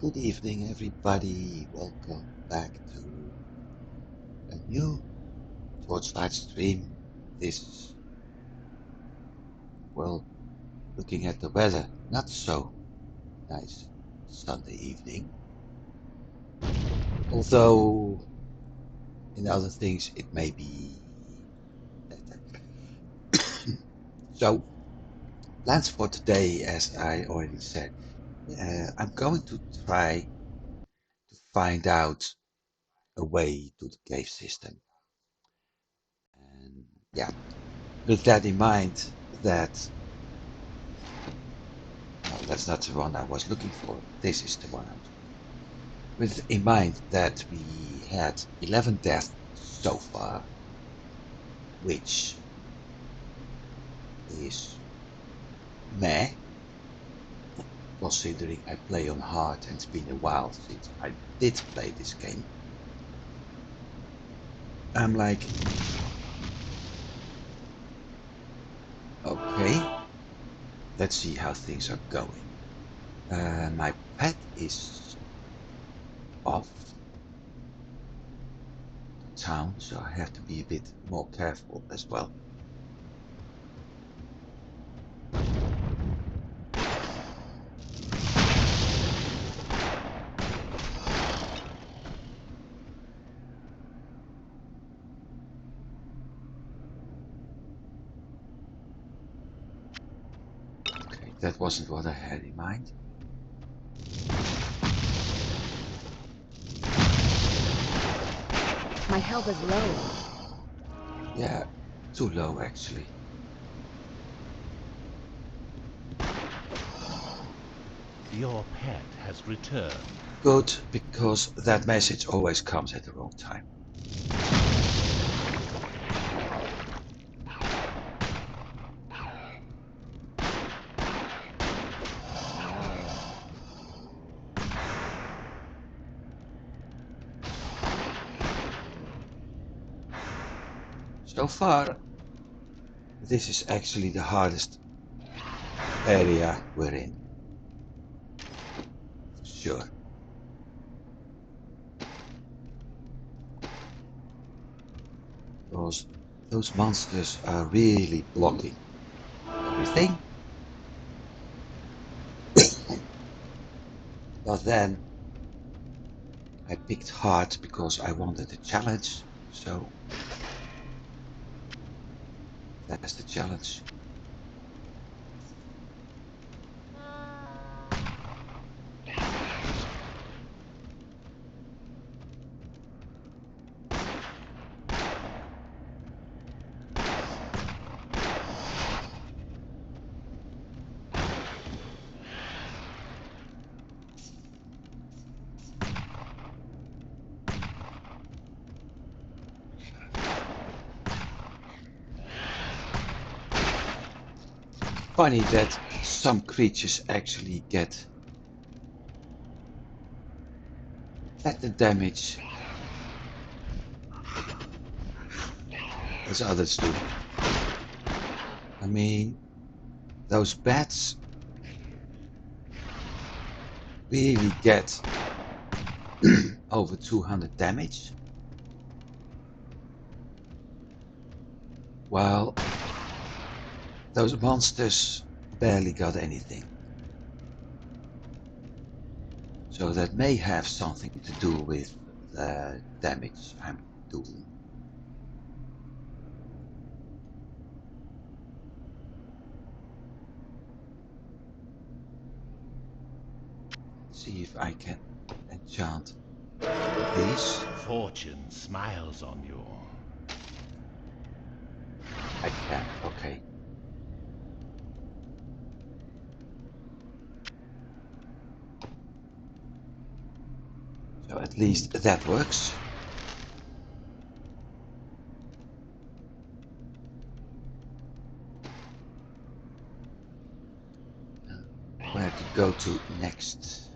Good evening, everybody. Welcome back to a new Torchlight stream. This, well, looking at the weather, not so nice Sunday evening. Although, in other things, it may be better. So, plans for today, as I already said, I'm going to try to find out a way to the cave system. And yeah, with that in mind, that no, that's not the one I was looking for. This is the one I was with in mind that we had 11 deaths so far, which is meh, considering I play on hard and it's been a while since I did play this game. I'm like, okay, let's see how things are going. My pet is off the town, so I have to be a bit more careful as well. Okay, that wasn't what I had in mind. My health is low. Yeah, too low actually. Your pet has returned. Good, because that message always comes at the wrong time. So far, this is actually the hardest area we're in. For sure. Because those monsters are really blocking everything. But then I picked hard because I wanted a challenge. So that's the challenge. Funny that some creatures actually get better damage as others do. I mean, those bats really get over 200 damage, while those monsters barely got anything. So that may have something to do with the damage I'm doing. Let's see if I can enchant these. Fortune smiles on you. I can, okay. So at least that works. Where to go to next?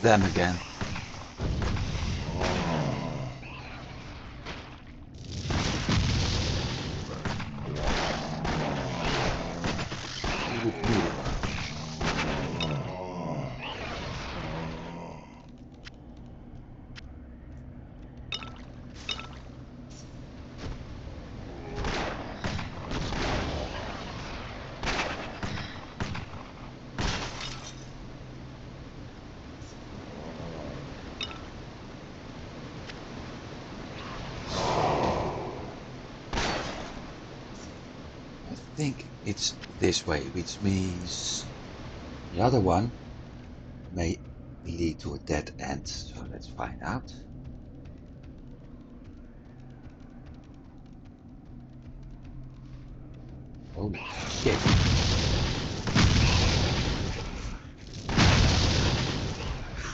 Them again. cooked noodle. I think it's this way, which means the other one may lead to a dead end. So let's find out. Holy shit.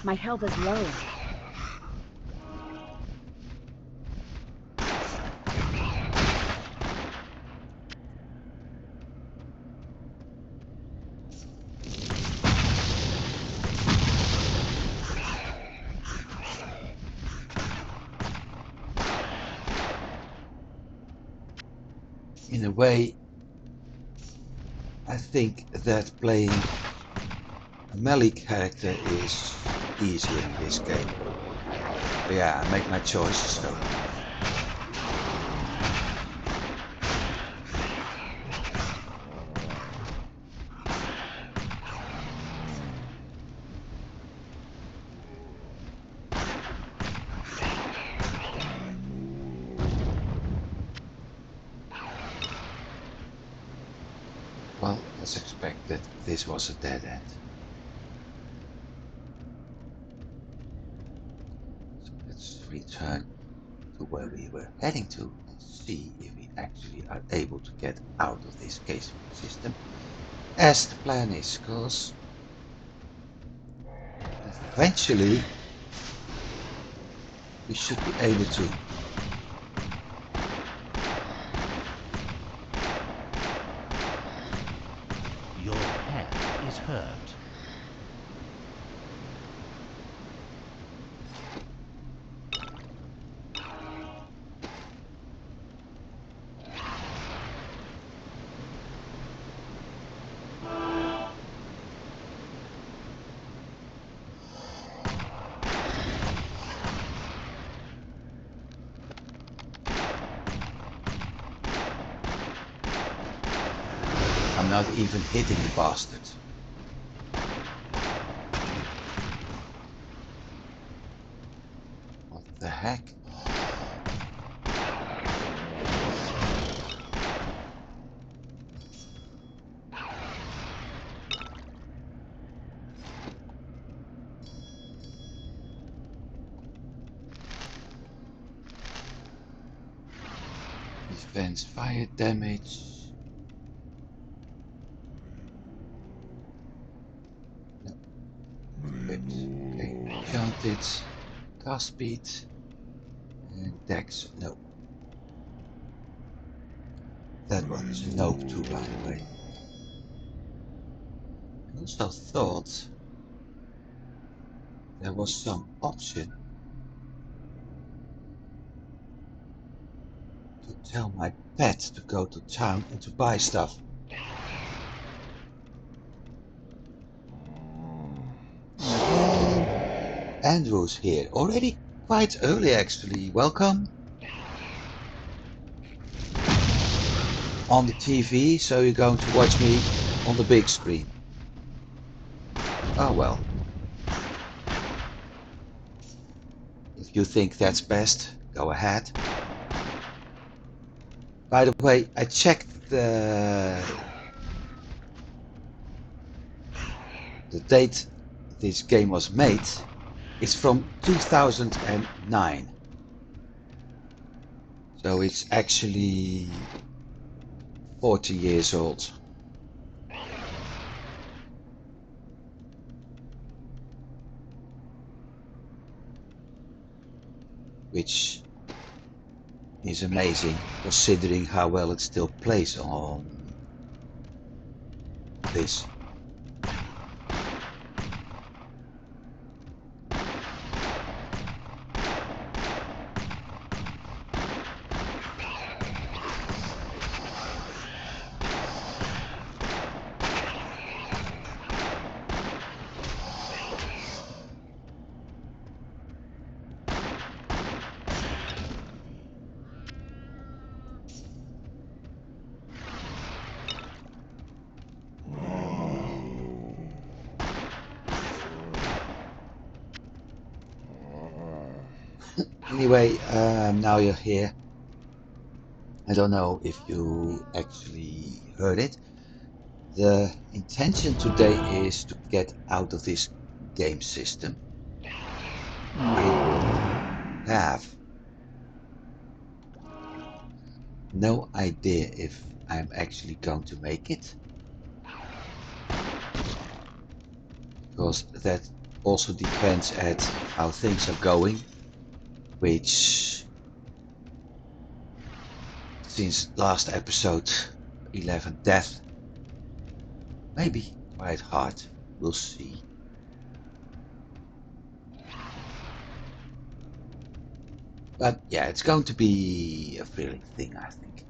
My health is low. In a way, I think that playing a melee character is easier in this game. But yeah, I make my choice, so. Well, as expected, this was a dead end. So let's return to where we were heading to and see if we actually are able to get out of this casing system as the plan is, because eventually we should be able to. Your pet is hurt. I'm not even hitting the bastard. What the heck? Defense fire damage. No. Equipped. Okay. Enchanted. Cast speed. And dex. No. That one is a no too, by the way. I also thought there was some option to tell my pet to go to town and to buy stuff. Andrew's here already quite early actually. Welcome. On the TV, so you're going to watch me on the big screen. Oh well. If you think that's best, go ahead. By the way, I checked the date this game was made. It's from 2009. So it's actually 40 years old. Which is amazing considering how well it still plays on this. Anyway, now you're here. I don't know if you actually heard it. The intention today is to get out of this game system. I have no idea if I'm actually going to make it, because that also depends at how things are going, which since last episode 11 death maybe quite hard. We'll see. But yeah, it's going to be a thrilling thing, I think.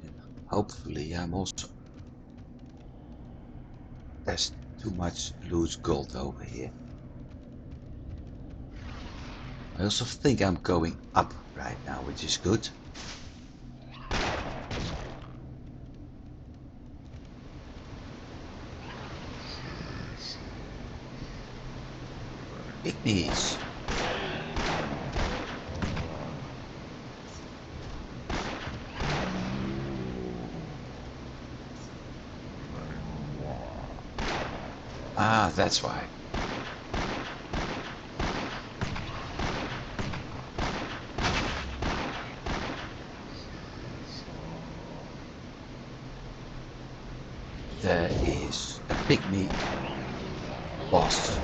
And hopefully I'm also... There's too much loose gold over here. I also think I'm going up right now, which is good. Pygmies. Ah, that's why. There is a pygmy boss.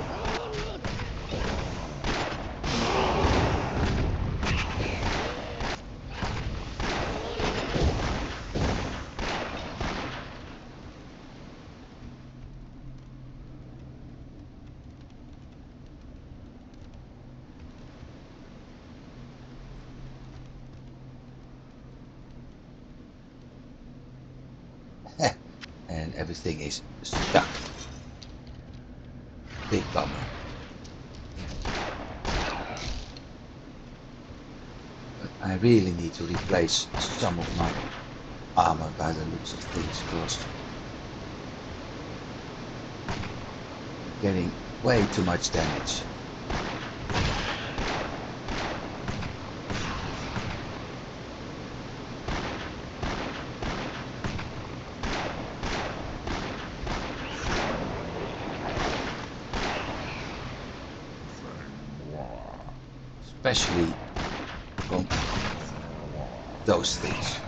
And everything is stuck. Big bummer. But I really need to replace some of my armor by the looks of things, because I'm getting way too much damage. Especially from those things.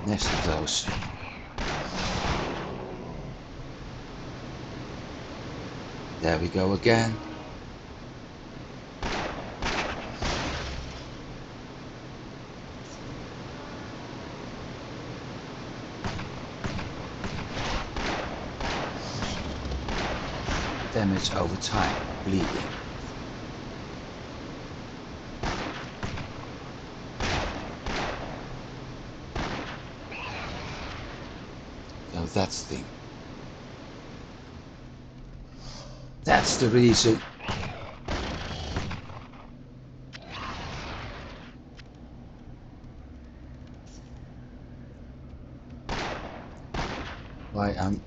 Next of those. There we go again. Damage over time, bleeding. So that's the... That's the reason. Why I'm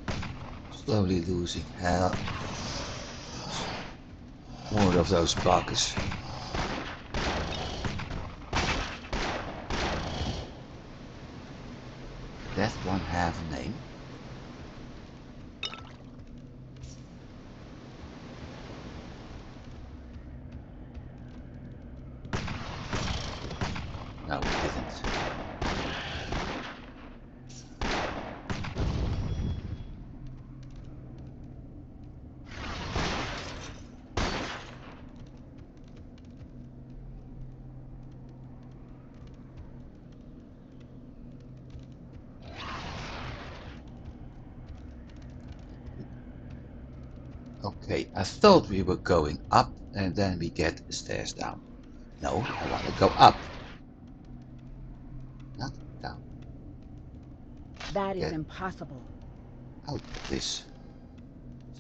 slowly losing health. More of those buggers. That one have a name? No, it didn't. Okay, I thought we were going up and then we get the stairs down. No, I want to go up. Not down. That is Get impossible. out of this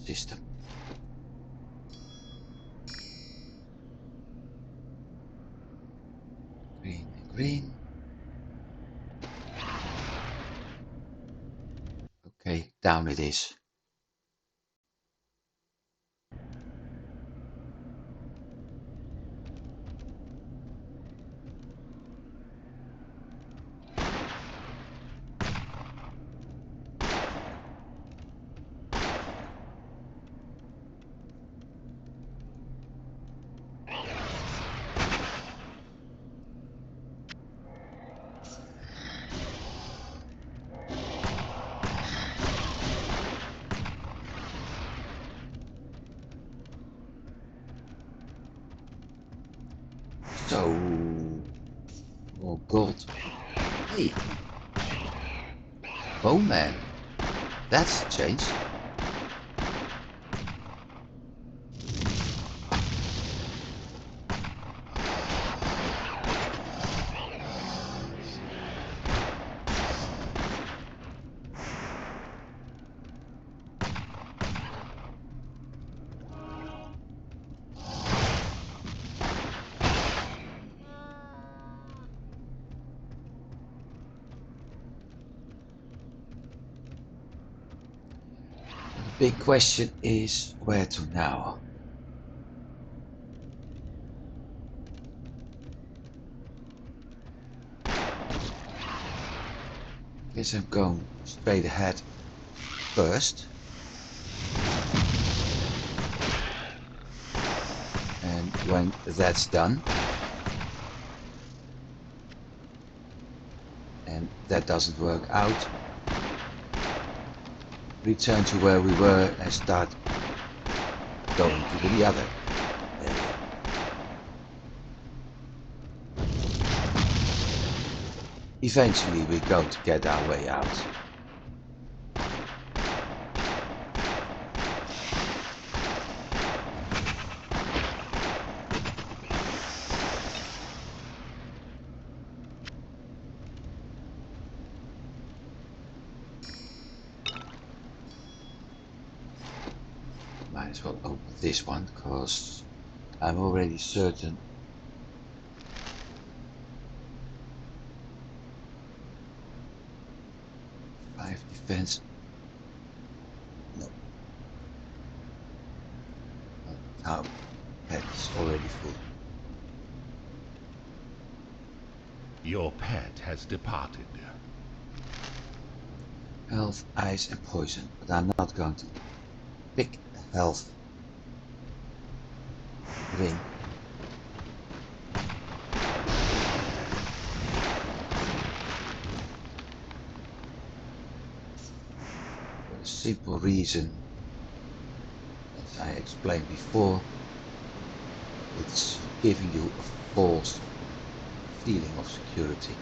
system. Green. Okay, down it is. So, more gold. Hey, Bowman. That's a change. The big question is where to now. Guess I'm going straight ahead first. And when that's done, and that doesn't work out, return to where we were and start going to the other area. Eventually we're going to get our way out. Might as well open this one, because I'm already certain defense. No. Our pet is already full. Your pet has departed. Health, ice and poison, but I'm not going to pick a health ring. For the simple reason, as I explained before, it's giving you a false feeling of security.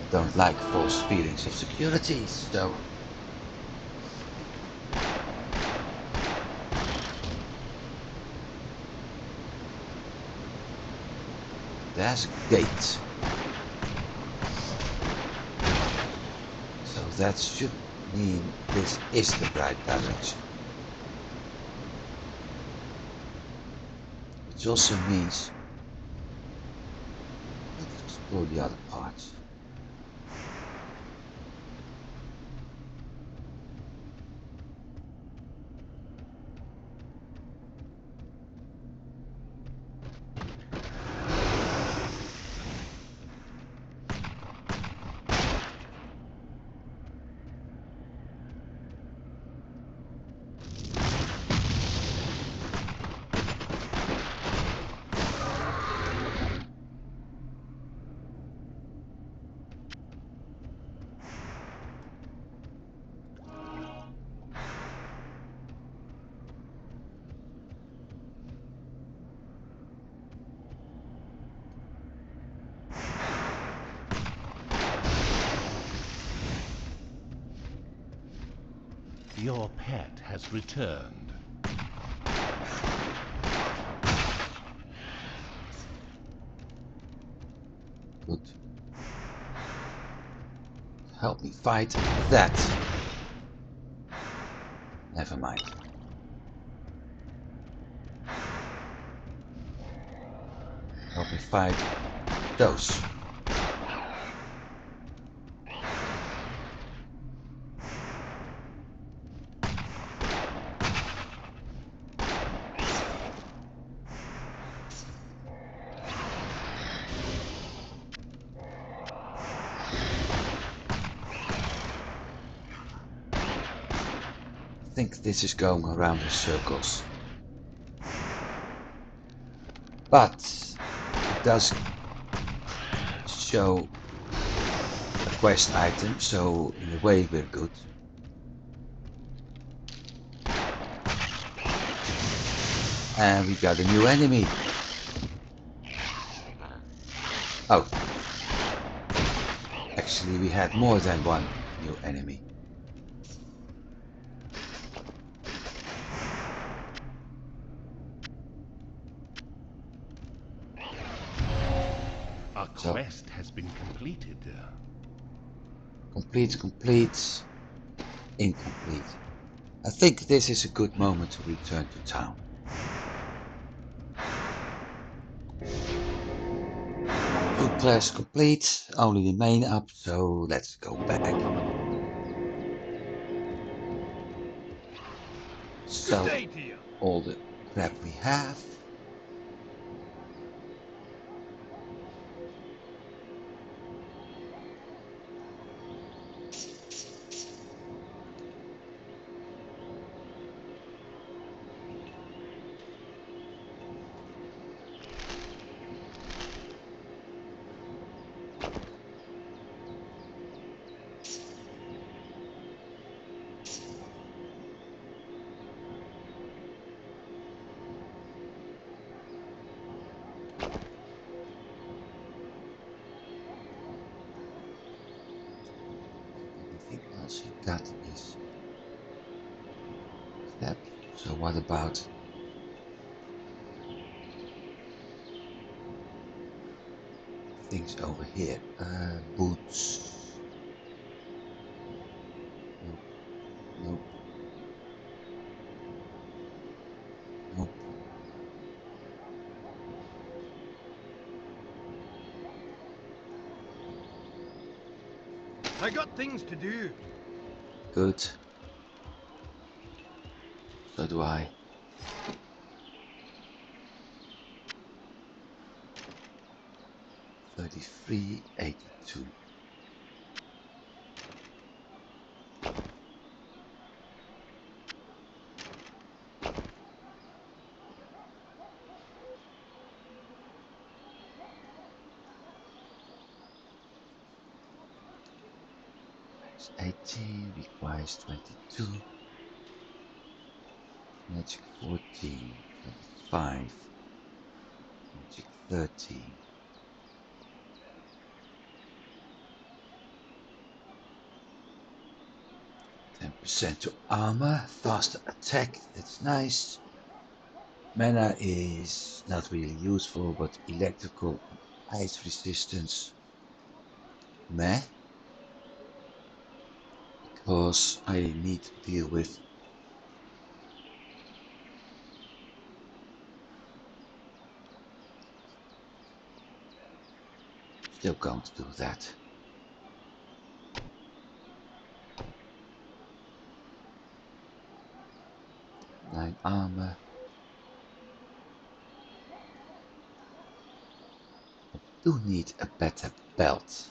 I don't like false feelings of security, so there's a gate. So that should mean this is the right direction. Which also means let's explore the other parts. Your pet has returned. Good. help me fight that. Never mind. Help me fight those. I think this is going around in circles. But it does show a quest item, so in a way we're good. And we got a new enemy. Oh. Actually we had more than one new enemy. A quest has been completed. Complete, incomplete. I think this is a good moment to return to town. Two class complete, only the main up, so let's go back. Sell all the crap we have. Everything else you got is crap. So what about things over here? Boots. Nope. Nope. Nope. I got things to do. Good. So do I. $33.82. Requires 18, requires 22. Magic 14, 25. Magic 13. 10% to armor, faster attack, that's nice. Mana is not really useful, but electrical and ice resistance, meh. Because I need to deal with still going to do that. Nine armor. I do need a better belt.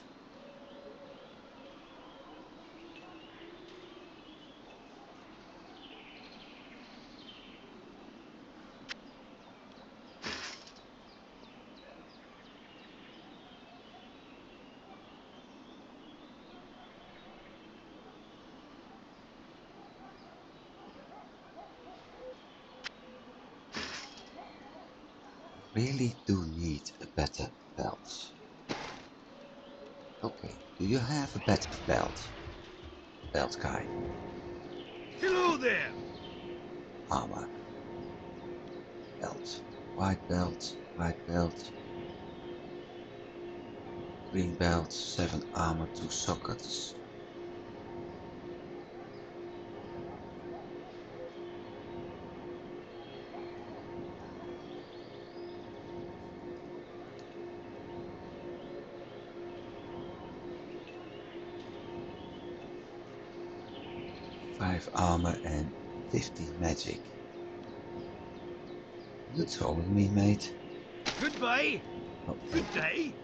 Really do need a better belt. Okay, do you have a better belt? Belt guy. Hello there. Armor. Belt. White belt. White belt. Green belt. 7 armor, 2 sockets. 5 armor and 50 magic. That's all with me, mate. Goodbye. Oh, Good day.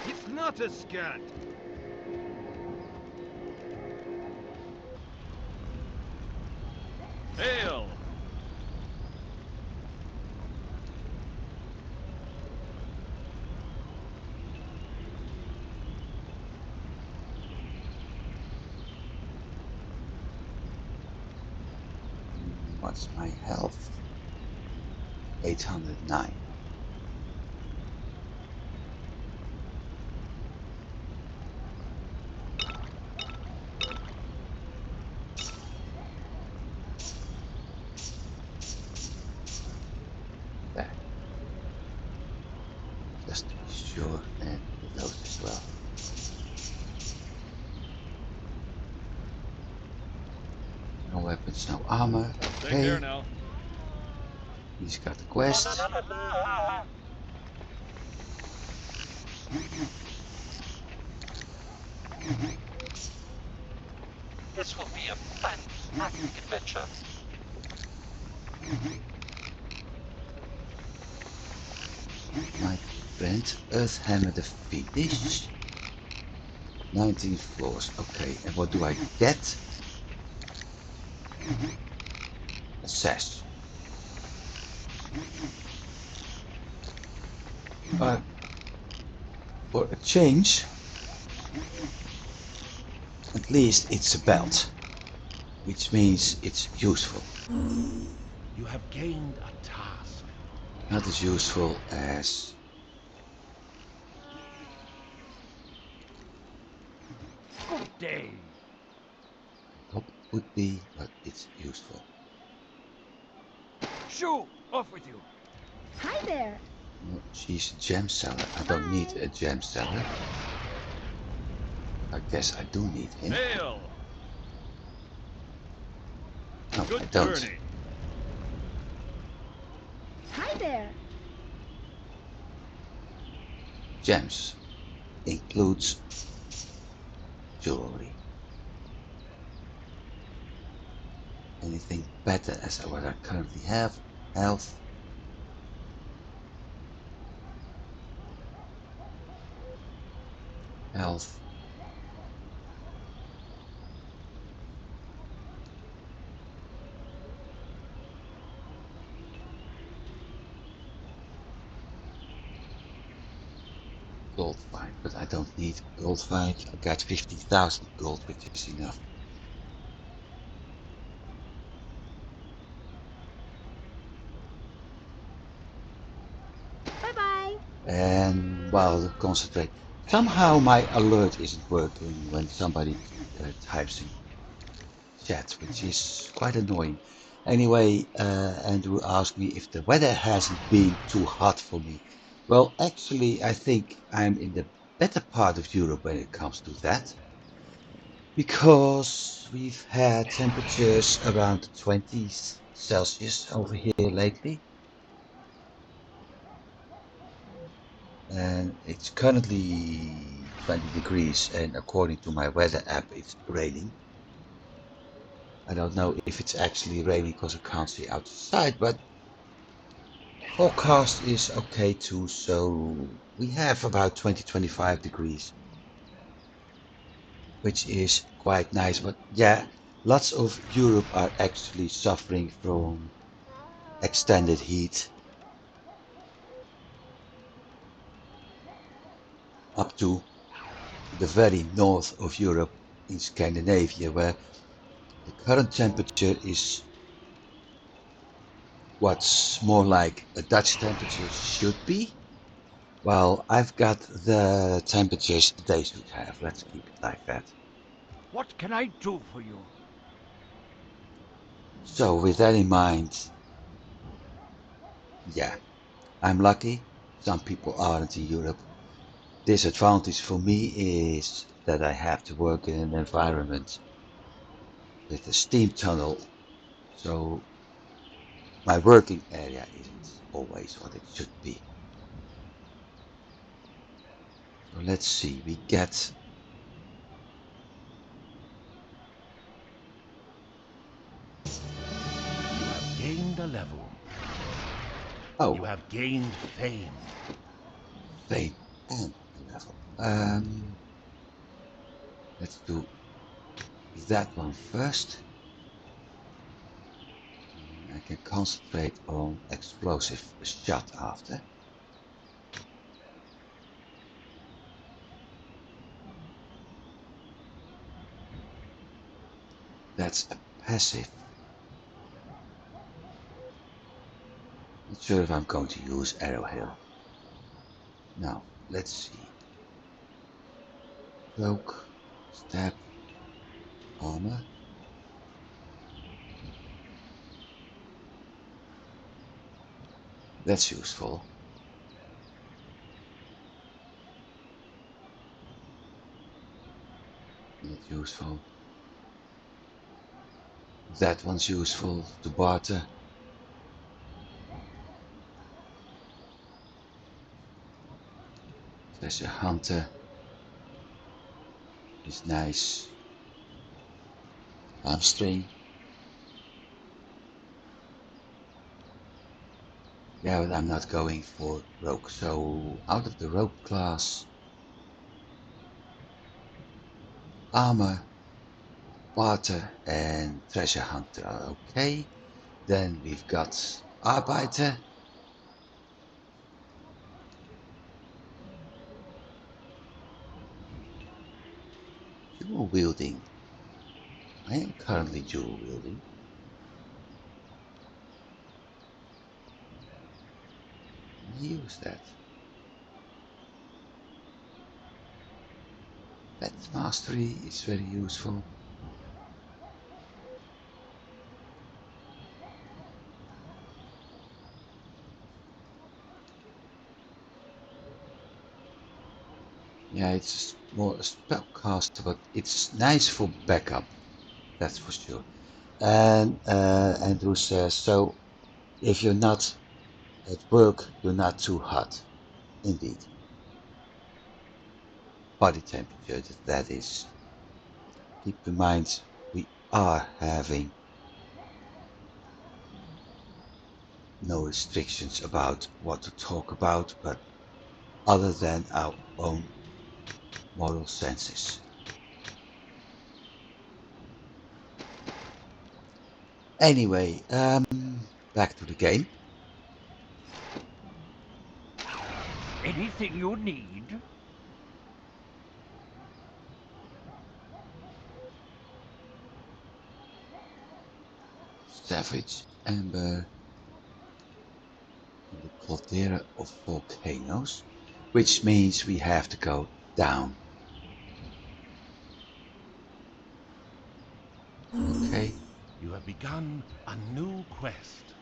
It's not a skirt. Hail! what's my health? 809. There. Just to be sure, and those as well. No weapons, no armor. Take care Okay. now. He's got the quest. This will be a fantastic adventure. My friend, Earthhammer the Fetish. 19 floors. Okay, and what do I get? A sash. But for a change, at least it's a belt, which means it's useful. You have gained a task. Not as useful as Good day. hope it would be, but it's useful. Shoo! Off with you. Hi there. No, she's a gem seller. I don't need a gem seller. I guess I do need him. Hail! No, I Good don't. journey. Hi there. Gems includes jewelry. Anything better as what I currently have? Health. Health. Gold fight, but I don't need gold fight. I got 50,000 gold, which is enough. Bye-bye. And while concentrate, somehow my alert isn't working when somebody types in chat, which is quite annoying. Anyway, Andrew asked me if the weather hasn't been too hot for me. Well, actually, I think I'm in the better part of Europe when it comes to that, because we've had temperatures around the 20s Celsius over here lately. And it's currently 20 degrees, and according to my weather app, it's raining. I don't know if it's actually raining because I can't see outside, but forecast is okay too, so we have about 20-25 degrees, which is quite nice. But yeah, lots of Europe are actually suffering from extended heat up to the very north of Europe in Scandinavia, where the current temperature is what's more like a Dutch temperature should be. Well, I've got the temperatures they should have. Let's keep it like that. What can I do for you? So with that in mind, yeah, I'm lucky. Some people aren't in Europe. Disadvantage for me is that I have to work in an environment with a steam tunnel. So my working area isn't always what it should be. So let's see, we get level. Oh, You have gained fame. fame and level. Let's do that one first. I can concentrate on explosive shot after. That's a passive. Not sure if I'm going to use arrow hail. Now, let's see. Cloak, stab, armor. That's useful. Not useful. That one's useful to barter. Treasure hunter is nice. Hamstring. Yeah, but I'm not going for rogue. So out of the rogue class, armor, barter, and treasure hunter are okay. Then we've got Arbeiter. Dual wielding. I am currently dual wielding. Use that. Pet mastery is very useful. Yeah, it's more a spellcaster, but it's nice for backup. That's for sure. And Andrew says, so if you're not at work, you're not too hot. Indeed. Body temperature, that is. Keep in mind, we are having no restrictions about what to talk about, but other than our own moral senses. Anyway, back to the game. Anything you need? Savage Amber in the caldera of volcanoes, which means we have to go down. Okay. You have begun a new quest.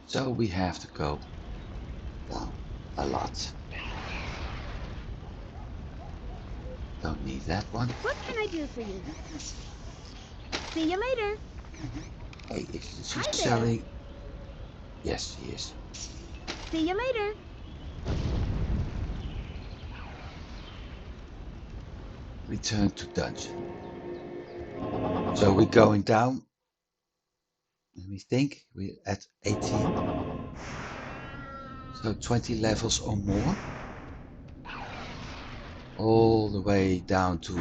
So we have to go down a lot. Don't need that one. What can I do for you? See you later. Hey, is she Hi there. selling? Yes, she is. See you later. Return to dungeon. So we're going down. Let me think. We're at 18. So 20 levels or more. All the way down to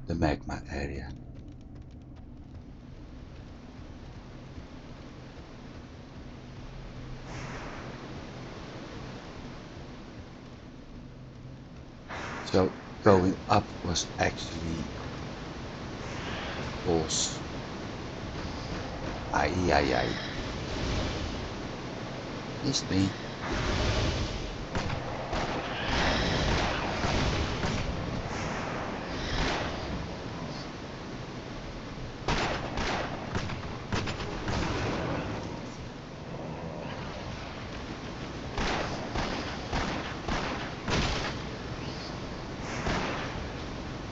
the magma area. So going up was actually false. Aye. Missed me.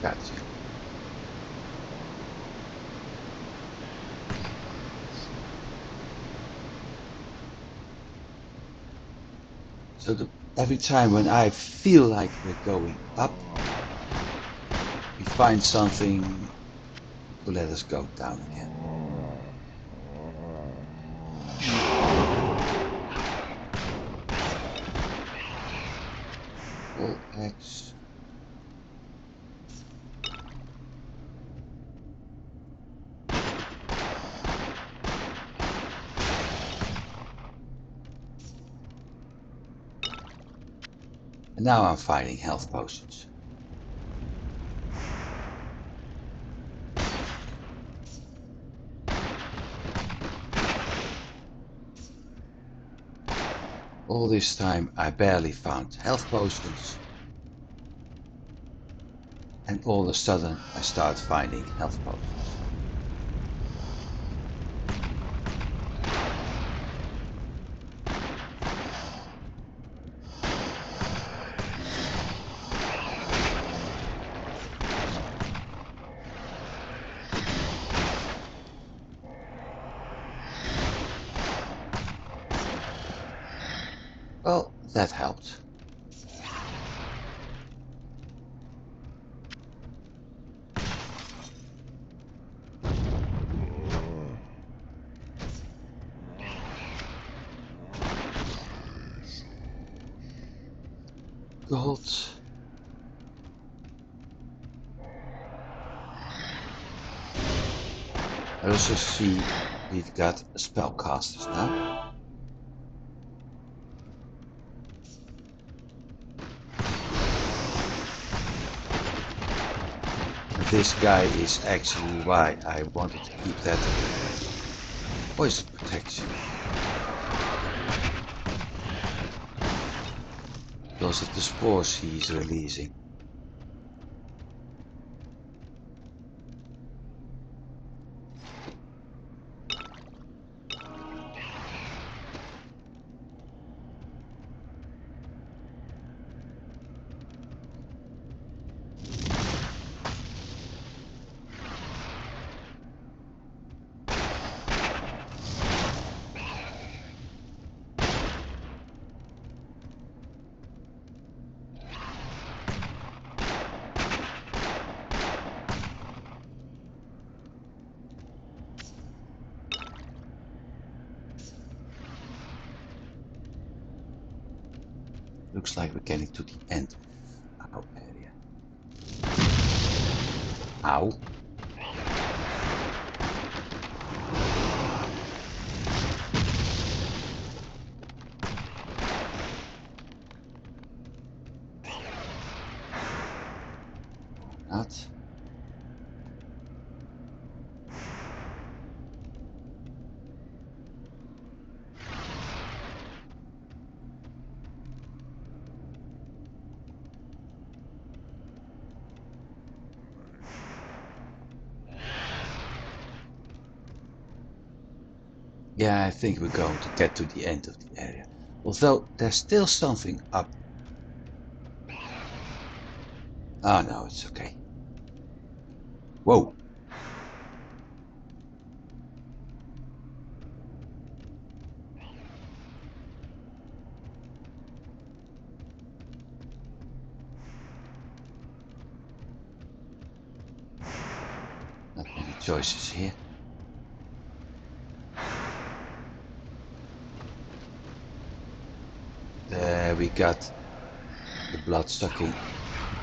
Gotcha. So every time when I feel like we're going up, we find something to let us go down again. Full X. And now I'm finding health potions. All this time I barely found health potions. And all of a sudden I start finding health potions. Well, that helped. Gold. I also see we've got spellcasters now. This guy is actually why I wanted to keep that poison protection. Because of the spores he's releasing. Looks like we're getting to the end of our area. Ow. Not. Yeah, I think we're going to get to the end of the area. Although there's still something up. Oh no, it's okay. Whoa. Not many choices here. There we got the blood-sucking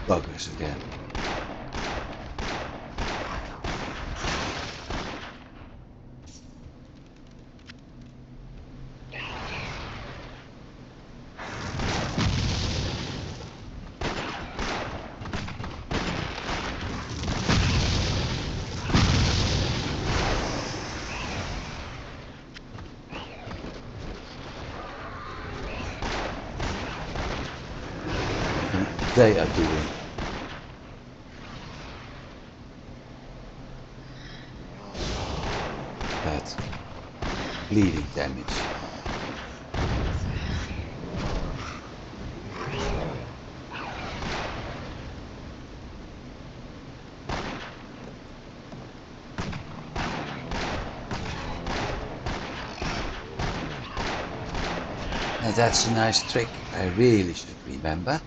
buggers again. They are doing bad bleeding damage. Now that's a nice trick I really should remember.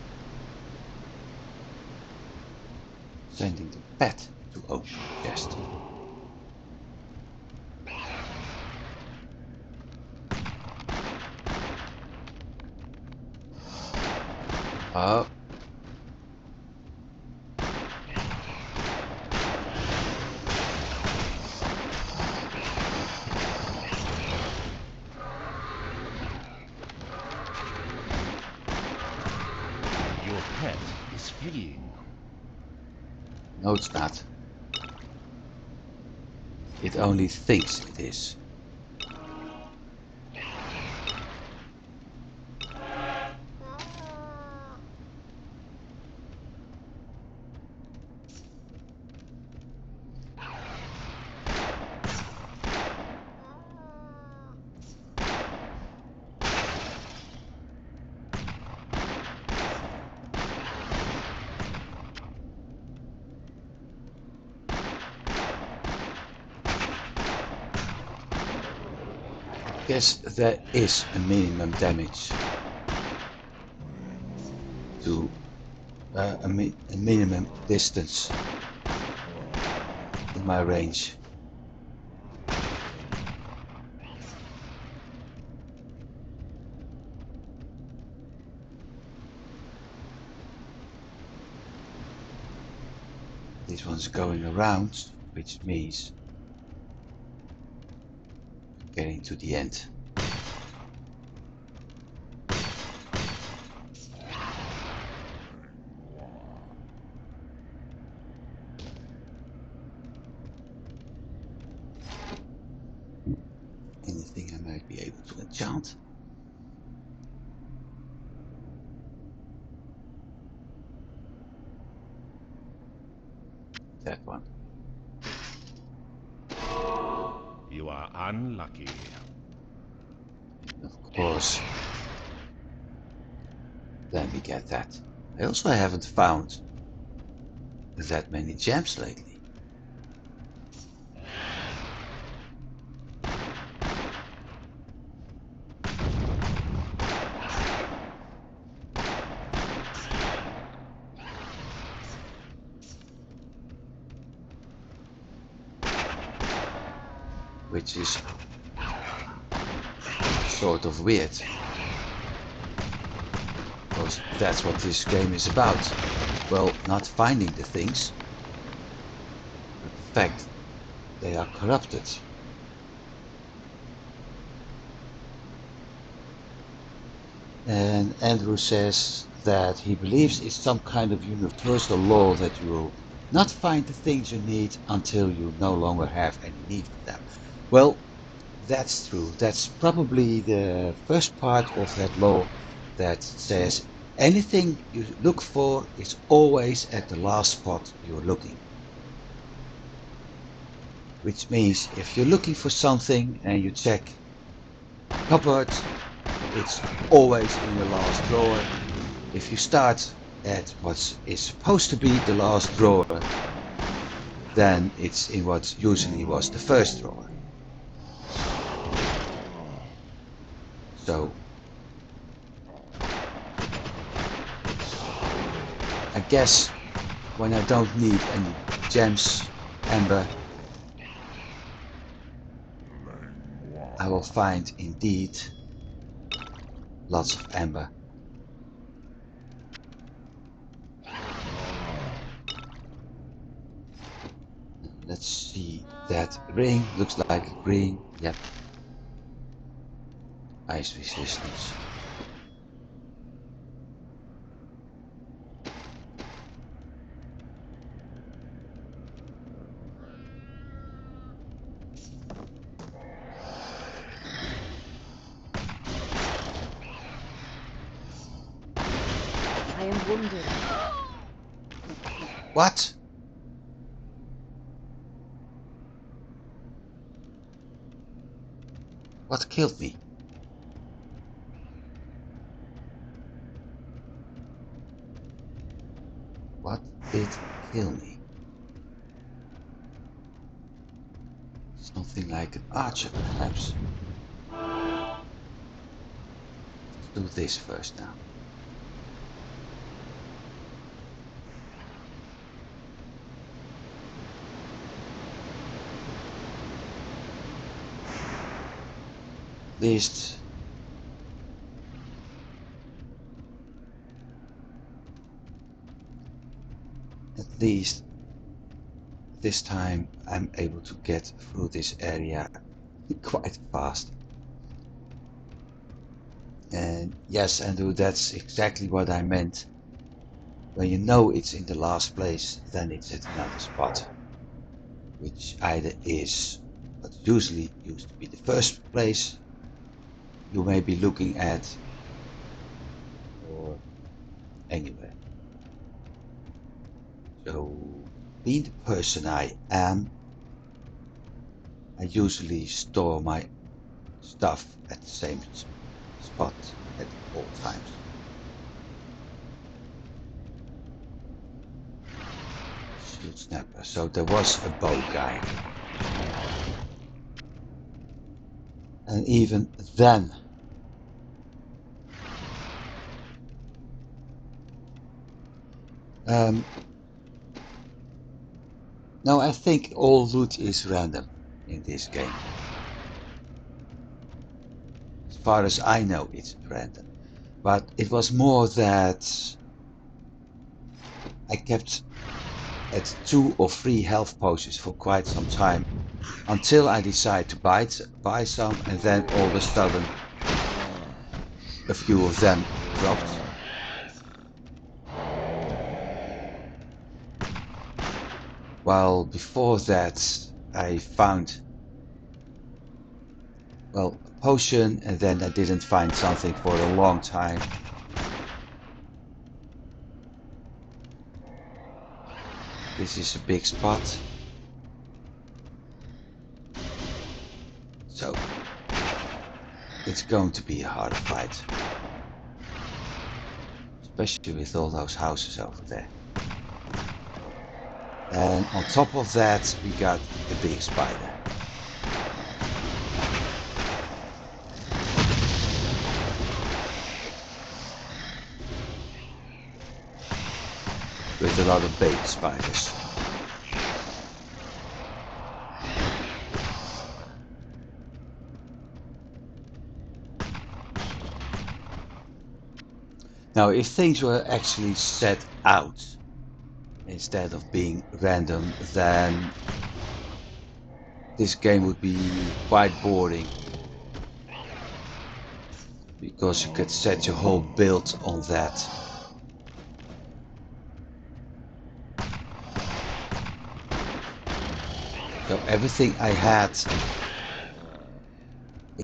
Sending the pet to open the chest. Oh, Your pet is fleeing. No, it's not. It only thinks it is. Guess there is a minimum damage to a minimum distance in my range. This one's going around, which means getting to the end. Anything I might be able to enchant? That one. You are unlucky. Of course. Let me get that. I also haven't found that many gems lately. Which is sort of weird. Because that's what this game is about. Well, not finding the things, but the fact they are corrupted. And Andrew says that he believes it's some kind of universal law that you will not find the things you need until you no longer have any need for them. Well, that's true. That's probably the first part of that law that says anything you look for is always at the last spot you're looking. Which means if you're looking for something and you check cupboard, it's always in the last drawer. If you start at what is supposed to be the last drawer, then it's in what usually was the first drawer. So I guess when I don't need any gems, amber, I will find indeed lots of amber. Let's see, that ring looks like green. Yep. Ice resistance. I am wounded. What? What killed me? What did kill me? Something like an archer, perhaps. Let's do this first now. At least this time I'm able to get through this area quite fast. And yes, Andrew, that's exactly what I meant When you know it's in the last place, then it's at another spot, which either is what usually used to be the first place you may be looking at, or anywhere. So, being the person I am, I usually store my stuff at the same spot at all times. Shield snapper. So there was a bow guy. And even then, no, I think all loot is random in this game. As far as I know, it's random. But it was more that I kept at 2 or 3 health potions for quite some time until I decided to buy some, and then all of a sudden a few of them dropped. While before that I found, well, a potion, and then I didn't find something for a long time. This is a big spot. So it's going to be a hard fight. Especially with all those houses over there. And on top of that we got a big spider. With a lot of baby spiders. Now, if things were actually set out instead of being random, then this game would be quite boring. Because you could set your whole build on that. So everything I had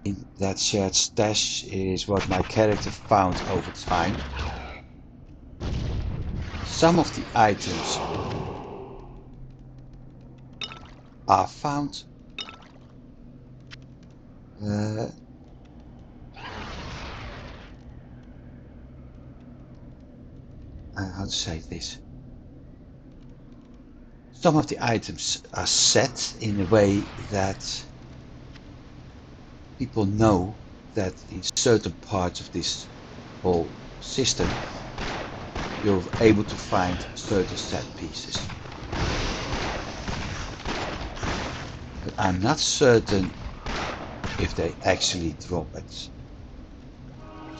in that shared stash is what my character found over time. Some of the items are found how to say this? Some of the items are set in a way that people know that in certain parts of this whole system you're able to find certain set pieces. But I'm not certain if they actually drop at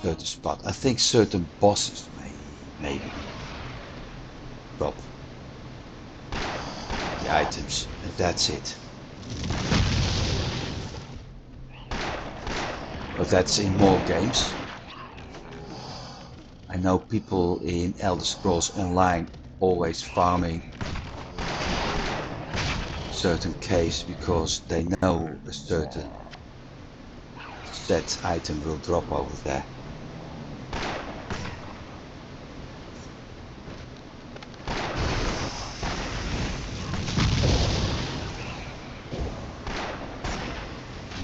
certain spot. I think certain bosses maybe drop the items, and that's it. But that's in more games. I know people in Elder Scrolls Online always farming certain caves because they know a certain set item will drop over there.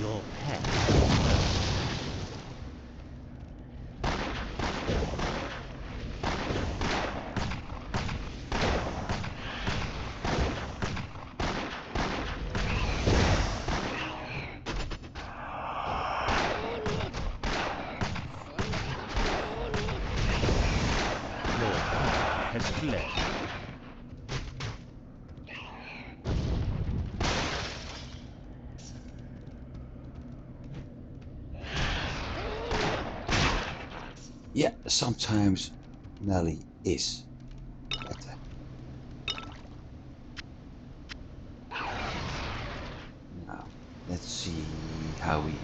Your pet. Your pet has fled. Yeah, sometimes melee is better. Now, let's see how we...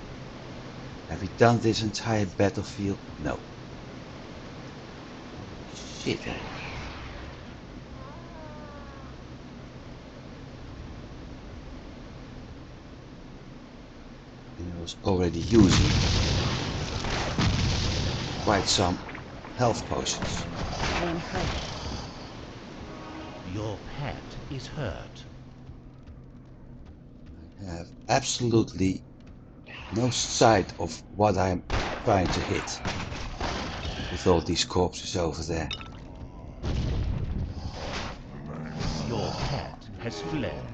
Have we done this entire battlefield? No. Shit. was already using quite some health potions. I am hurt. Your pet is hurt. I have absolutely no sight of what I'm trying to hit with all these corpses over there. Your pet has fled.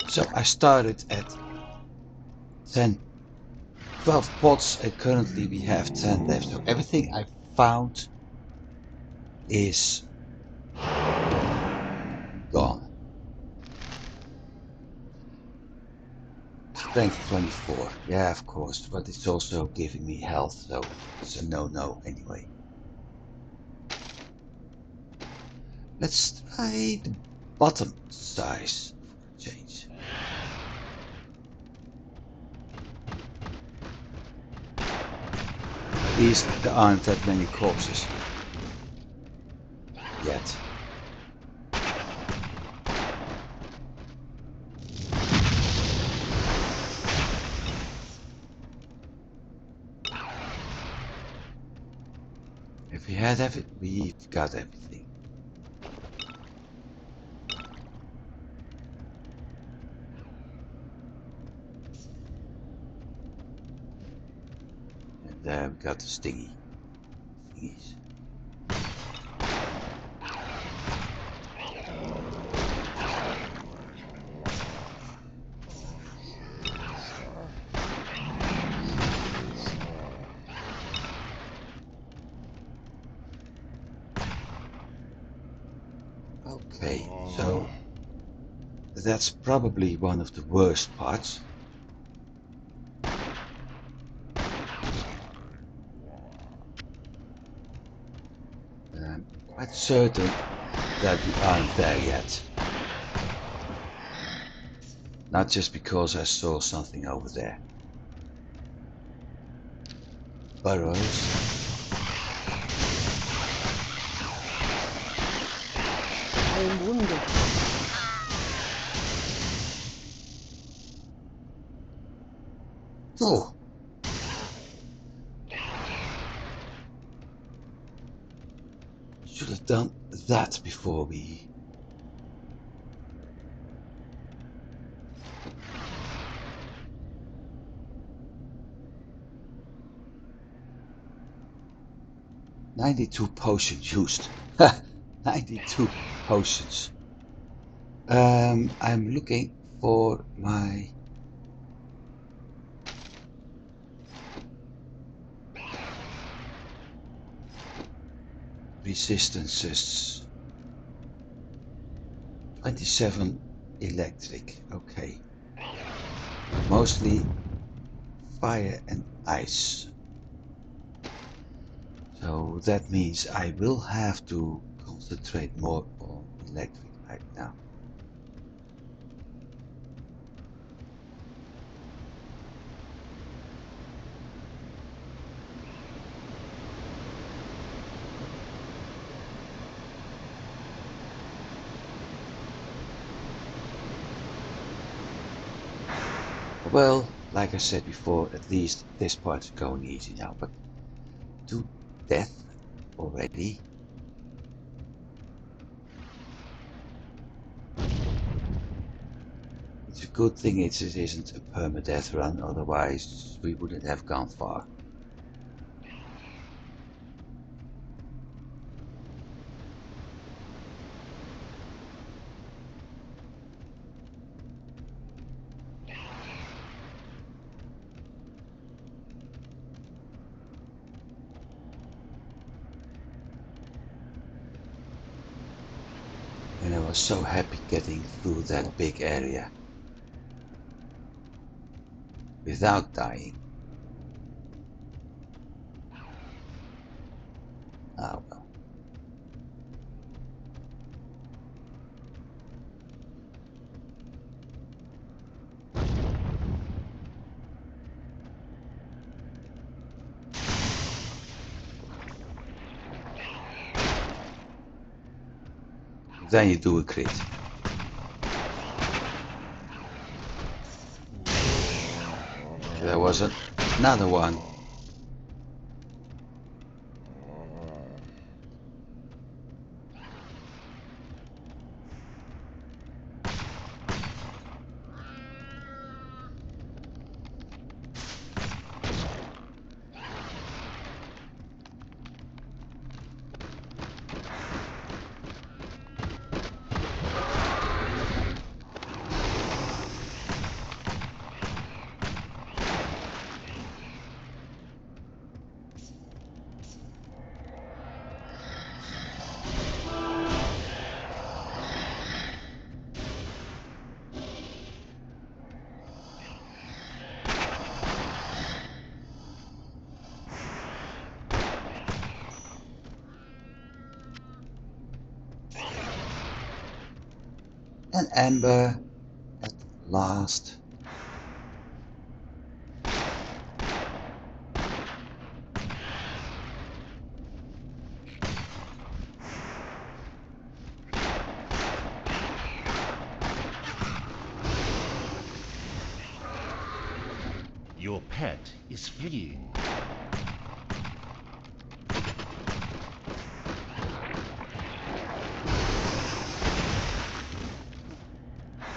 So I started at 12 pots and currently we have 10 left. So everything I found is gone. Strength 24. Yeah, of course, but it's also giving me health, so it's a no-no anyway. Let's try the bottom size for a change. At least there aren't that many corpses yet. If we had everything, we've got everything. And there we got the thingies. Okay, so that's probably one of the worst parts. I'm quite certain that we aren't there yet. Not just because I saw something over there. Burrows. I am wounded. Oh! Should have done that before we... "92 potions used." 92 potions. I'm looking for my... resistances. 27 electric, okay. Mostly fire and ice. So that means I will have to concentrate more on electric right now. Well, like I said before, at least this part's going easy now, but to death already. It's a good thing it isn't a permadeath run, otherwise we wouldn't have gone far. And I was so happy getting through that big area without dying. Oh well. then you do a crit. There was another one. And Amber at last. Your pet is fleeing.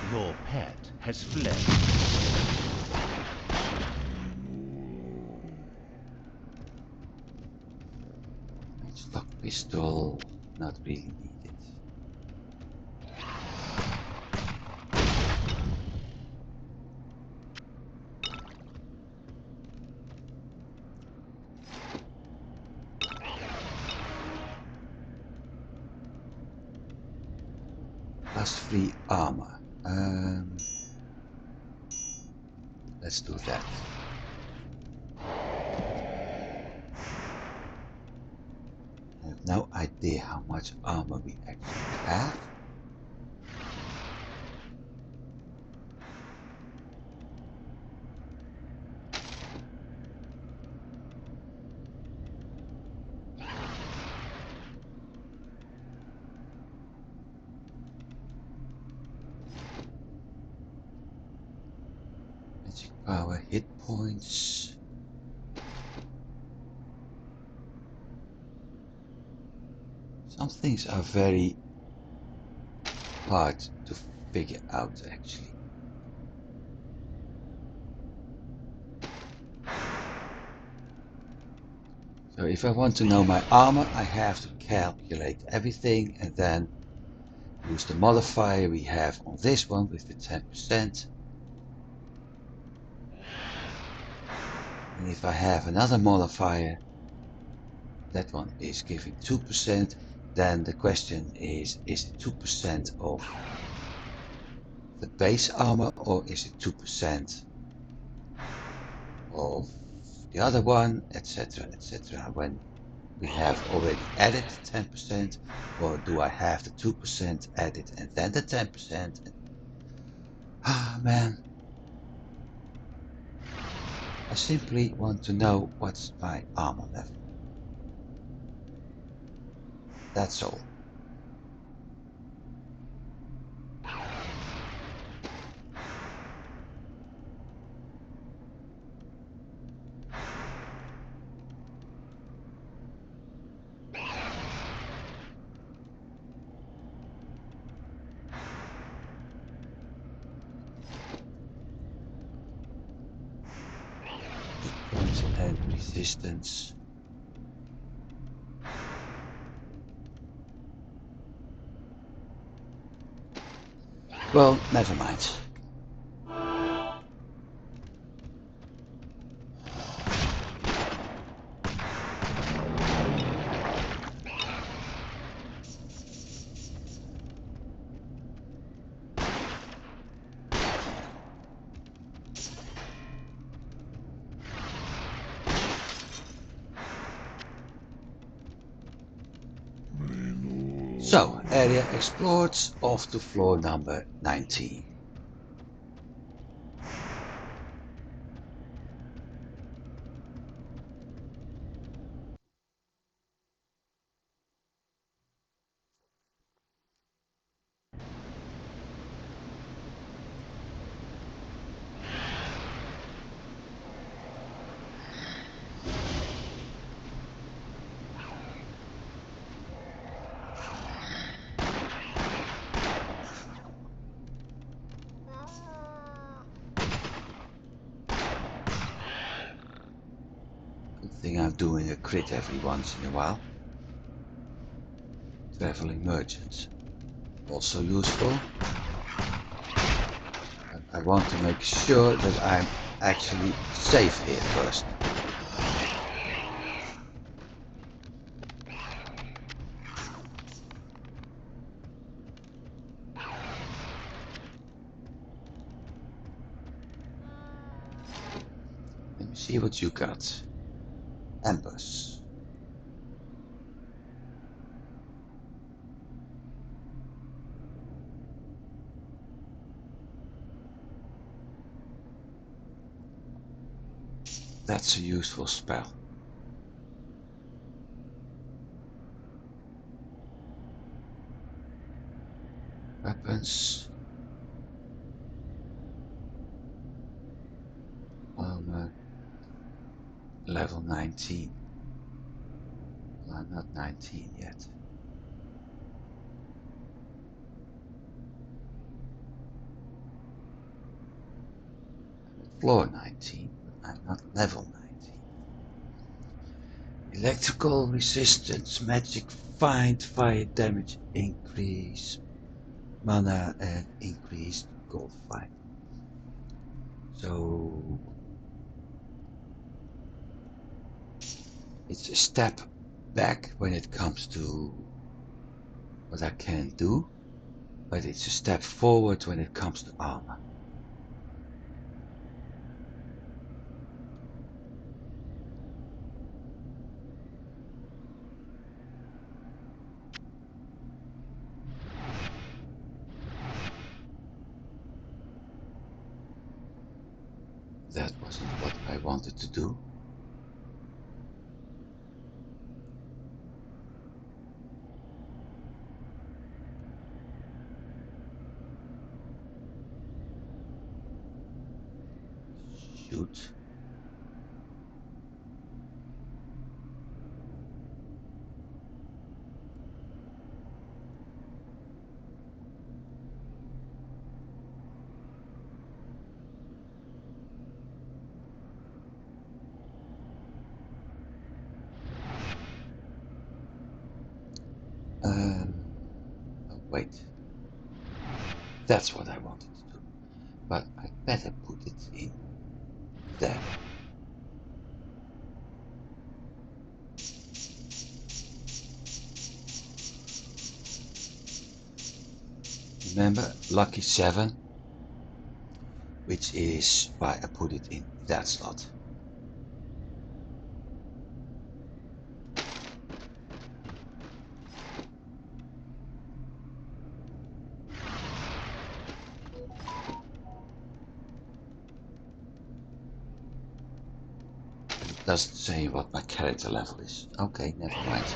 Your pet has fled. Stock pistol, not really needed. +3 armor. Let's do that. I have no idea how much armor we actually have. Magic power, hit points. Some things are very hard to figure out actually. So if I want to know my armor, I have to calculate everything and then use the modifier we have on this one with the 10%. And if I have another modifier, that one is giving 2%, then the question is it 2% of the base armor or is it 2% of the other one, etc, etc. When we have already added 10%, or do I have the 2% added and then the 10%? Ah man, I simply want to know what's my armor level. That's all. Points and resistance. Well, never mind. So, area explored, off to floor number 19. thing I'm doing a crit every once in a while. Traveling merchants. Also useful. But I want to make sure that I'm actually safe here first. Let me see what you got. Ambush. That's a useful spell. Weapons. Armor. Level 19. Well, I'm not 19 yet. I'm at floor 19, but I'm not level 19. Electrical resistance, magic find, fire damage increase, mana and increased gold find. So it's a step back when it comes to what I can do, but it's a step forward when it comes to armor. That wasn't what I wanted to do. Shoot. Oh wait. That's what I wanted to do. But I better put it in there. Remember, lucky 7, which is why I put it in that slot. It doesn't say what my character level is. Okay, never mind.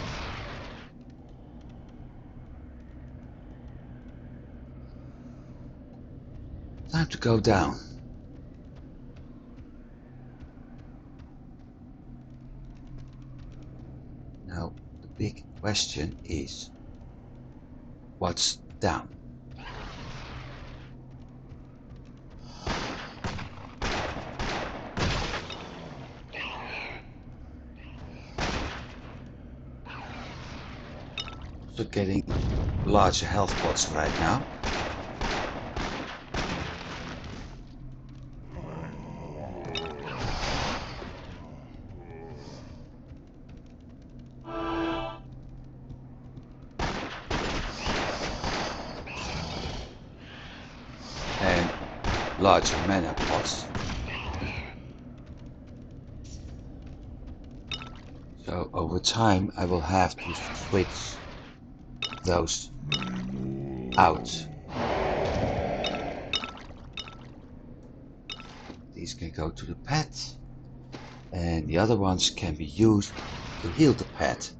Time to go down. Now, the big question is, what's down? So getting larger health pots right now. And larger mana pots. So over time I will have to switch those out. These can go to the pet, and the other ones can be used to heal the pet.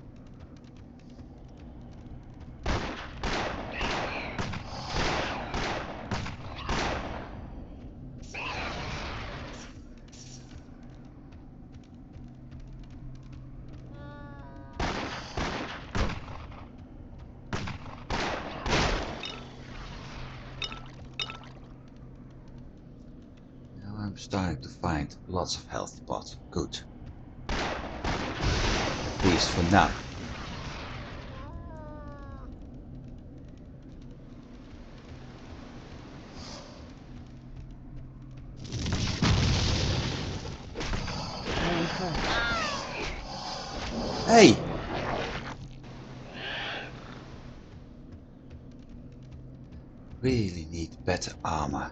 Now I'm starting to find lots of health pots. Good. least for now. Hey! Really need better armor,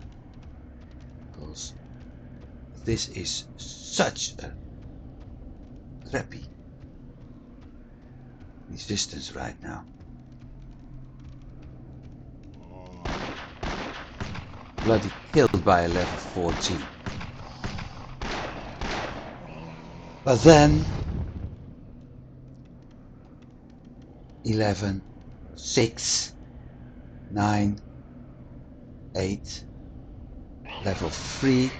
because this is such a crappy resistance right now. Bloody killed by a level 14. But then 11, 6, 9, 8, level 3,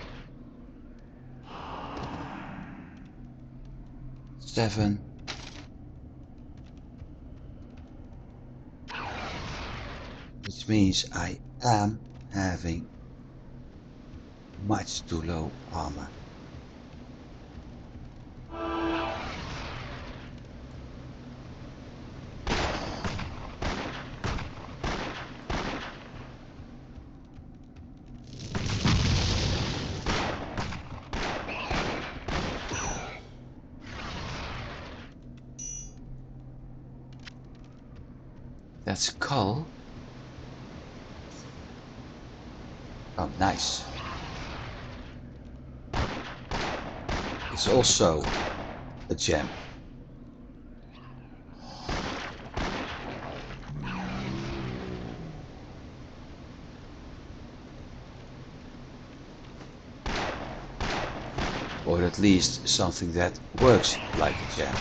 7, which means I am having much too low armor. That skull. Oh, nice. It's also a gem. Or at least something that works like a gem.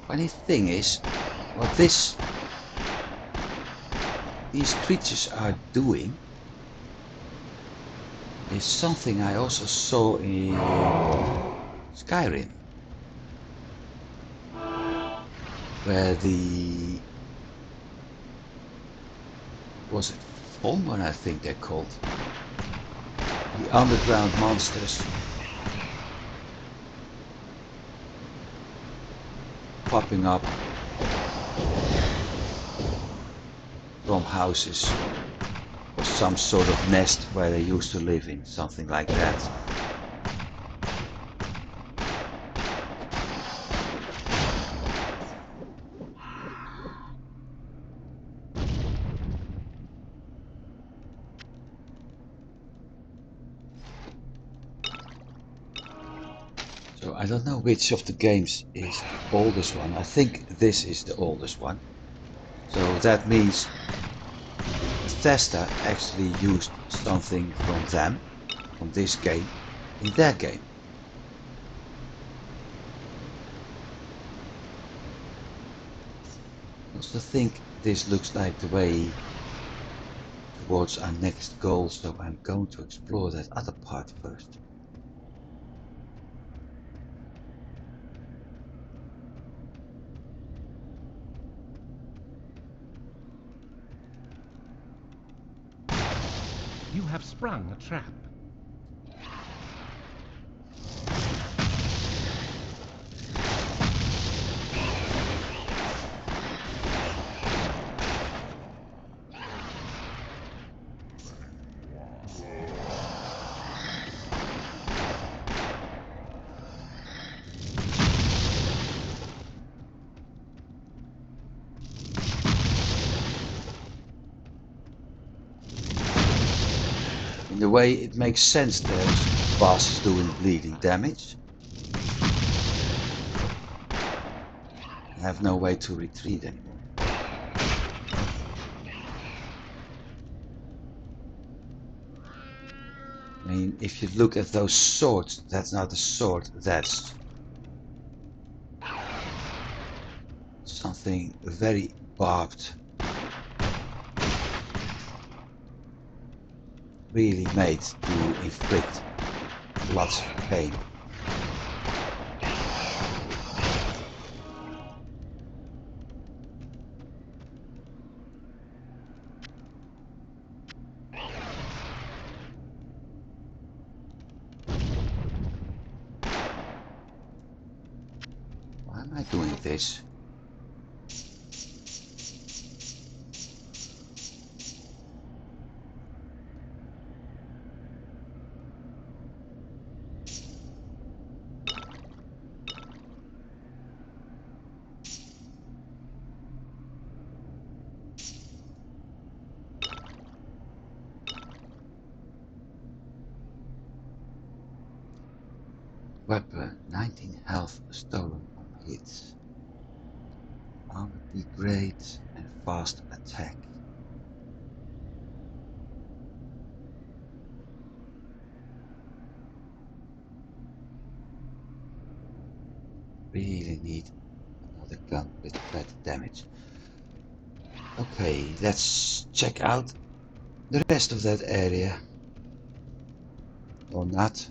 Funny thing is, what these creatures are doing is something I also saw in Skyrim, where was it Falmer, I think they're called, the underground monsters popping up from houses or some sort of nest where they used to live in, something like that. So I don't know which of the games is the oldest one. I think this is the oldest one. So that means Bethesda actually used something from them, from this game, in their game. I also think this looks like the way towards our next goal, so I'm going to explore that other part first. You have sprung a trap. In a way, it makes sense that boss is doing bleeding damage. I have no way to retreat anymore. I mean, if you look at those swords, that's not a sword, that's something very barbed. Really made to inflict lots of pain. am I doing this? Weapon, 19 health stolen on hits. Armor degrades and fast attack. Really need another gun with better damage. Okay, let's check out the rest of that area. Or not.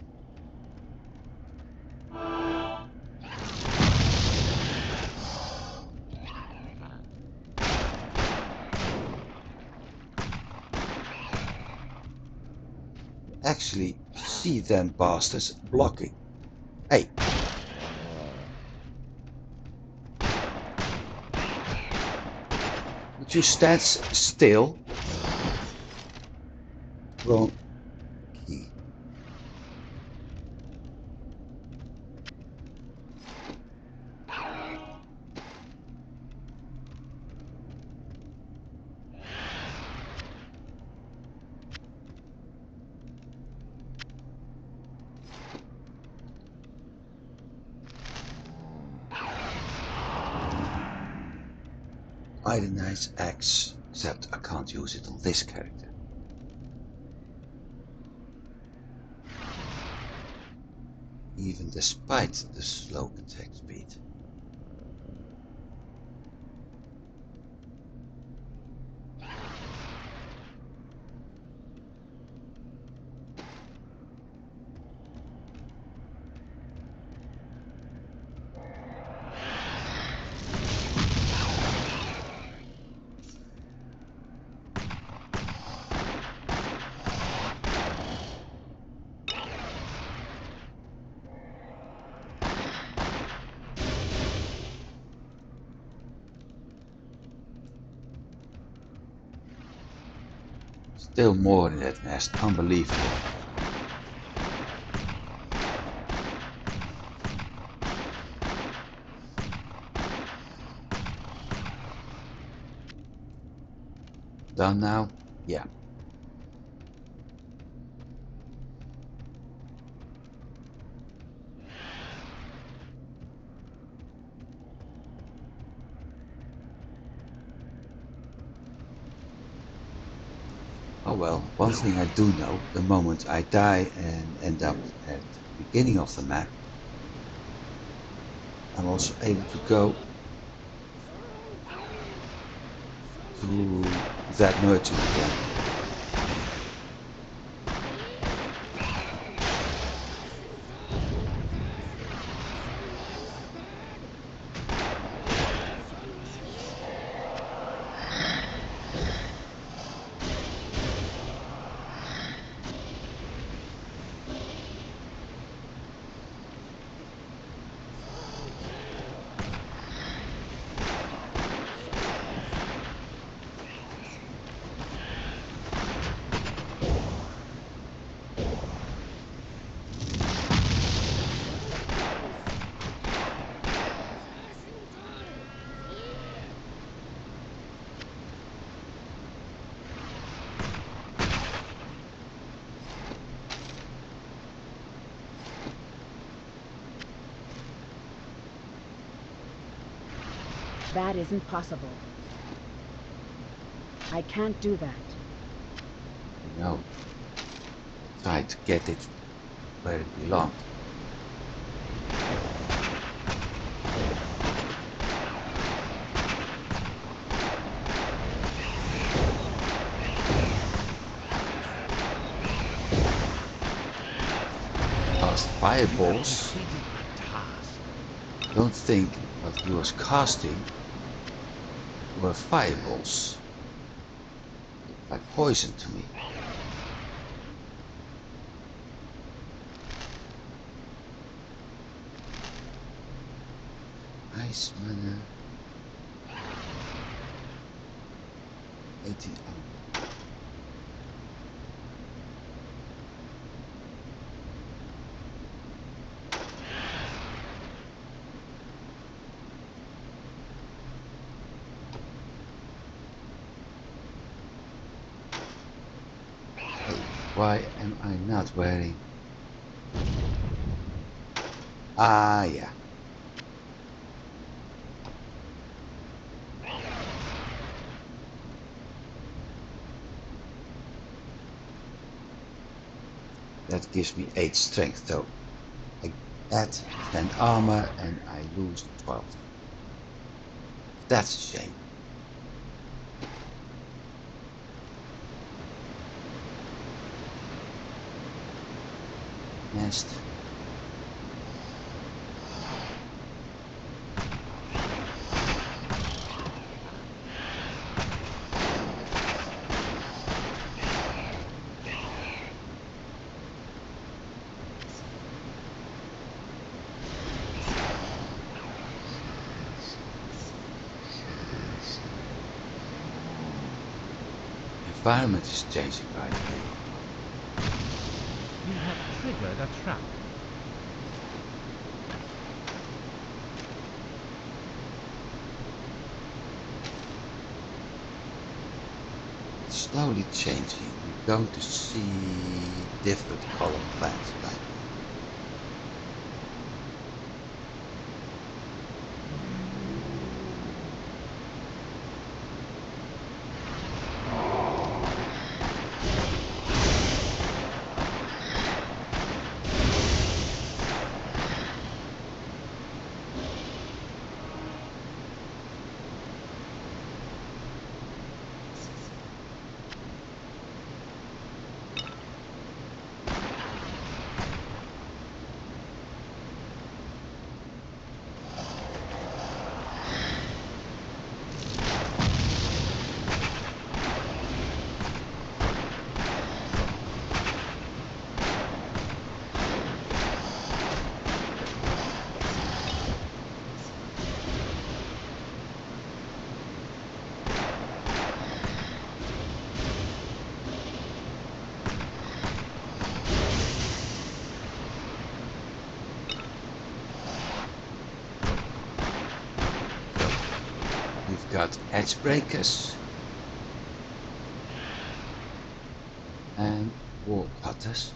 Actually see them bastards blocking. Hey. Would you stand still? Wrong key. Quite a nice axe, except I can't use it on this character. Even despite the slow attack speed. Still more in that nest, unbelievable. Done now? Yeah. Oh well, one thing I do know, the moment I die and end up at the beginning of the map, I'm also able to go to that merchant again. That isn't possible. I can't do that. I know. I tried to get it where it belonged. Cast fireballs. Completed a task. Don't think what he was casting were fireballs. Looked like poison to me. I Ice mana. 18 armor. Why am I not wearing? Ah, yeah. That gives me 8 strength, so I add 10 armor and I lose 12. That's a shame. Nest. Environment is changing, by the way. You have triggered a trap. It's slowly changing. We're going to see different color plants. Right? We've got edge breakers and wall cutters.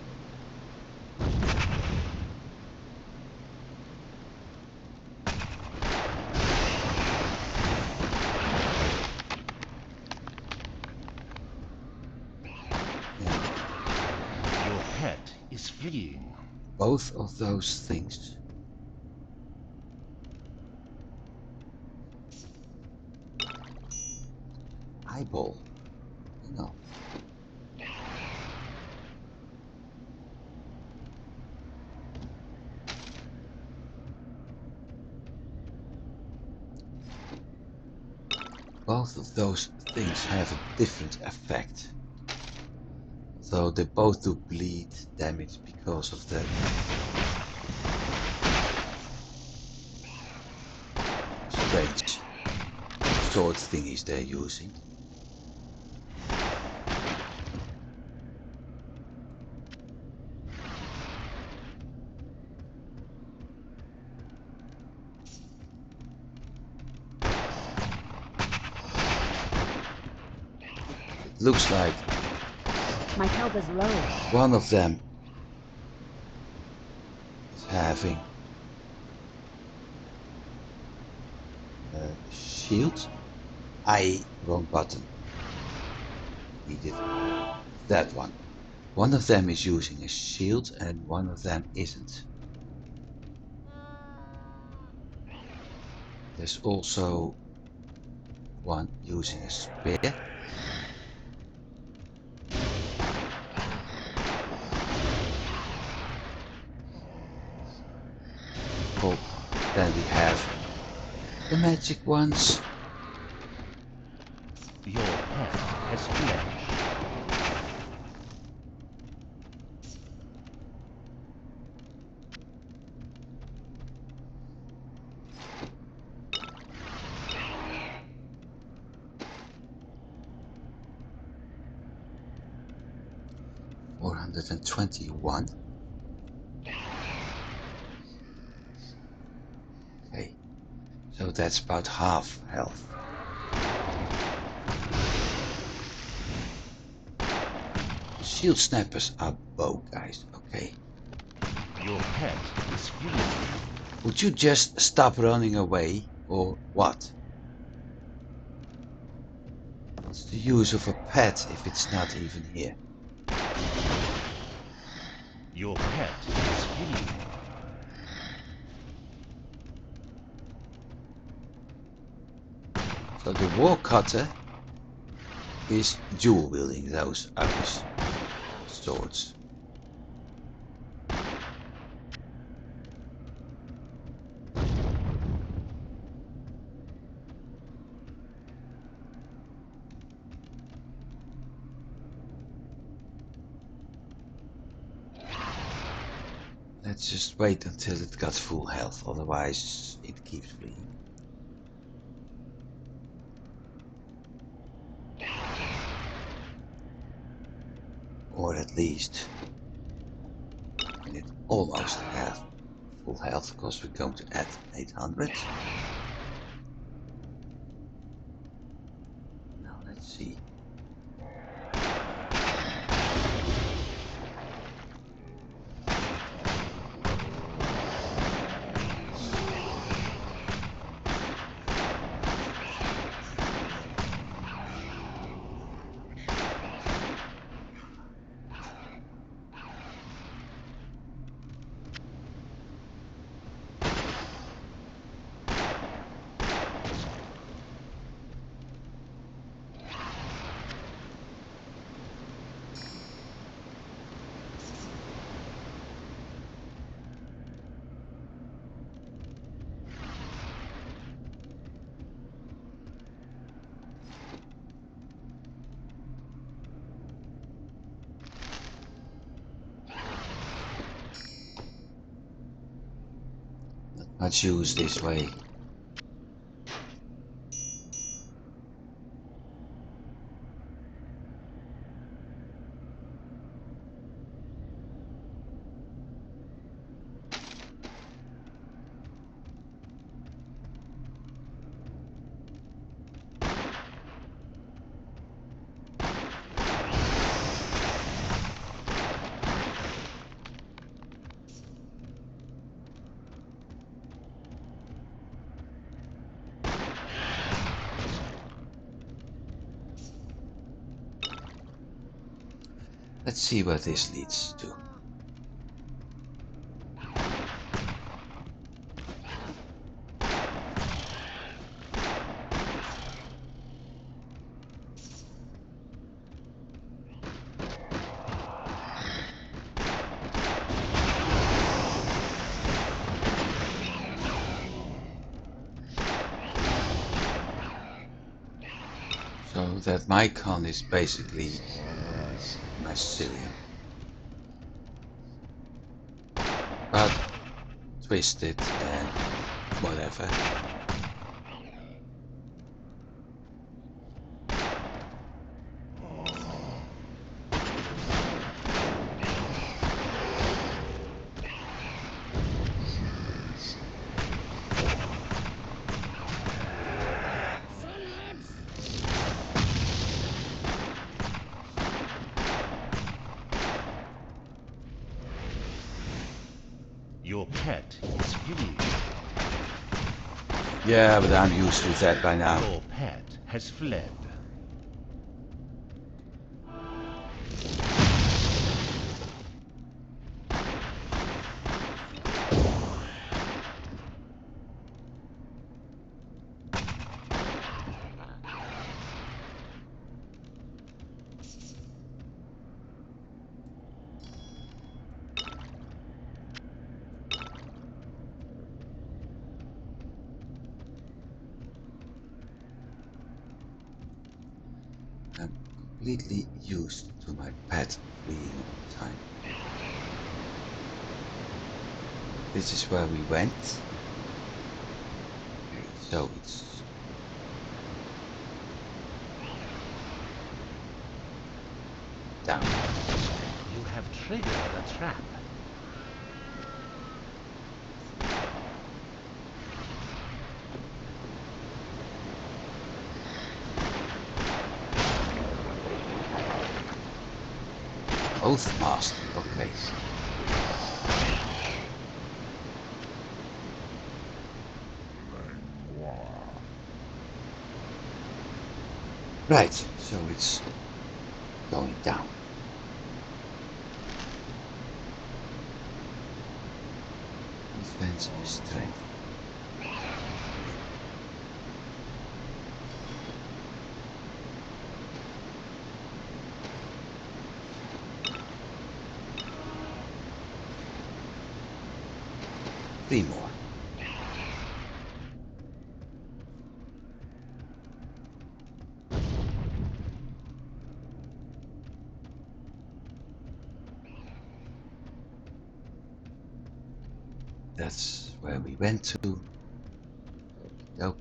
Your pet is fleeing. Both of those things. Eyeball. No. Both of those things have a different effect. So they both do bleed damage because of the strange sword thingies they're using. It looks like My health is low. one of them is having a shield. Wrong button. Needed that one. One of them is using a shield and one of them isn't. There's also one using a spear. Oh, then we have the magic ones. Your pet has fled. 121. Okay, so that's about half health. Shield snappers are bow guys, okay. Your pet is fleeing. Would you just stop running away, or what? What's the use of a pet if it's not even here? Your pet is fleeing. So the war cutter is dual wielding those swords. Let's just wait until it got full health, otherwise it keeps fleeing. Or at least when it almost have full health, because we're going to add 800. Now let's see. Much use this way. Let's see what this leads to. So that Mycon is basically Mycelium, but twisted and whatever. Your pet is fleeing. Yeah, but I'm used to that by now. Your pet has fled. I'm completely used to my pet fleeing all the time. This is where we went. Okay, so it's down. You have triggered a trap. Both master, okay. Right, so it's going down. Defense strength. Three more. That's where we went to. Okey-doke.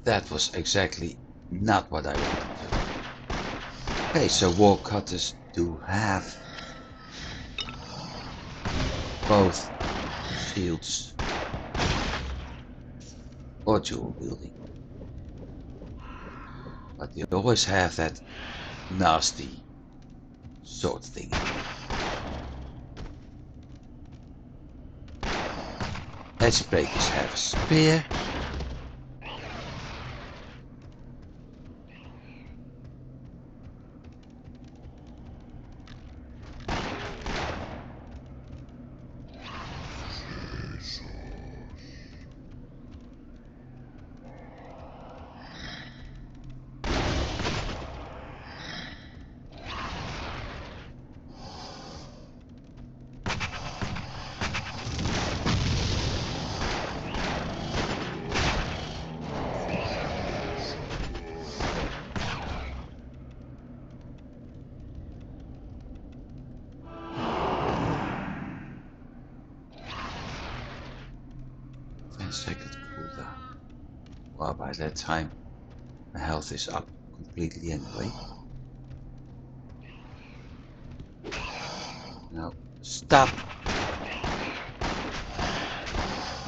That was exactly not what I wanted to. Okay, so war cutters do have both shields or dual wielding. But you always have that nasty sword thing. Edgebreakers have a spear. Second cooldown. Well, by that time, my health is up completely anyway. Now, stop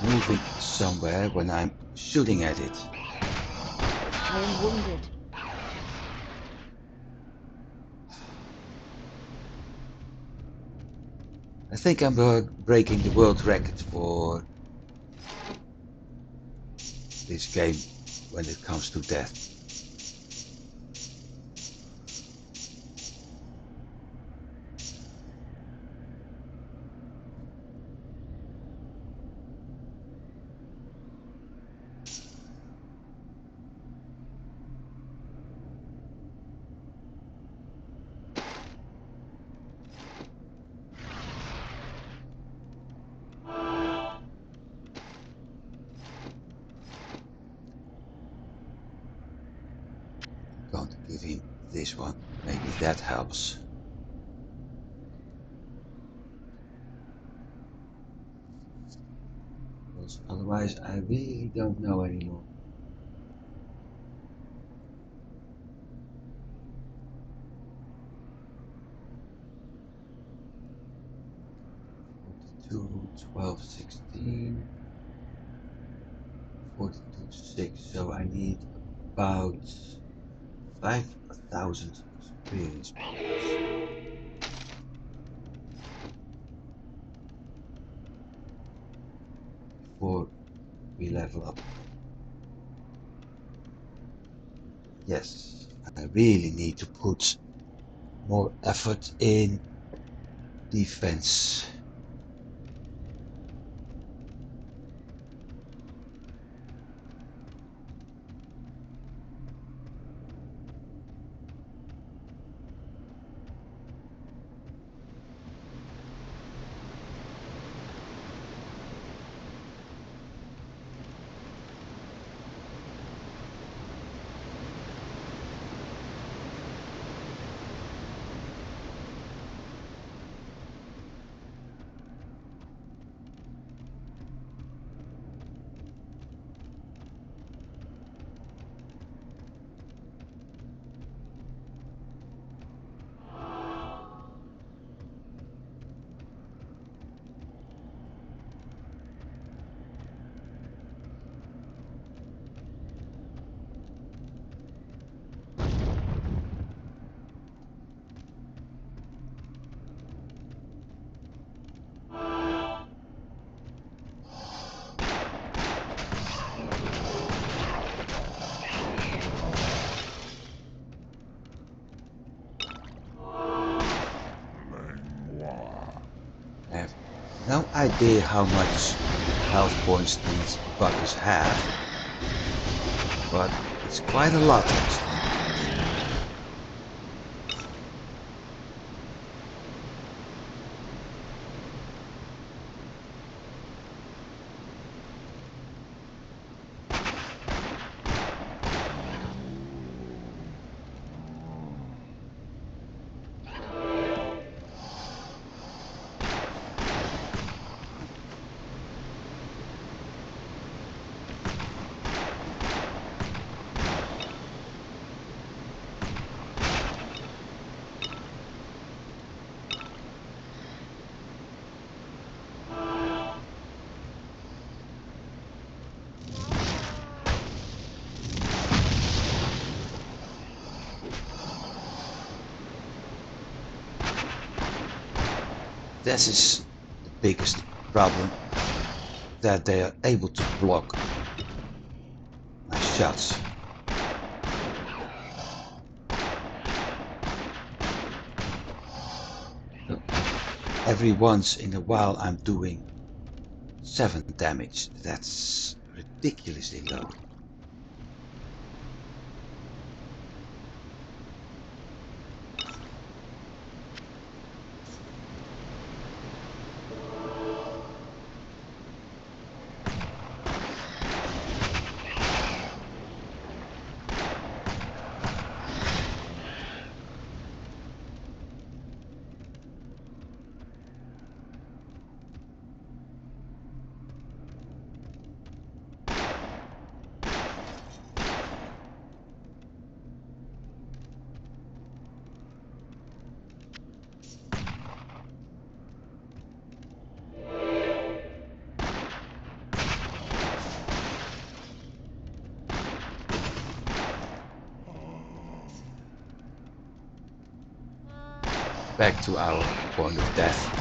moving somewhere when I'm shooting at it. I am wounded. I think I'm breaking the world record for this game when it comes to death. I'm going to give him this one. Maybe that helps. Because otherwise I really don't know anymore. Two, 12, 16, 42, 6. So I need about 5,000 experience points before we level up. Yes, I really need to put more effort in defense. No idea how much health points these buggers have, but it's quite a lot actually. This is the biggest problem, that they are able to block my shots. So every once in a while I'm doing 7 damage. That's ridiculously low. Back to our point of death.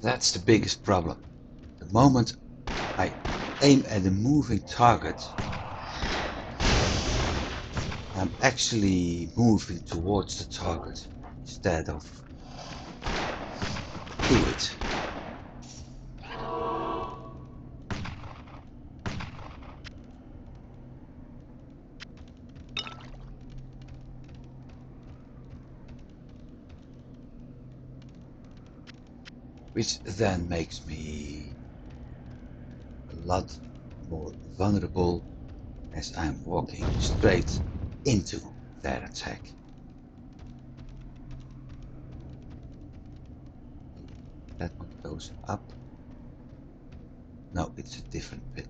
That's the biggest problem. The moment I aim at a moving target, I'm actually moving towards the target instead of to it. Which then makes me a lot more vulnerable as I'm walking straight into their attack. That one goes up. No, it's a different bit.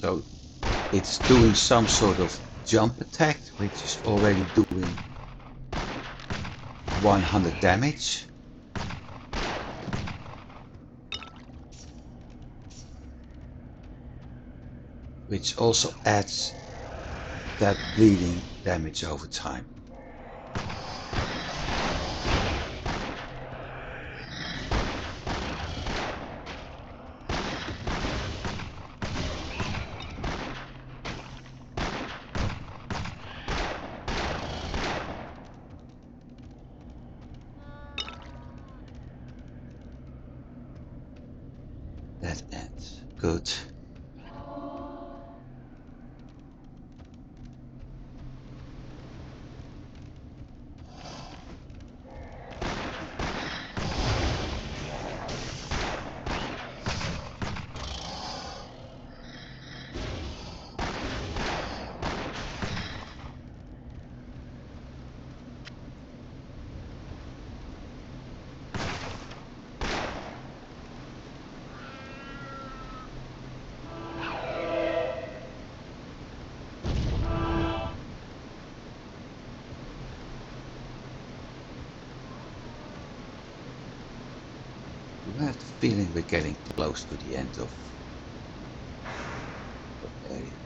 So it's doing some sort of jump attack, which is already doing 100 damage. Which also adds that bleeding damage over time. That dead end. Good. I have the feeling we're getting close to the end of the area.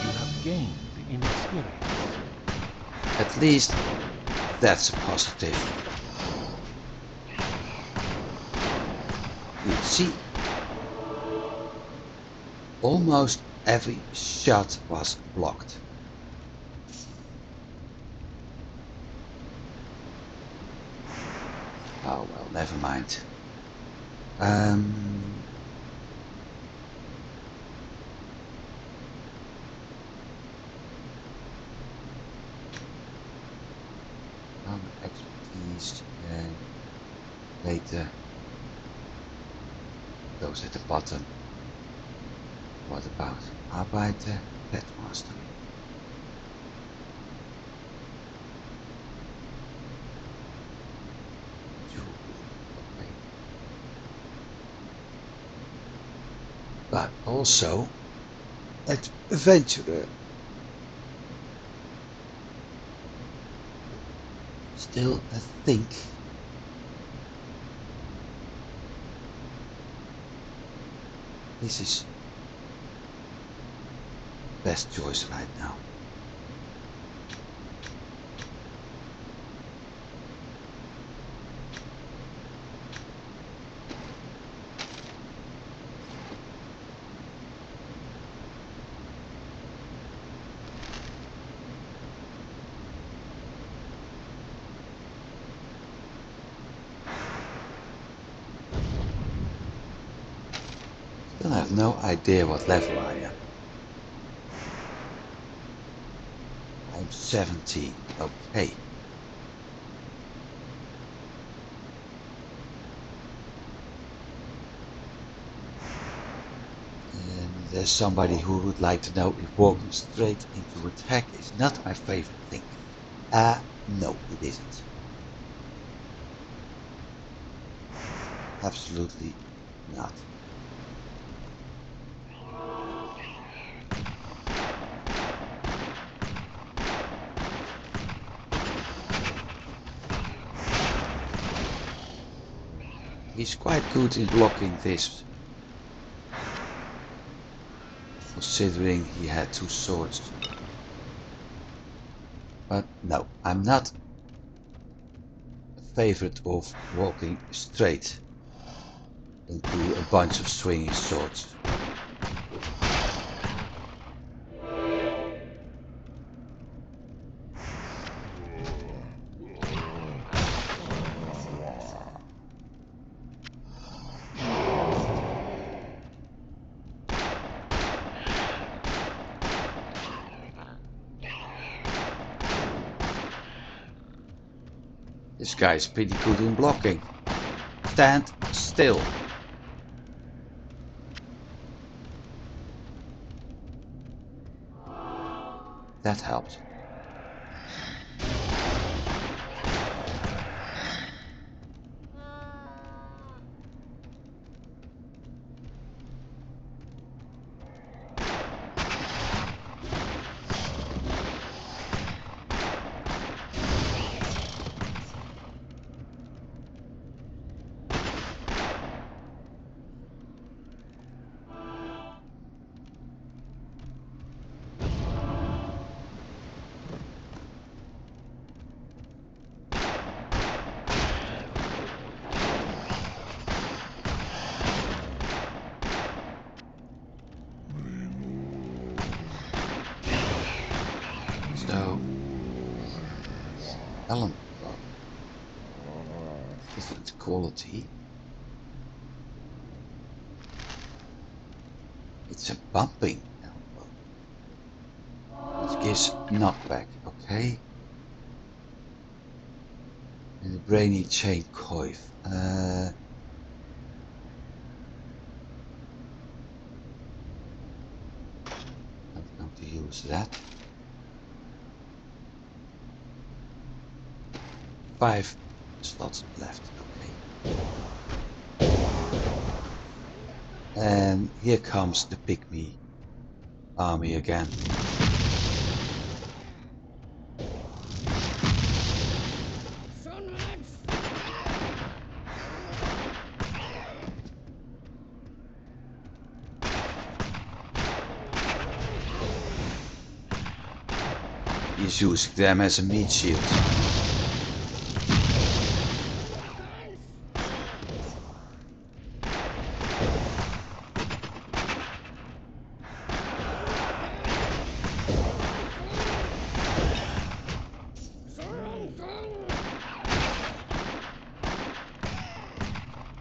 You have gained the inexperience. At least that's a positive. You see, almost every shot was blocked. Oh well, never mind. Expertise and later those at the bottom. What about Arbeiter, Pet Mastery? Okay. But also Adventurer. Still, I think this is best choice right now. Still have no idea what level I am. I'm 17, okay. And there's somebody who would like to know if walking straight into attack is not my favorite thing. No, it isn't. Absolutely not. He's quite good in blocking this, considering he had two swords. But no, I'm not a favorite of walking straight into a bunch of swinging swords. This guy's pretty good in blocking. Stand still. That helped. different quality. It's a bumping elbow. It gives knockback, okay. And the brainy chain coif. Not going to use that. 5 slots left, okay. And here comes the pygmy army again. He's using them as a meat shield.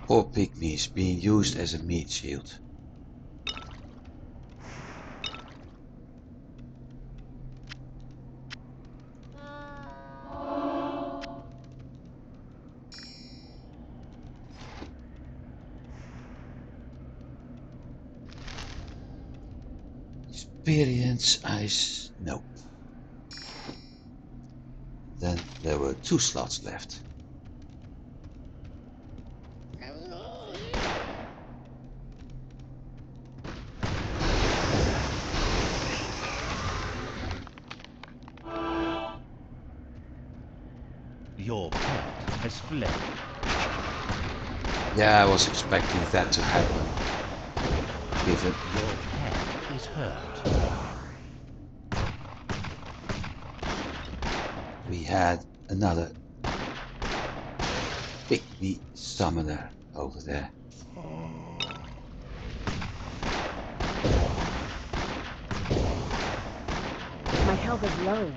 Poor pygmies being used as a meat shield. Experience ice, nope. Then there were 2 slots left. Your pet has fled. Yeah, I was expecting that to happen. Given Your pet is hurt. we had another pygmy summoner over there. My health is low.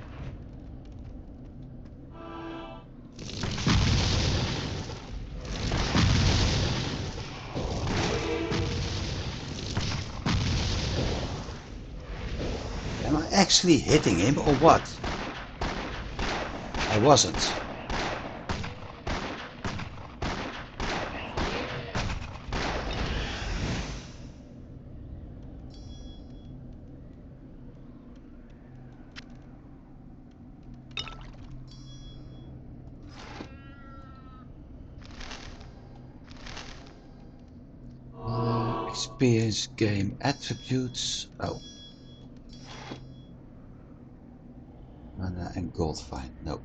Am I actually hitting him or what? I wasn't. Experience game attributes. Oh. Mana and gold fine. No.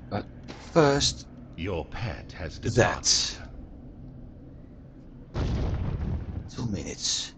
But first, Your pet has departed. that. 2 minutes.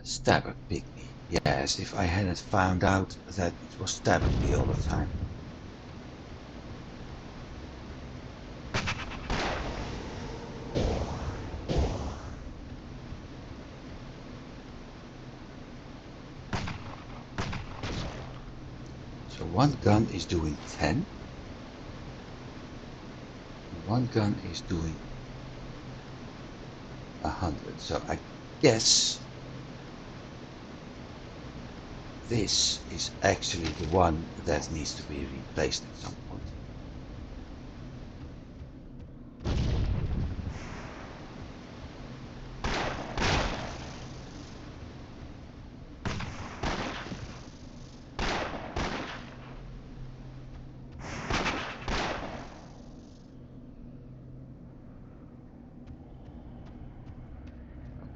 Stabber pygmy. Yes, if I hadn't found out that it was stabbing me all the time. So one gun is doing 10. One gun is doing 100. So I guess this is actually the one that needs to be replaced at some point.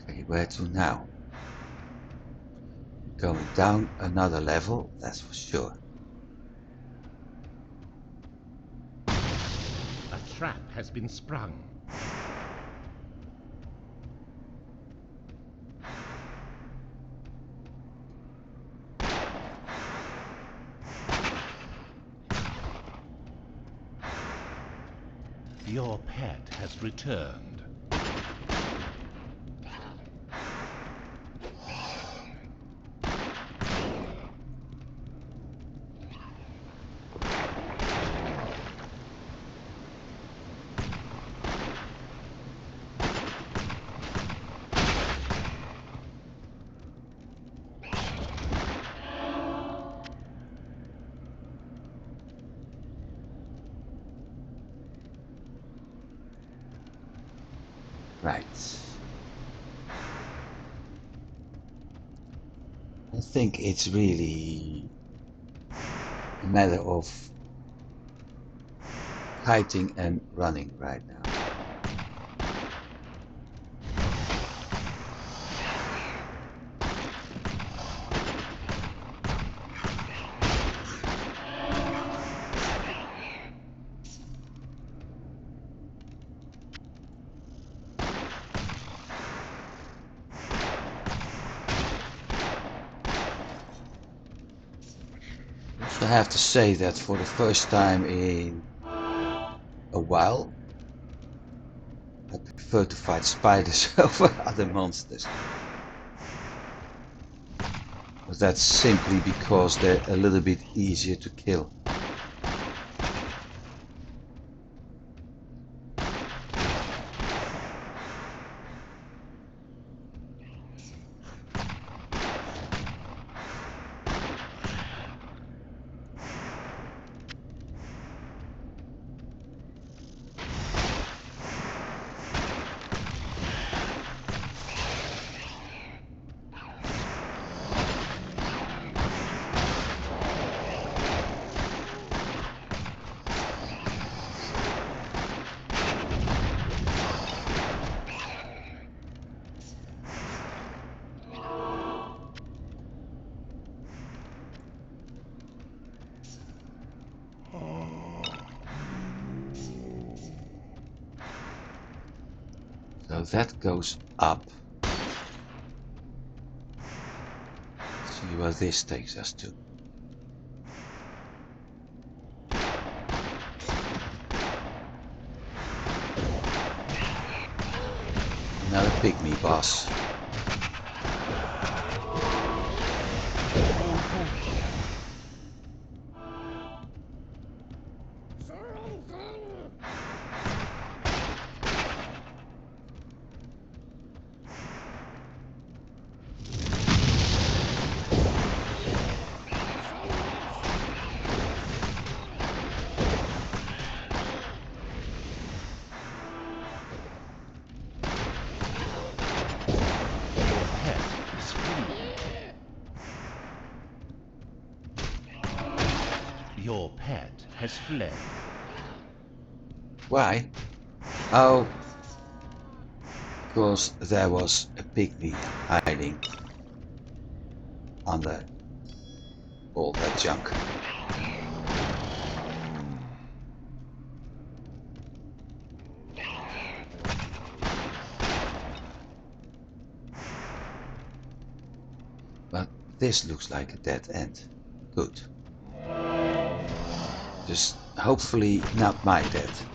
Okay, where to now? Going down another level, that's for sure. trap has been sprung. Your pet has returned. Right. I think it's really a matter of hiding and running right now. I have to say that for the first time in a while, I prefer to fight spiders over other monsters. But that's simply because they're a little bit easier to kill. So that goes up. Let's see where this takes us to. Another pygmy boss. Your pet has fled. Why? Oh, because there was a pygmy hiding under all that junk. But this looks like a dead end. Good. Just hopefully not my death.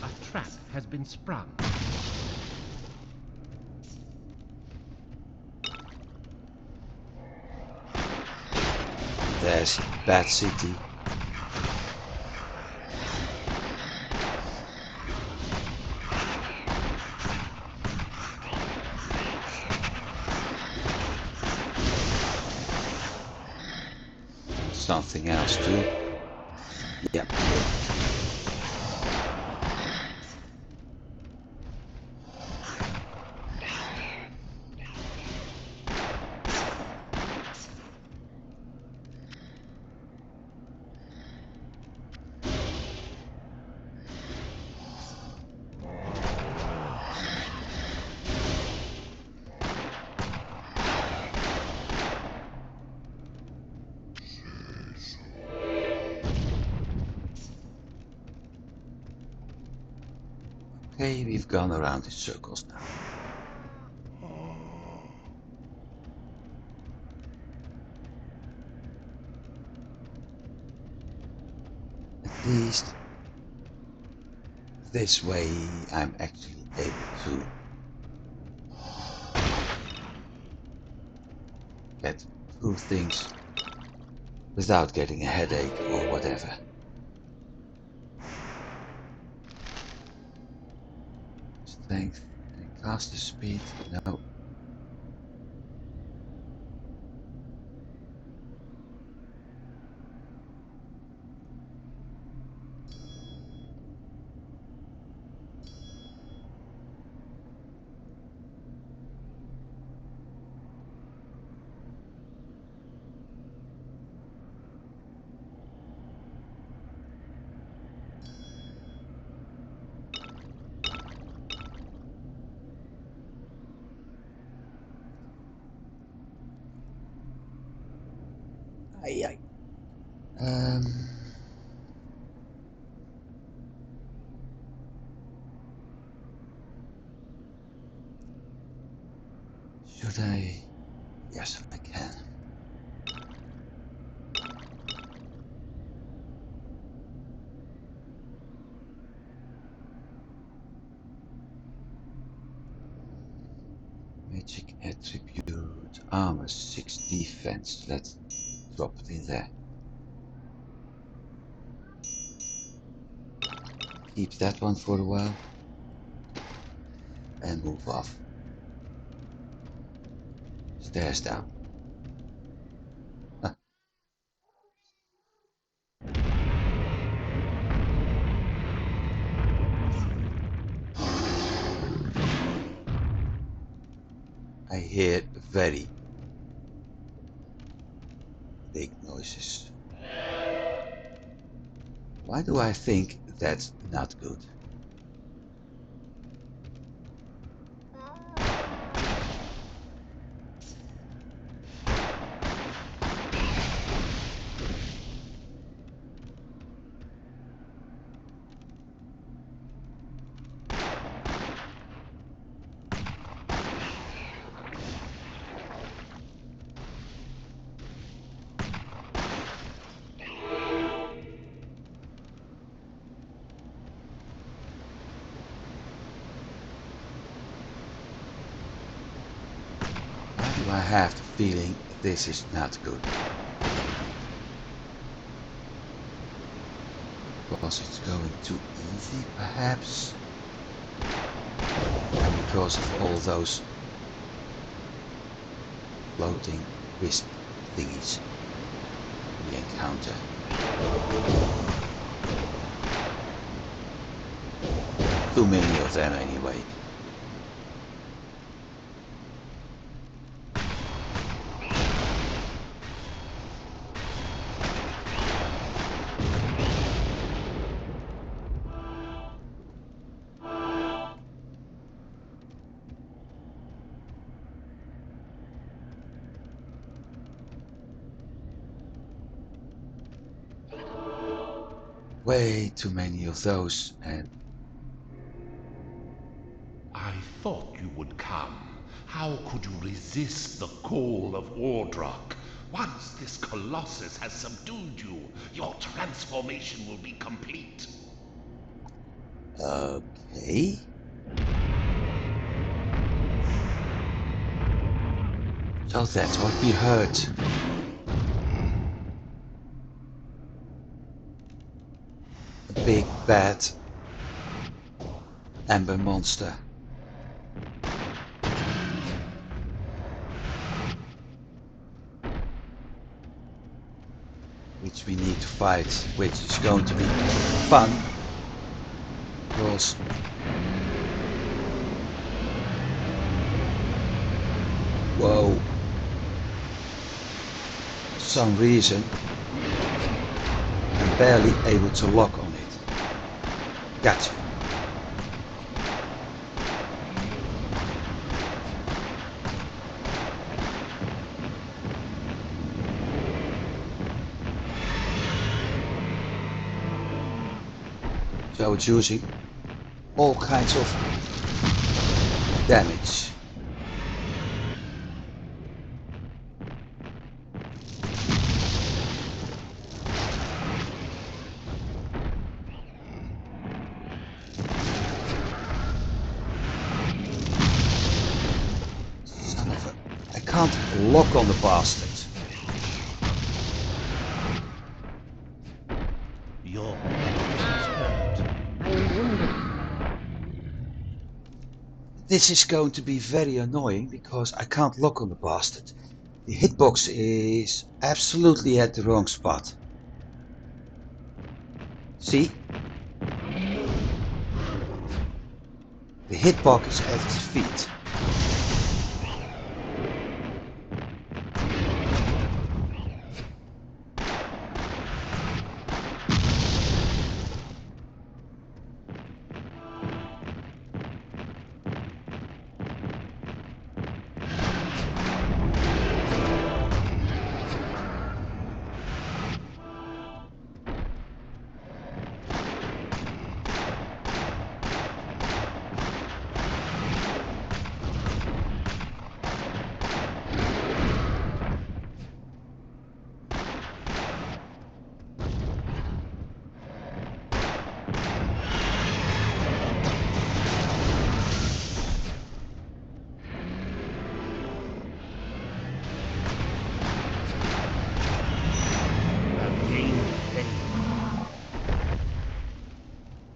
A trap has been sprung. There's Bat City. Something else too. Yep. Okay, we've gone around in circles now. At least this way I'm actually able to get through things without getting a headache or whatever. Strength and caster speed, no. Aye, aye. Should I? Yes, I can. Magic attribute, armor 6 defense. Let's drop it in there. Keep that one for a while. And move off. Stairs down. Huh. I hear very big noises. Why do I think that's not good? Why do I have the feeling this is not good? Because it's going too easy, perhaps? And because of all those floating wisp thingies we encounter. Too many of them anyway. Way too many of those, and I thought you would come. How could you resist the call of Ordrock? Once this colossus has subdued you, your transformation will be complete. okay. So that's what we heard. A big bad amber monster. Which we need to fight, which is going to be fun. Because whoa. For some reason I'm barely able to lock on it. Gotcha. So it's using all kinds of damage. Son of a... I can't lock on the bastard. Your pet is hurt. I am wounded. This is going to be very annoying because I can't lock on the bastard. The hitbox is absolutely at the wrong spot. See? The hitbox is at his feet.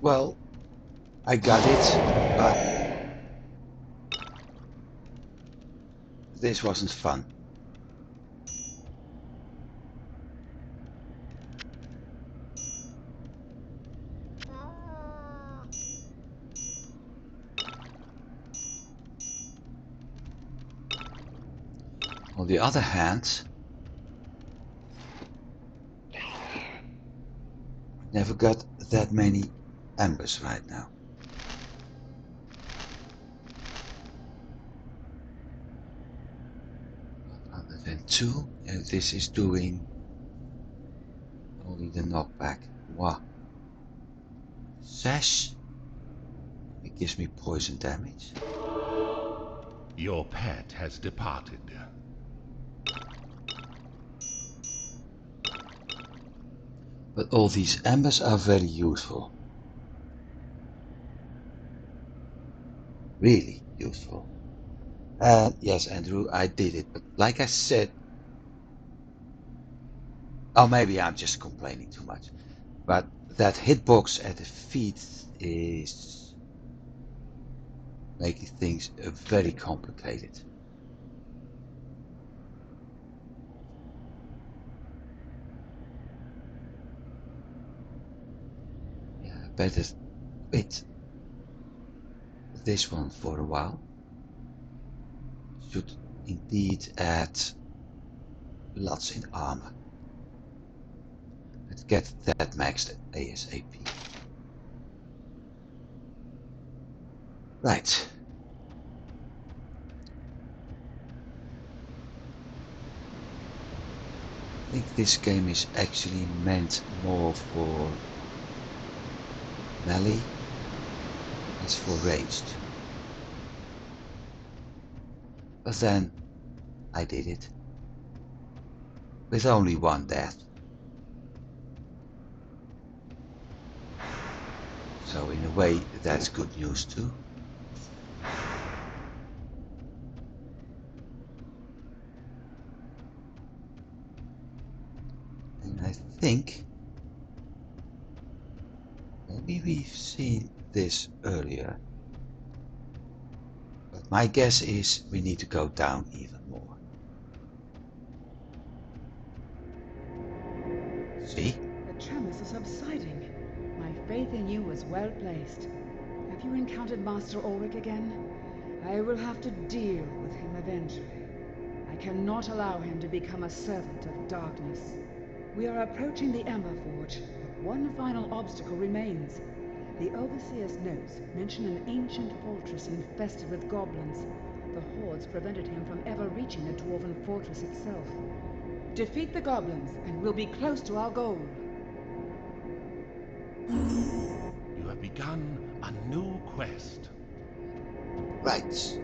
Well, I got it, but this wasn't fun. On the other hand, never got that many embers right now. 102, and this is doing only the knockback. Wow. Sash, it gives me poison damage. Your pet has departed. But all these embers are very useful. Really useful. And yes, Andrew, I did it. But like I said, oh, maybe I'm just complaining too much. But that hitbox at the feet is making things very complicated. Yeah, I better quit this one for a while. Should indeed add lots in armor. Let's get that maxed ASAP. Right. I think this game is actually meant more for melee as for ranged. But then I did it with only one death. So in a way that's good news too. And I think maybe we've seen this earlier. But my guess is we need to go down even more. See? The tremors are subsiding. My faith in you was well placed. Have you encountered Master Ulrich again? I will have to deal with him eventually. I cannot allow him to become a servant of darkness. We are approaching the Ember Forge, but one final obstacle remains. The Overseer's notes mention an ancient fortress infested with goblins. The hordes prevented him from ever reaching the Dwarven fortress itself. Defeat the goblins, and we'll be close to our goal. You have begun a new quest. Right.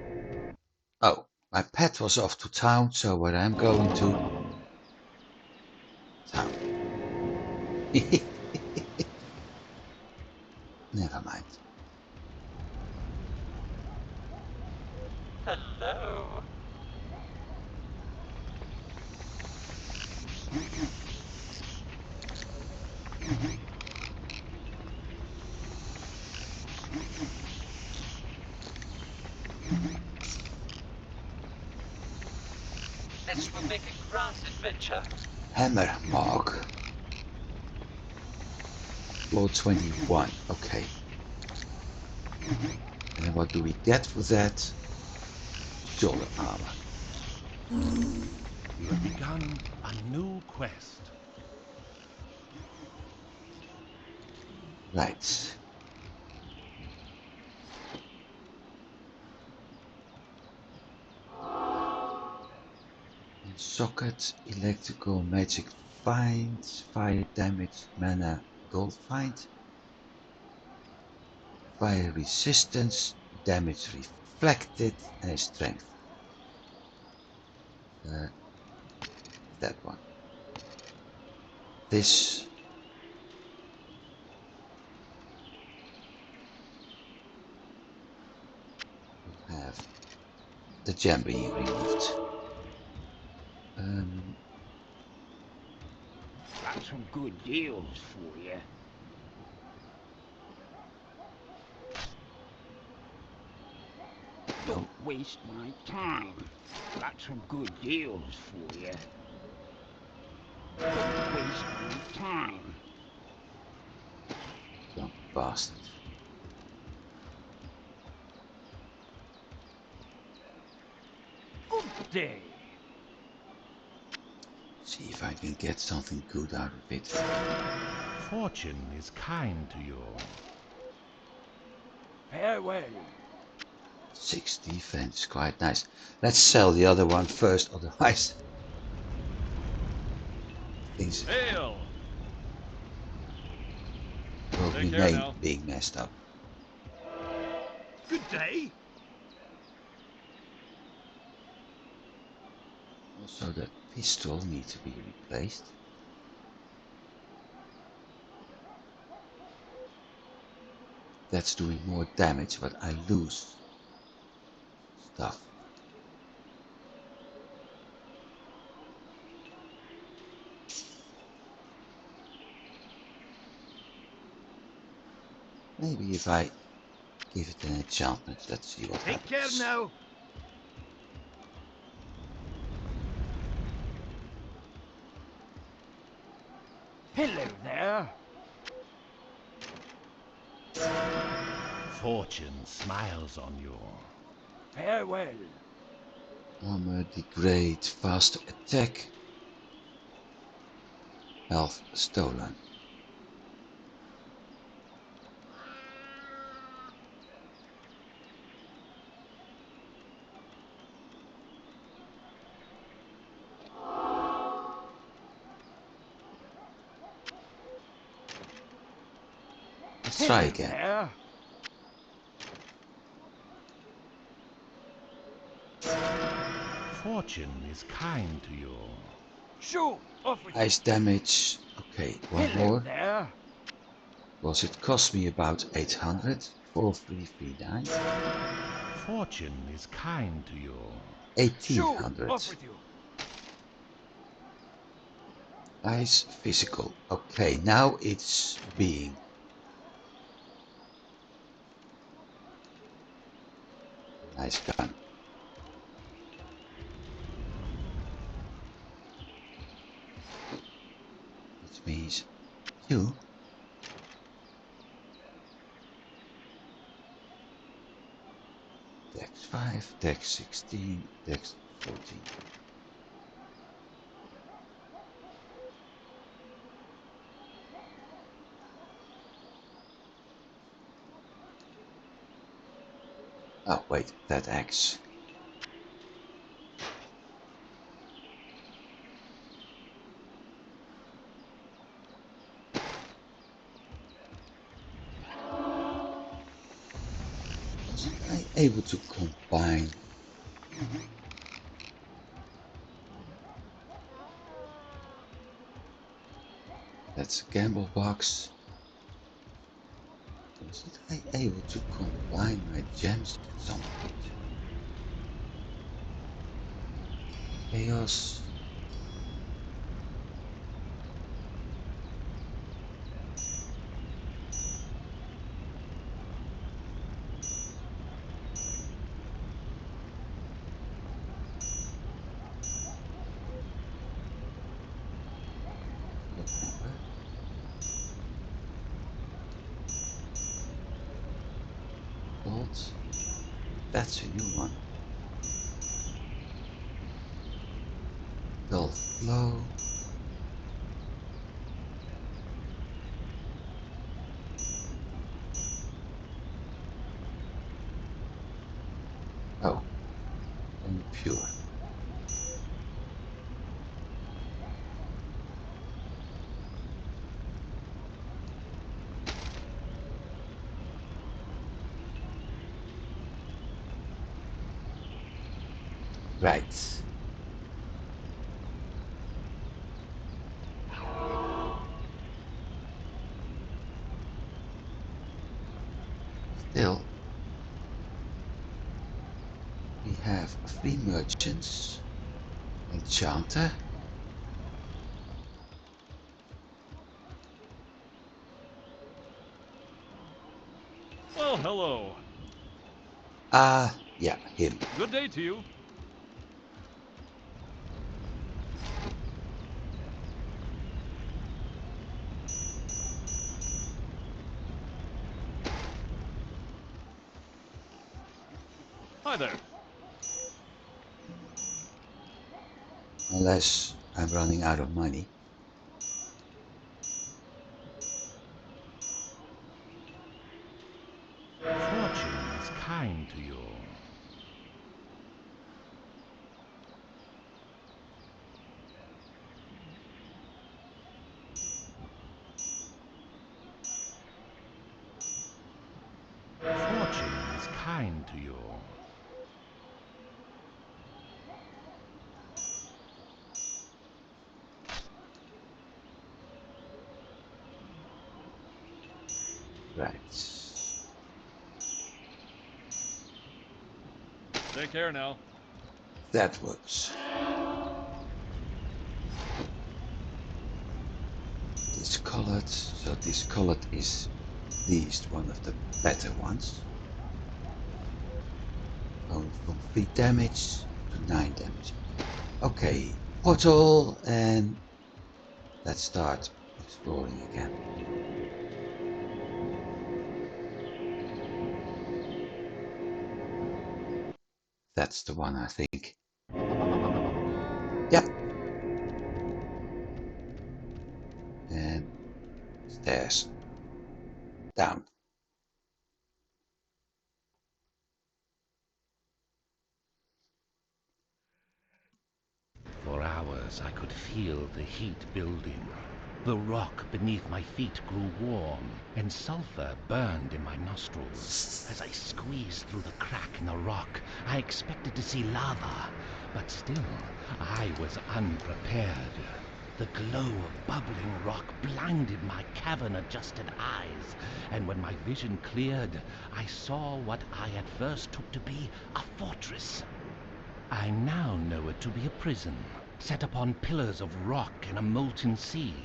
Oh, my pet was off to town, so what I'm going to town. Never mind. Hello. This will make a grand adventure. Hammer Mog. Floor 21. Okay. And what do we get for that? Shoulder armor. You have begun a new quest. Right. Socket, electrical, magic find, fire damage, mana, gold find, fire resistance, damage reflected, and strength. That one. This. Will have the gem being removed. Got some good deals for you. Don't waste my time. Got some good deals for you. Don't waste my time. Dumb bastard. Good day. See if I can get something good out of it. Fortune is kind to you. Farewell. 6 defense, quite nice. Let's sell the other one first, otherwise things Hail. will Take care remain now. being messed up. Good day. Also, the pistol needs to be replaced. That's doing more damage, but I lose stuff. Maybe if I give it an enchantment, let's see what Take care happens. now. Hello there. Fortune smiles on you. Farewell. Armor degrade, faster attack. Health stolen. Let's try Hello again. there. Fortune is kind to you. Shoot. Off with you. Ice damage. Okay, one Hello more. there. Was it cost me about 800? 4339. Fortune is kind to you. Shoot. 1800. Off with you. Ice physical. Okay, now it's being. Nice gun. Which means you. Dex 5, Dex 16, Dex 14. Oh, wait, that axe. able to combine. That's a gamble box. Wasn't I able to combine my gems at some point? Chaos. Gold. That's a new one. Gold flow. Oh, only pure. Right. Still, we have 3 merchants, enchanter, Well, hello. yeah, him. Good day to you. Hi there. Unless I'm running out of money. Fortune is kind to you. Fortune is kind to you. Right. Take care now. That works. Discolored, so discolored is at least one of the better ones. Going from 3 damage to 9 damage. Okay, portal, and let's start exploring again. That's the one, I think. Yep. And stairs. Down. For hours I could feel the heat building. The rock beneath my feet grew warm, and sulfur burned in my nostrils. As I squeezed through the crack in the rock, I expected to see lava, but still I was unprepared. The glow of bubbling rock blinded my cavern-adjusted eyes, and when my vision cleared, I saw what I at first took to be a fortress. I now know it to be a prison, set upon pillars of rock in a molten sea.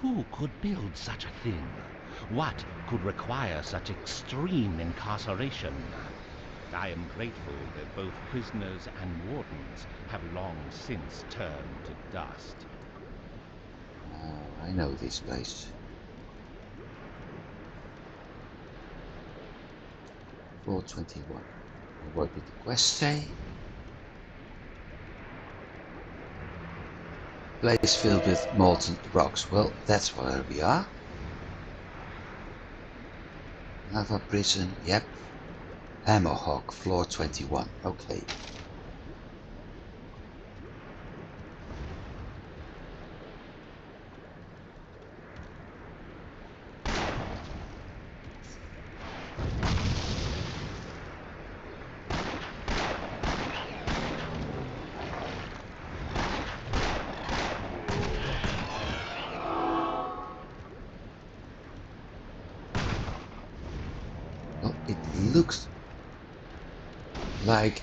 Who could build such a thing? What could require such extreme incarceration? I am grateful that both prisoners and wardens have long since turned to dust. I know this place. 421. And what did the quest say? Place filled with molten rocks. Well, that's where we are. Lava prison, yep. Hammerhawk, floor 21. Okay. Well, it looks like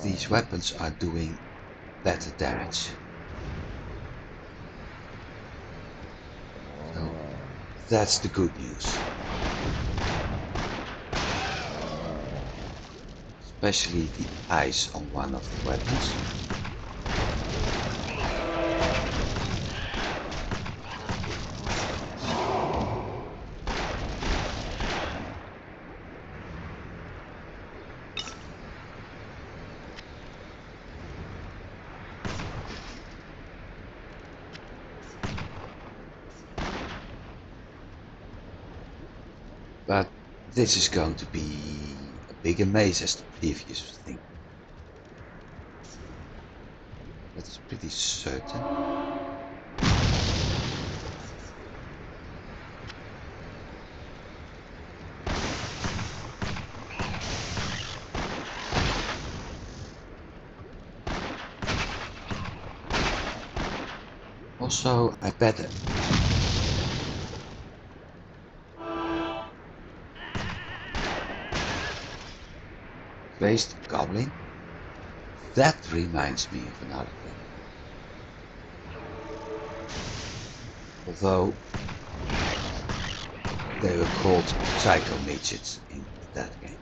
these weapons are doing better damage. So that's the good news. Especially the eyes on one of the weapons. But this is going to be a bigger maze as the previous thing. That's pretty certain. Also, I better placed goblin. That reminds me of another game. Although they were called Psycho Midgets in that game.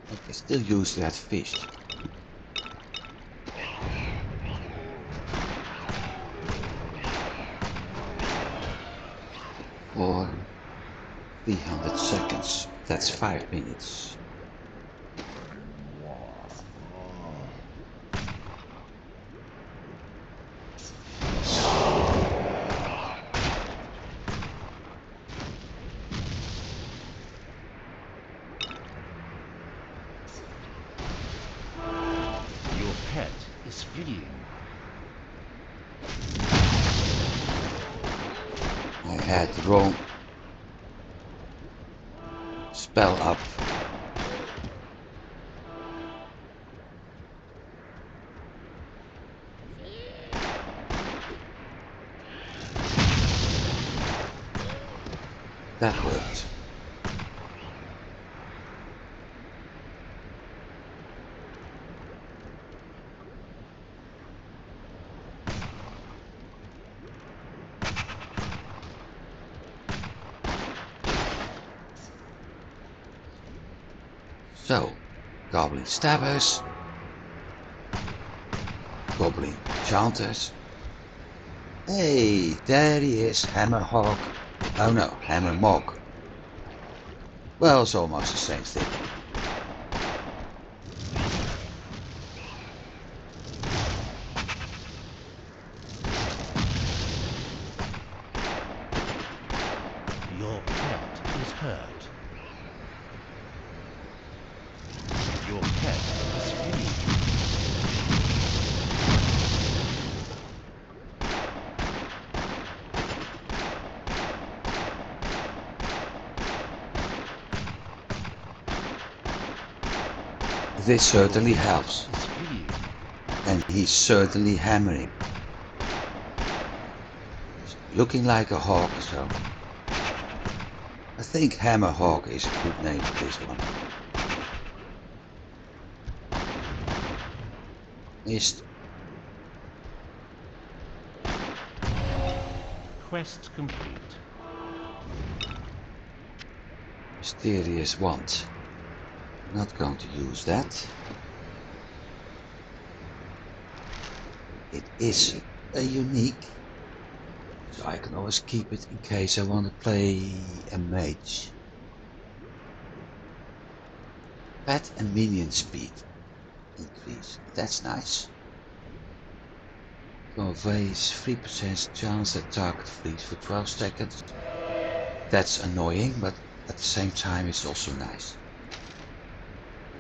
But they still use that fish. For 300 seconds. That's 5 minutes. Your pet is fleeing. I had the wrong spell up. That worked. So, Goblin Stabbers, Goblin Chanters. Hey, there he is, Hammerhawk. Oh no, Hammermog. Well, it's almost the same thing. Your pet is hurt. Your pet is fleeing. This certainly helps. Is fleeing. And he's certainly hammering. He's looking like a hawk, so I think Hammerhawk is a good name for this one. Missed. Quest complete. Mysterious wand. Not going to use that. It is a unique, so I can always keep it in case I want to play a mage. Pet and minion speed increase. That's nice. Conveys 3% chance that target flees for 12 seconds. That's annoying, but at the same time it's also nice.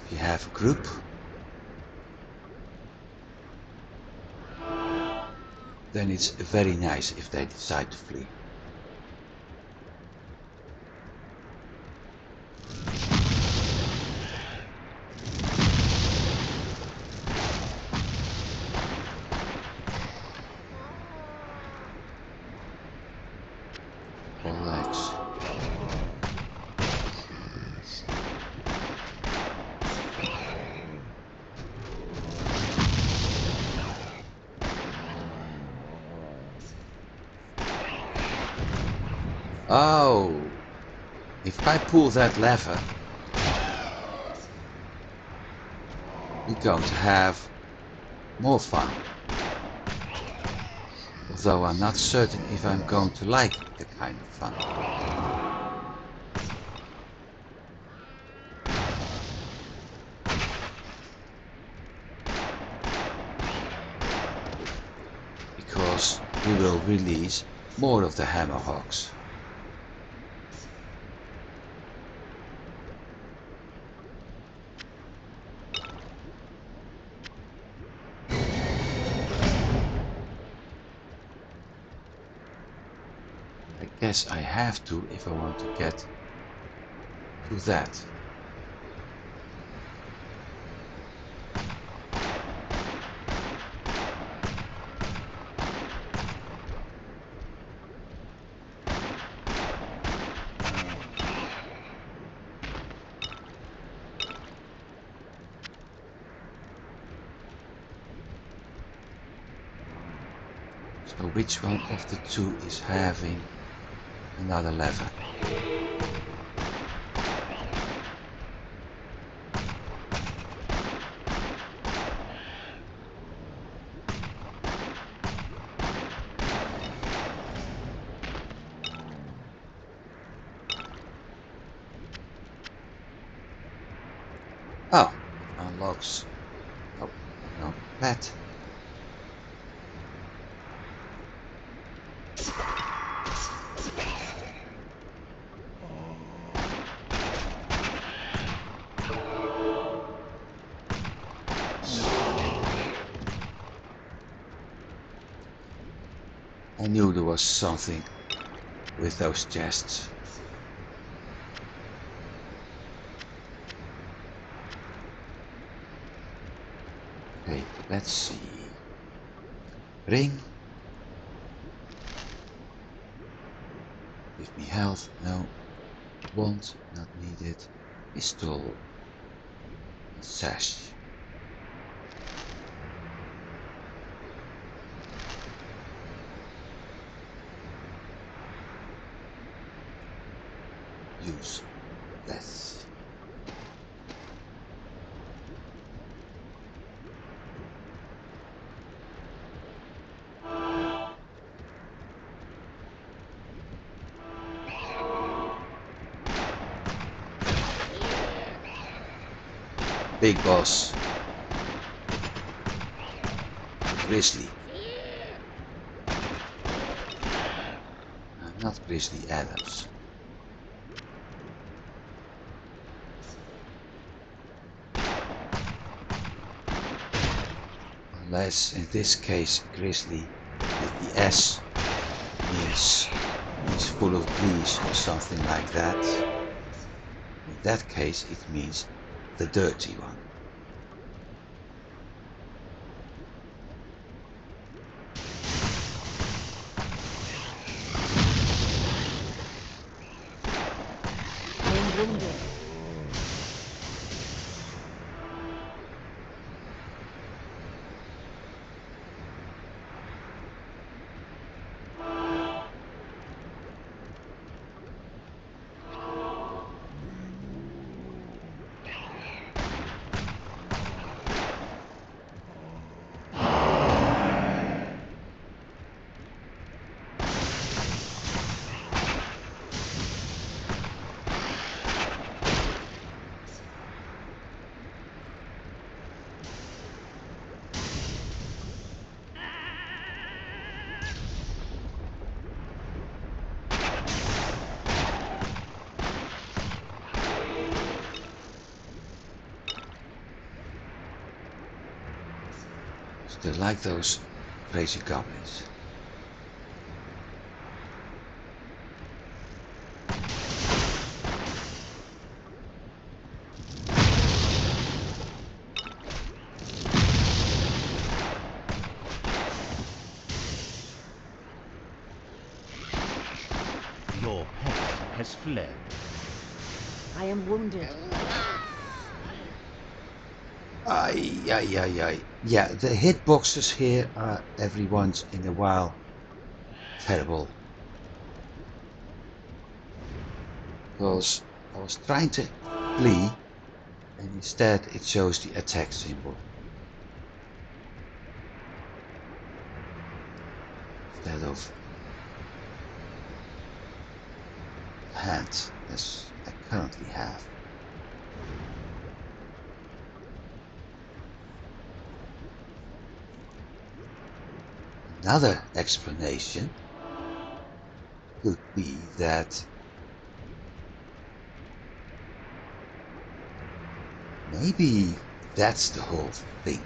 If you have a group, then it's very nice if they decide to flee. Relax. Oh, if I pull that lever, we're going to have more fun. Although I'm not certain if I'm going to like the kind of fun. Because we will release more of the Hammerhawks. I guess I have to if I want to get to that. So which one of the two is having another lever? Oh, it unlocks. Oh, no, that. I knew there was something with those chests. Okay, let's see. Ring. Give me health. No. Wand. Not needed. Pistol. And sash. Use less. Big boss. Grizzly. Not Grizzly Adams. Unless in this case Grizzly with the S means full of grease or something like that. In that case it means the dirty one. I'm wounded. They're like those crazy goblins. Your pet has fled. I am wounded. Ay, ay, ay, ay. Yeah, the hitboxes here are every once in a while terrible. Because I was trying to flee and instead it shows the attack symbol. Instead of hand as I currently have. Another explanation could be that maybe that's the whole thing.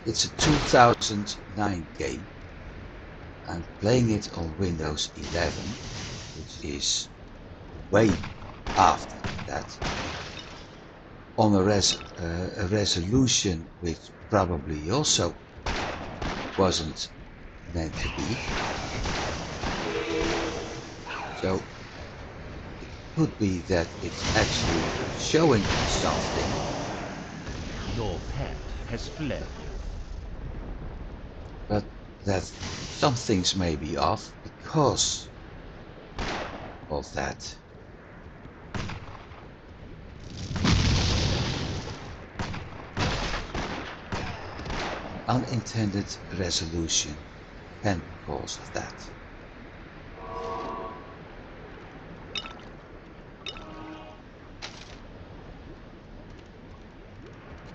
It's a 2009 game. I'm playing it on Windows 11, which is way after that, on a resolution which probably also wasn't meant to be. So it could be that it's actually showing something. Your pet has fled. But that some things may be off because of that. Unintended resolution can be cause of that.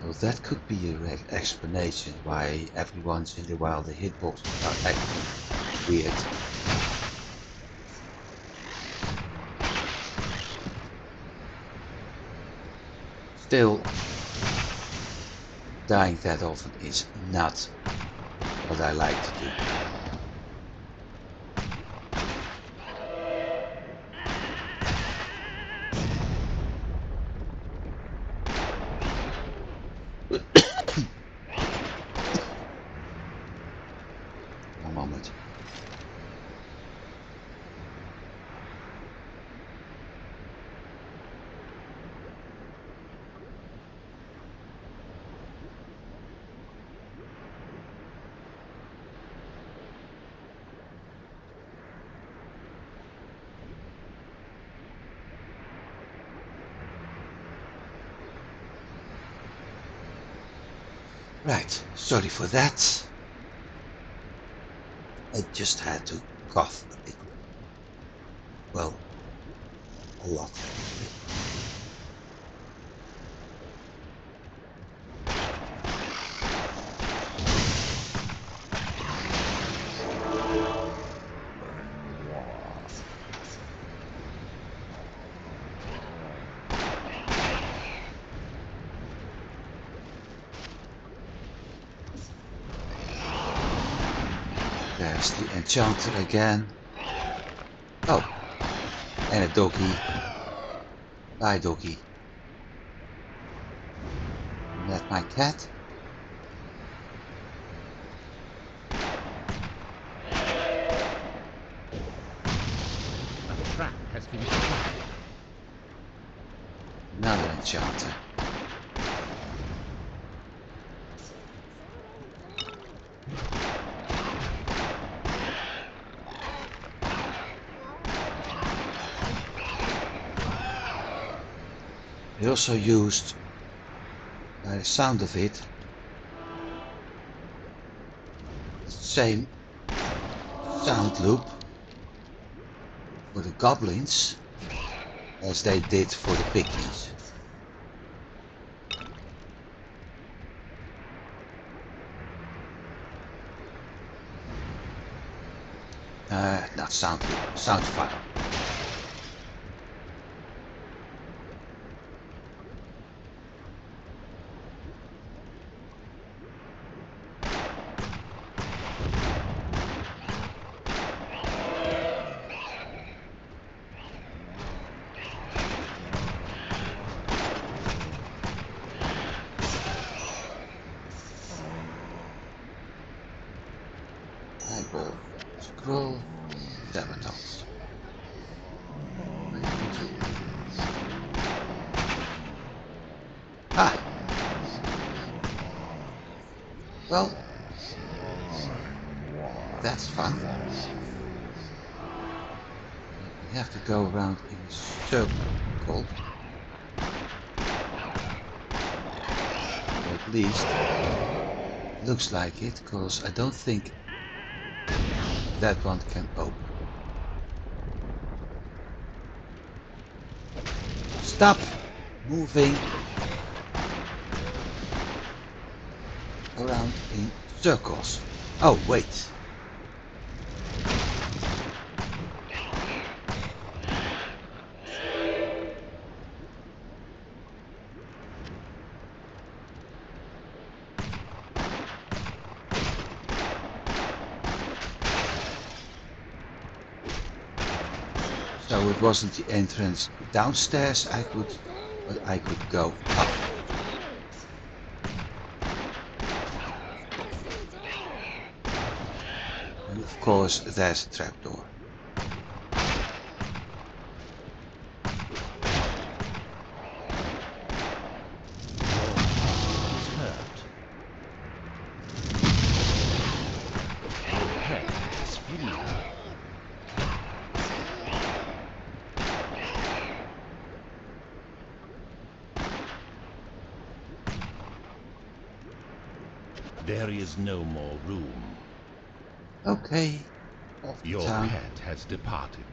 So that could be an explanation why every once in a while the hitboxes are acting weird. Still, dying that often is not what I like to do. One moment. Right, sorry for that. I just had to cough a bit. Well, a lot. There's the enchanter again. Oh, and a doggy. Bye, doggy. Isn't that my cat? A trap has been set. Another enchanter. I also used, by the sound of it, the same sound loop for the goblins as they did for the pygmies. Not sound loop, sound file. several saboteurs. Ah! Well, that's fun. We have to go around in a circle. Or at least looks like it, because I don't think that one can open. Stop moving around in circles. Oh, wait. So it wasn't the entrance downstairs but I could go up. And of course there's a trapdoor. There is no more room. Okay. Off Your town. pet has departed.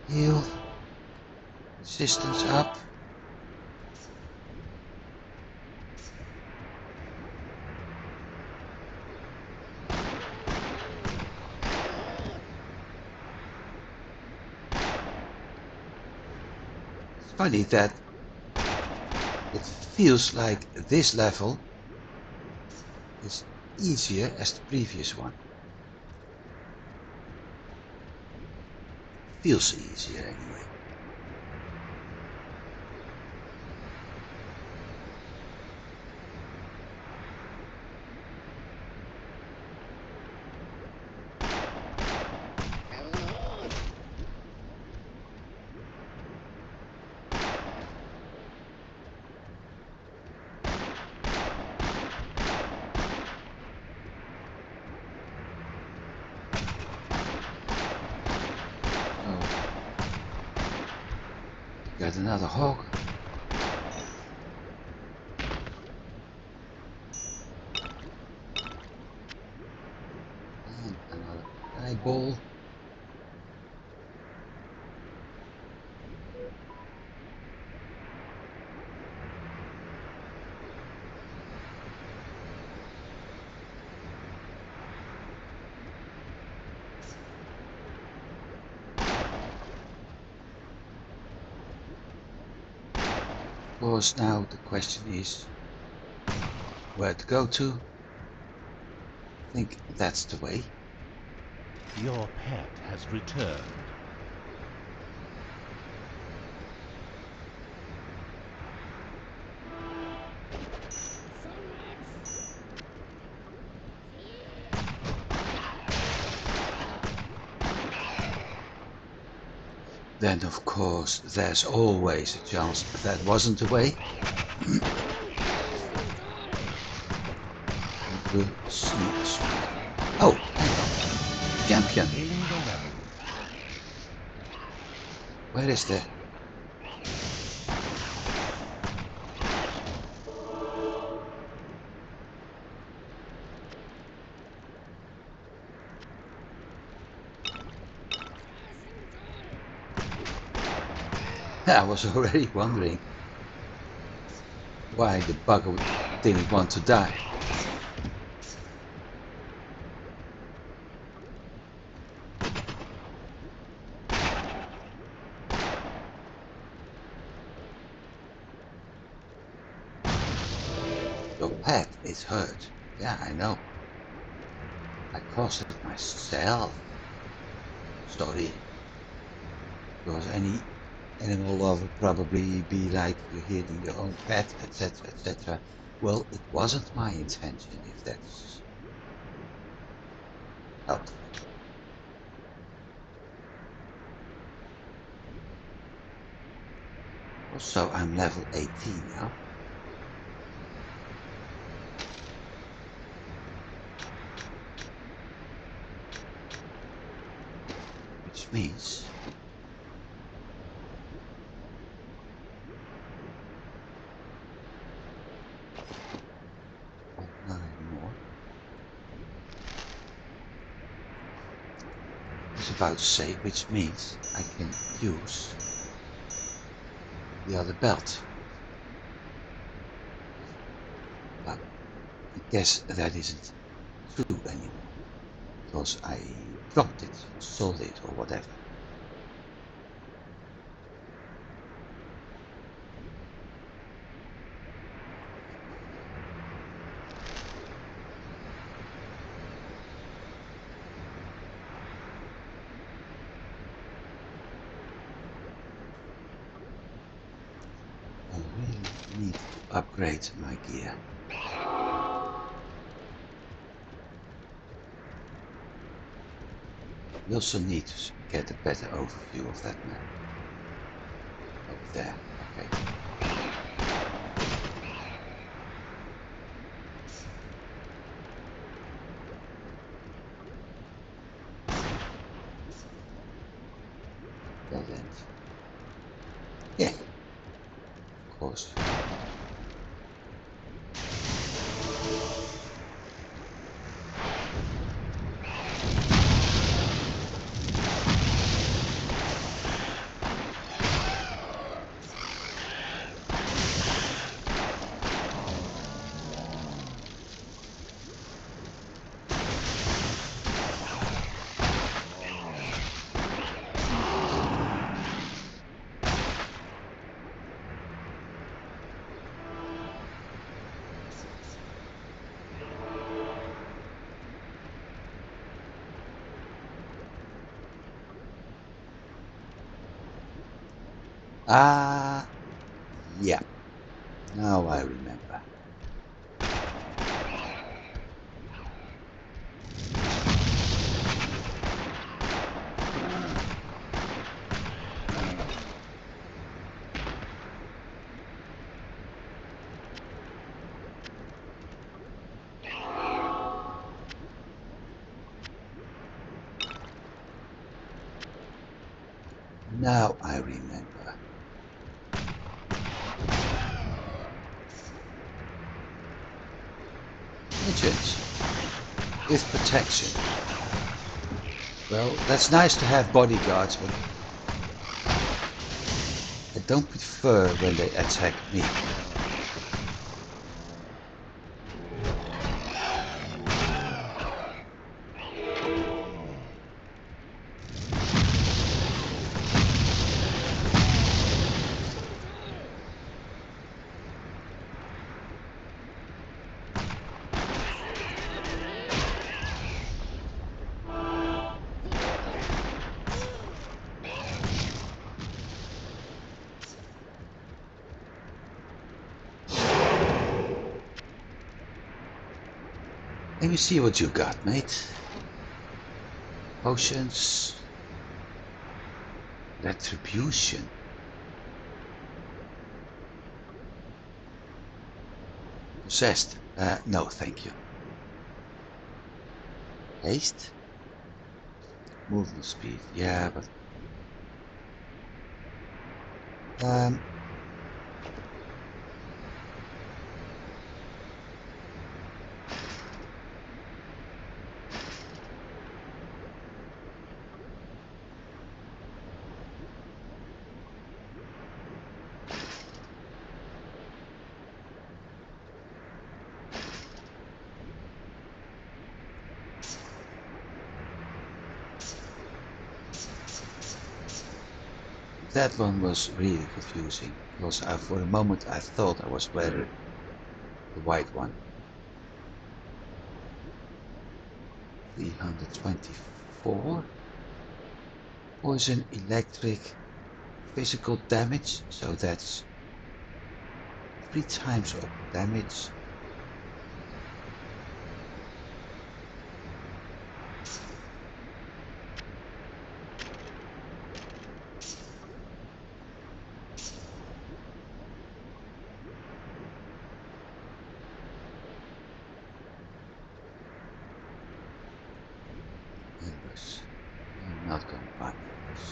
Heal. Resistance up. It's funny that it feels like this level is easier as the previous one. Feels easier anyway. Got another hog. And another eyeball. Of course, now the question is where to go to. I think that's the way. Your pet has returned. Then of course there's always a chance that wasn't the way. Oh, hang on. Champion. Where is the... I was already wondering why the bugger didn't want to die. Your pet is hurt. Yeah, I know. caused it myself. Sorry. Because any animal lover probably be like you're hitting your own pet, etc., etc. Well, it wasn't my intention, if that's helpful. Also, I'm level 18 now. Which means well, not anymore. I was about to say, which means I can use the other belt. But I guess that isn't true anymore, because I dropped it or sold it or whatever. I really need to upgrade my gear. We also need to get a better overview of that map. Oh, there, okay. Dead end. Yeah, of course. Ah, yeah. Now I remember. Now I remember. Agents with protection. Well, that's nice to have bodyguards, but I don't prefer when they attack me. Let me see what you got, mate. Potions. Retribution. Possessed. No, thank you. Haste. Movement speed. Yeah, but... that one was really confusing, because for a moment I thought I was wearing the white one. 324. Poison, electric, physical damage, so that's 3 times of damage. Numbers. I'm not going to buy numbers.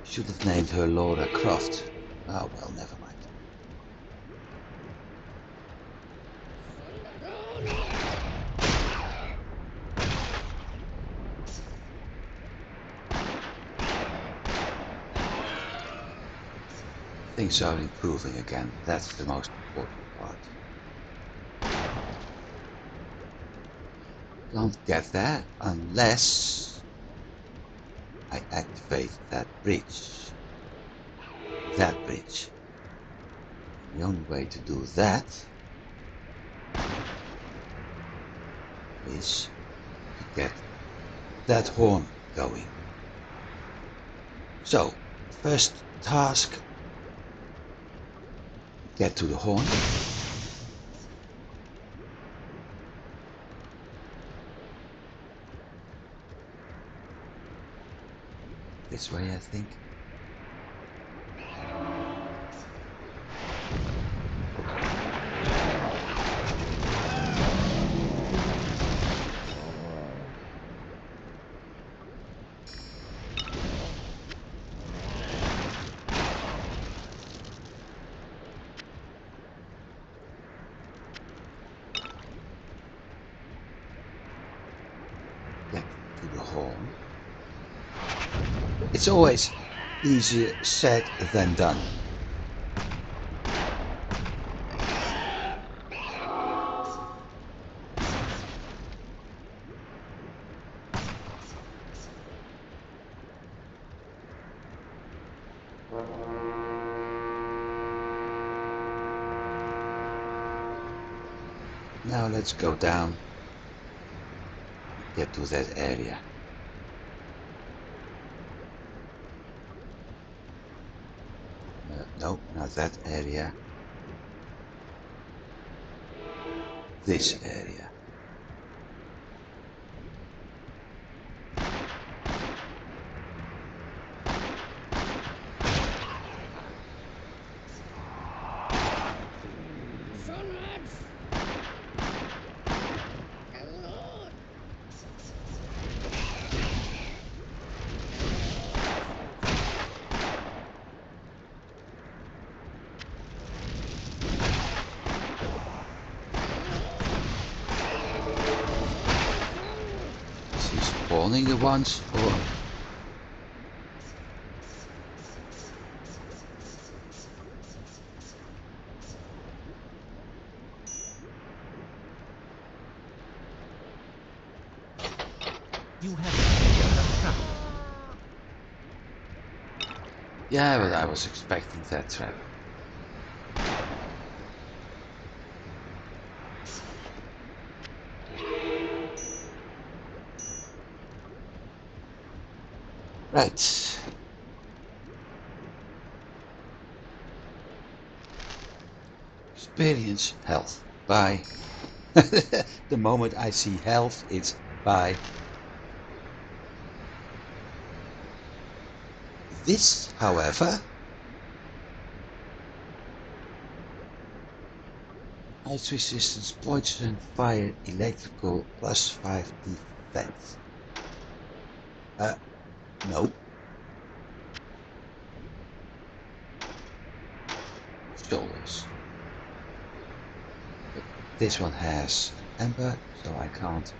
Should have named her Laura Croft. Oh well, never mind. Things are improving again. That's the most important part. Can't get there unless I activate that bridge. That bridge. And the only way to do that is to get that horn going. So, first task, get to the horn. This way, I think. Get to the horn. It's always easier said than done. Now let's go down, get to that area. No, not that area. This area. Is he spawning the ones or? You have triggered a trap. Yeah, but I was expecting that trap. Right. Experience health. Bye. The moment I see health, it's bye. This, however, ice resistance, poison, fire, electrical, +5 defense. No. Shoulders. But this one has an ember, so I can't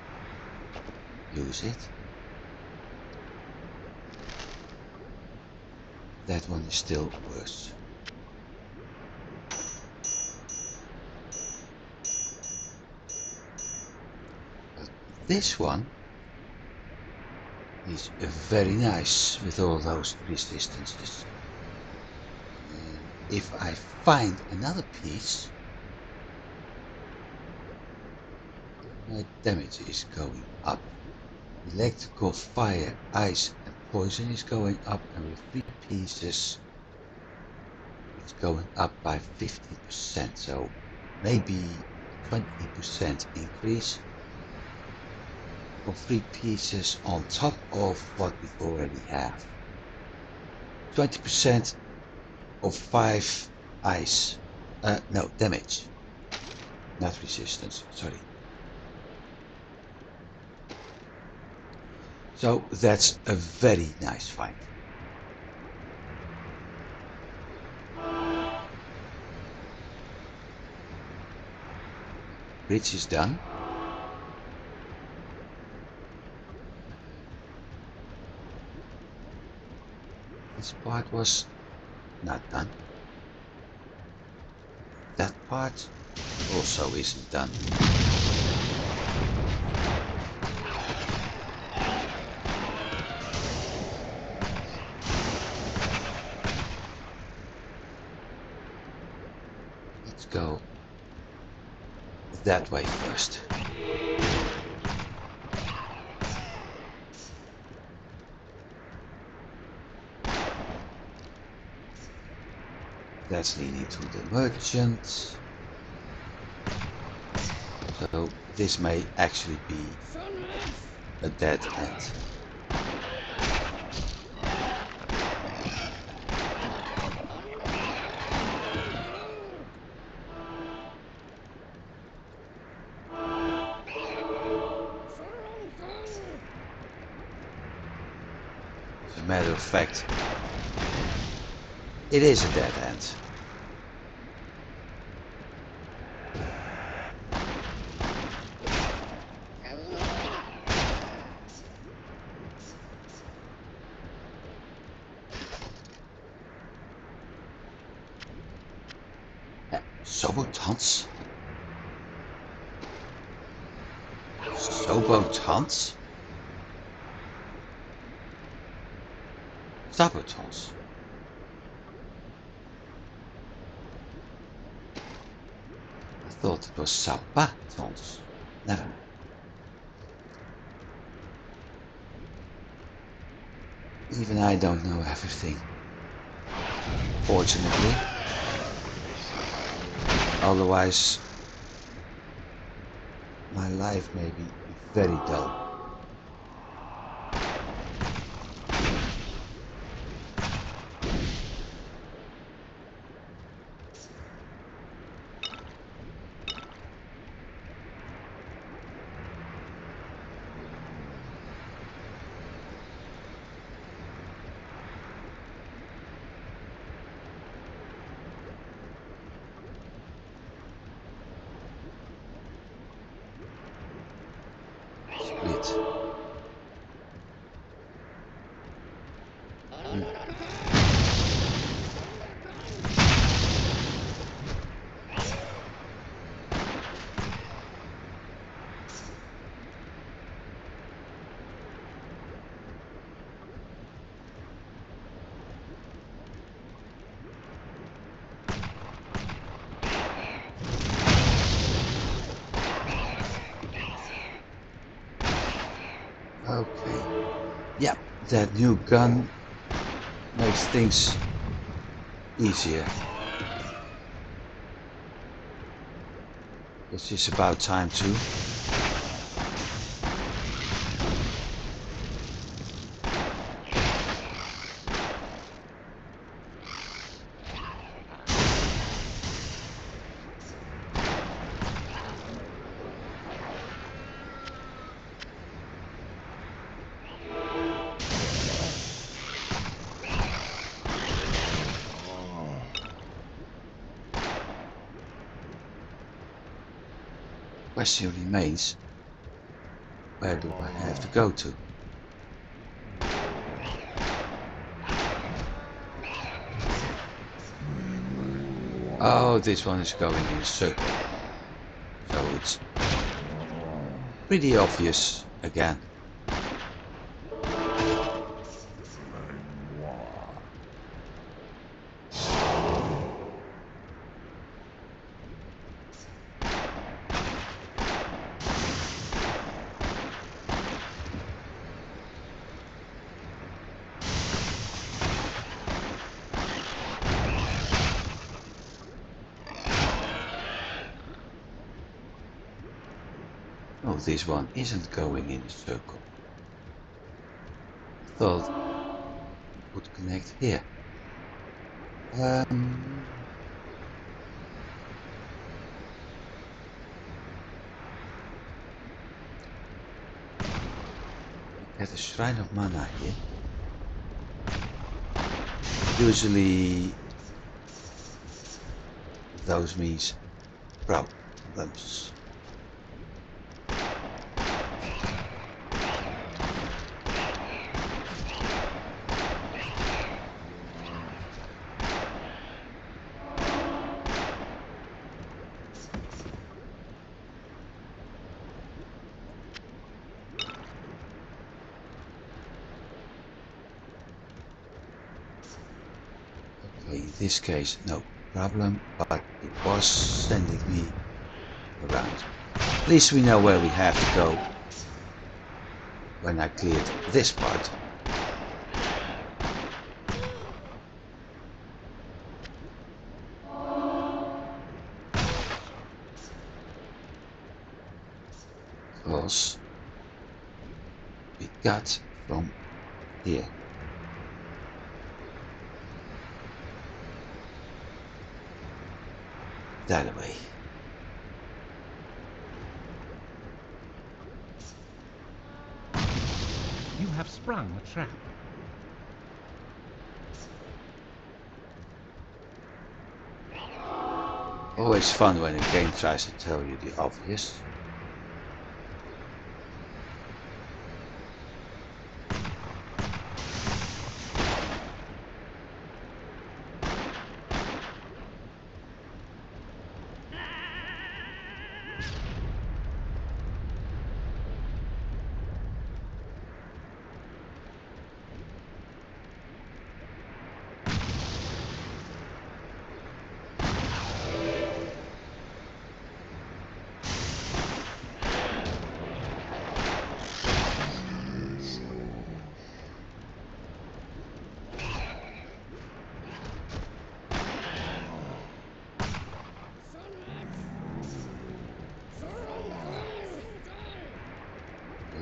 use it. That one is still worse. But this one is very nice with all those resistances. if I find another piece, my damage is going up. Electrical, fire, ice and poison is going up, and with 3 pieces it's going up by 15%, so maybe a 20% increase for 3 pieces on top of what we already have. 20% of 5 ice, no, damage, not resistance, sorry. So that's a very nice find. Bridge is done. This part was not done. That part also isn't done. Let's go that way first. That's leading to the merchant. So this may actually be a dead end. As a matter of fact, it is a dead end. Sobotans? Sobotans? Sabotons? I thought it was Sabatons. Never mind. Even I don't know everything. Fortunately. Otherwise, my life may be very dull. Split. Okay. Yeah, that new gun makes things easier. This is about time too. Question remains, where do I have to go to? Oh, this one is going in a circle. So it's pretty obvious again. Oh, this one isn't going in a circle. I thought it would connect here. Get a Shrine of Mana here. Usually those means problems. Okay, in this case no problem, but it was sending me around. At least we know where we have to go when I cleared this part. Because we got from here. That way. You have sprung a trap. Always fun when a game tries to tell you the obvious.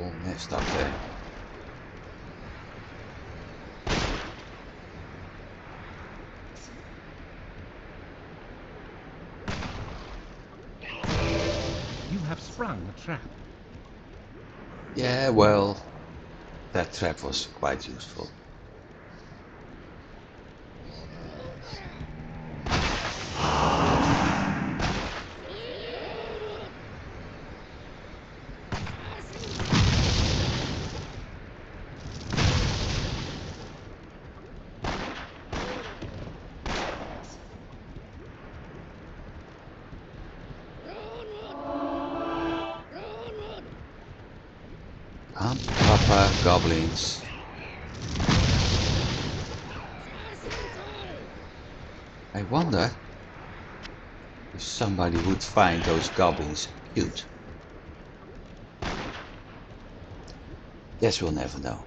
All messed up there. You have sprung a trap. Yeah, well, that trap was quite useful. Come, Papa Goblins. I wonder if somebody would find those goblins cute. Guess we'll never know.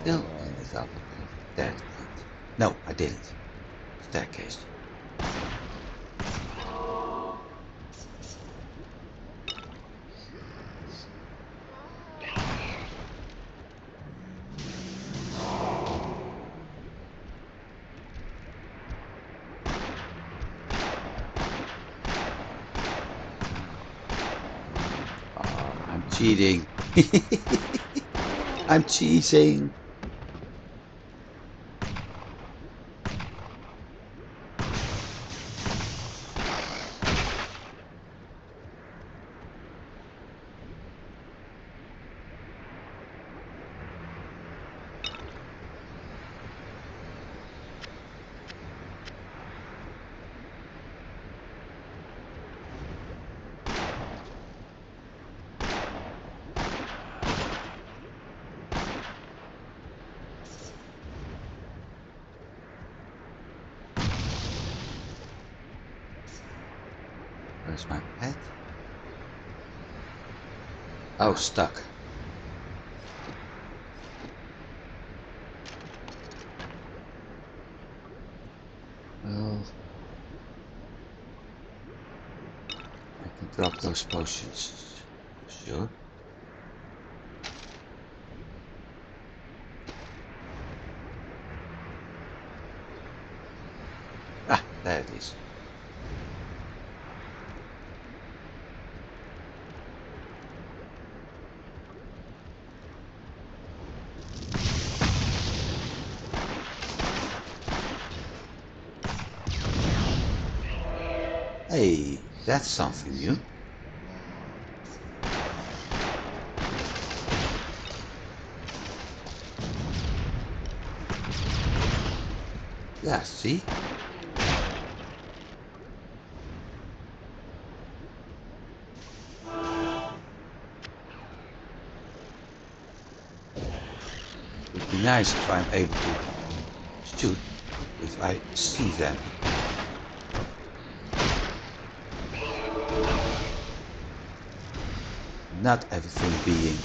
Still ended up at that point. No, I didn't. Staircase. I'm cheating. I'm cheating. Where's my pet? Oh, stuck. Well, I can drop those potions for sure. Ah, there it is. Hey, that's something new. Yeah, see? It would be nice if I'm able to shoot if I see them. Not everything being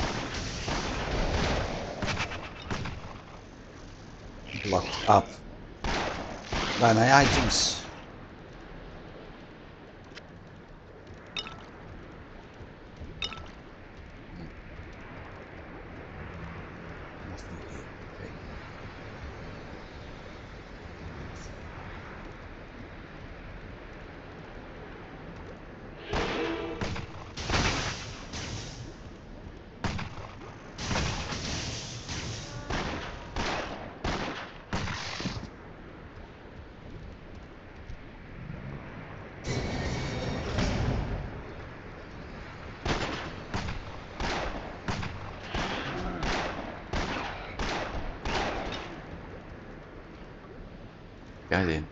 blocked up by my items. No. Nothing here. Okay. Got in.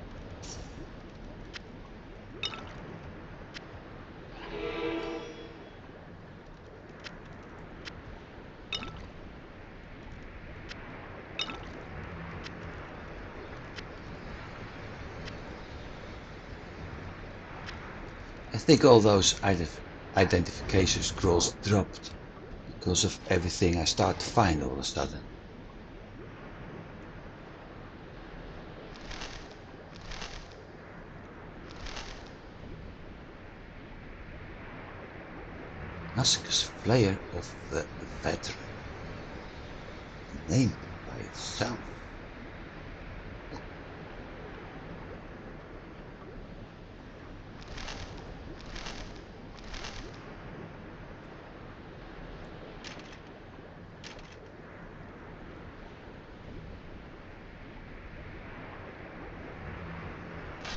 I think all those identification scrolls dropped because of everything I start to find all of a sudden. Massacre's Flayer of the Veteran. A name by itself.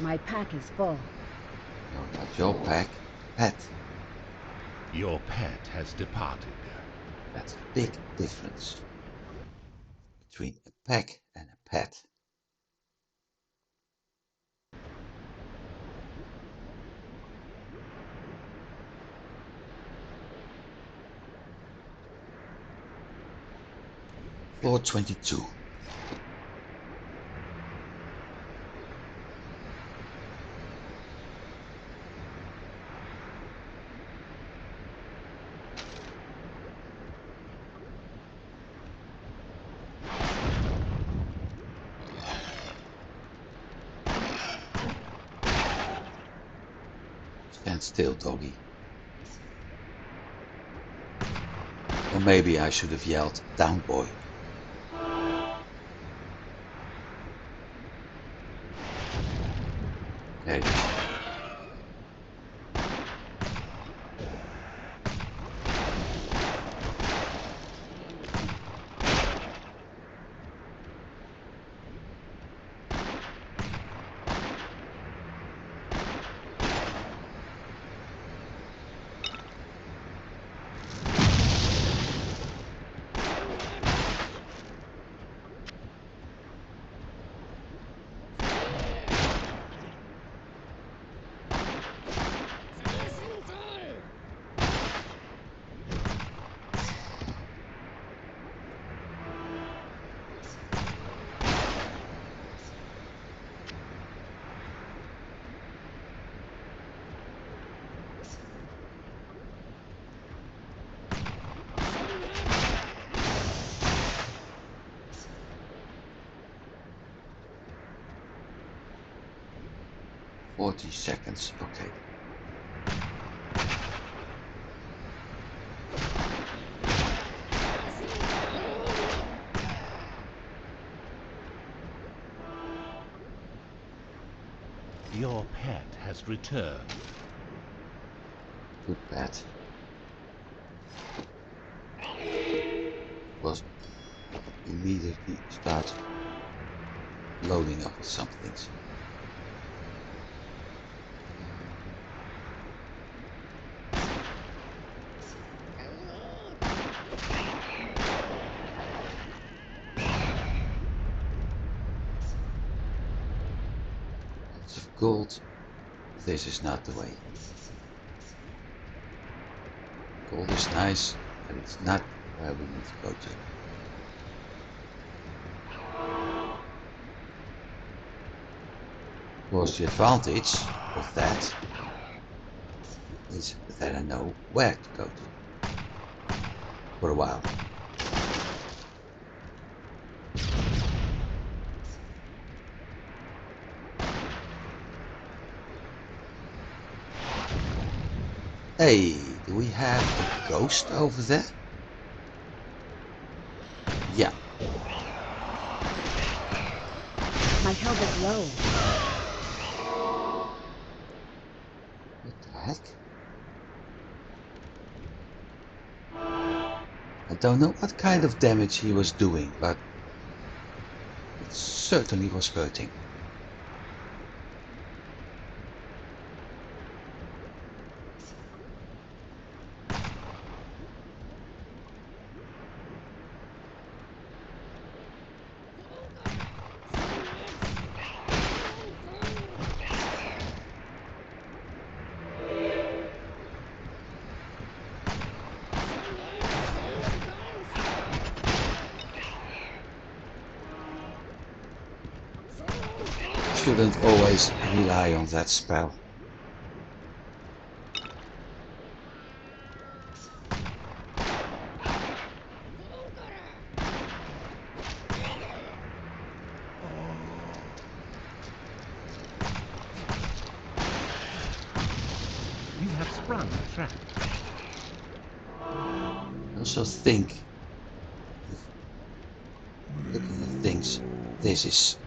My pack is full. No, not your pack. Pet. Your pet has departed. That's a big difference between a pack and a pet. Floor 22. Stand still, doggy. Or maybe I should have yelled, down boy. There it is. 40 seconds, okay. Your pet has returned. Good bet. Was immediately start loading up with some things. Lots of gold. This is not the way. Gold is nice, but it's not where we need to go to. Of course, the advantage of that is that I know where to go to for a while. Hey, do we have a ghost over there? Yeah. My health is low. What the heck? I don't know what kind of damage he was doing, but it certainly was hurting. Shouldn't always rely on that spell. You have sprung a trap. I also think, looking at things, this is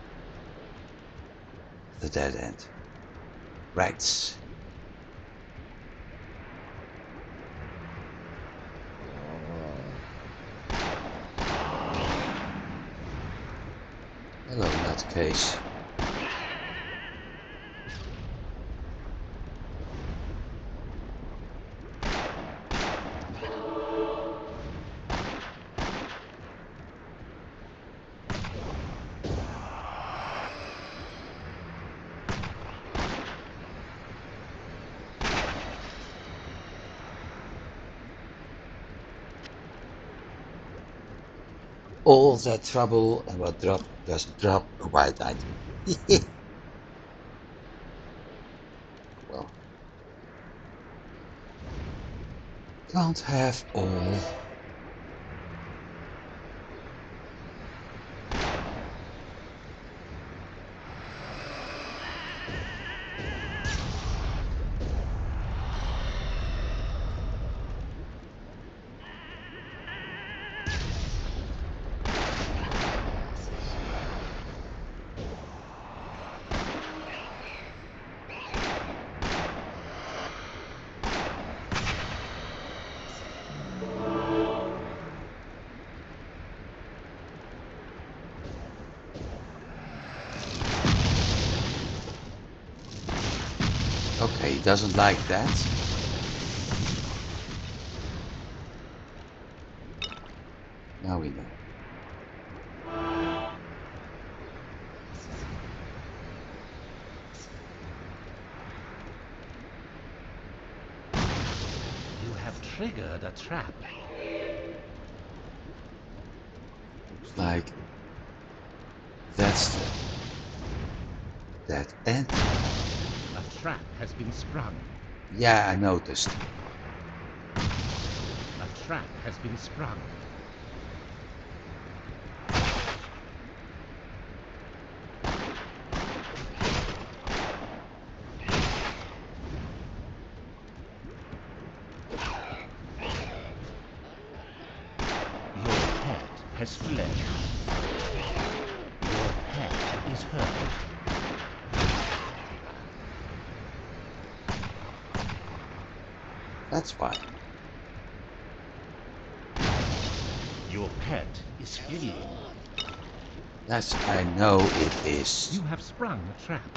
the dead end. Right. Hello, nutcase. All that trouble and what doesn't drop a white item. Well, can't have all. Okay, he doesn't like that. Now we know. You have triggered a trap. Looks like that's the dead end. A trap has been sprung. Yeah, I noticed. A trap has been sprung. has fled. Your pet is hurt. That's why. Your pet is fleeing. That's I know it is. You have sprung a trap.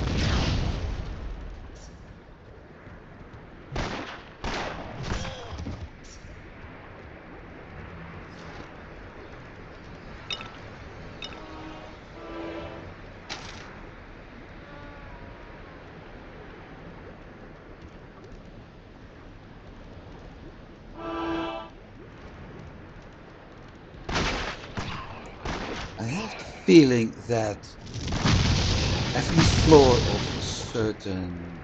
I have the feeling that every floor of a certain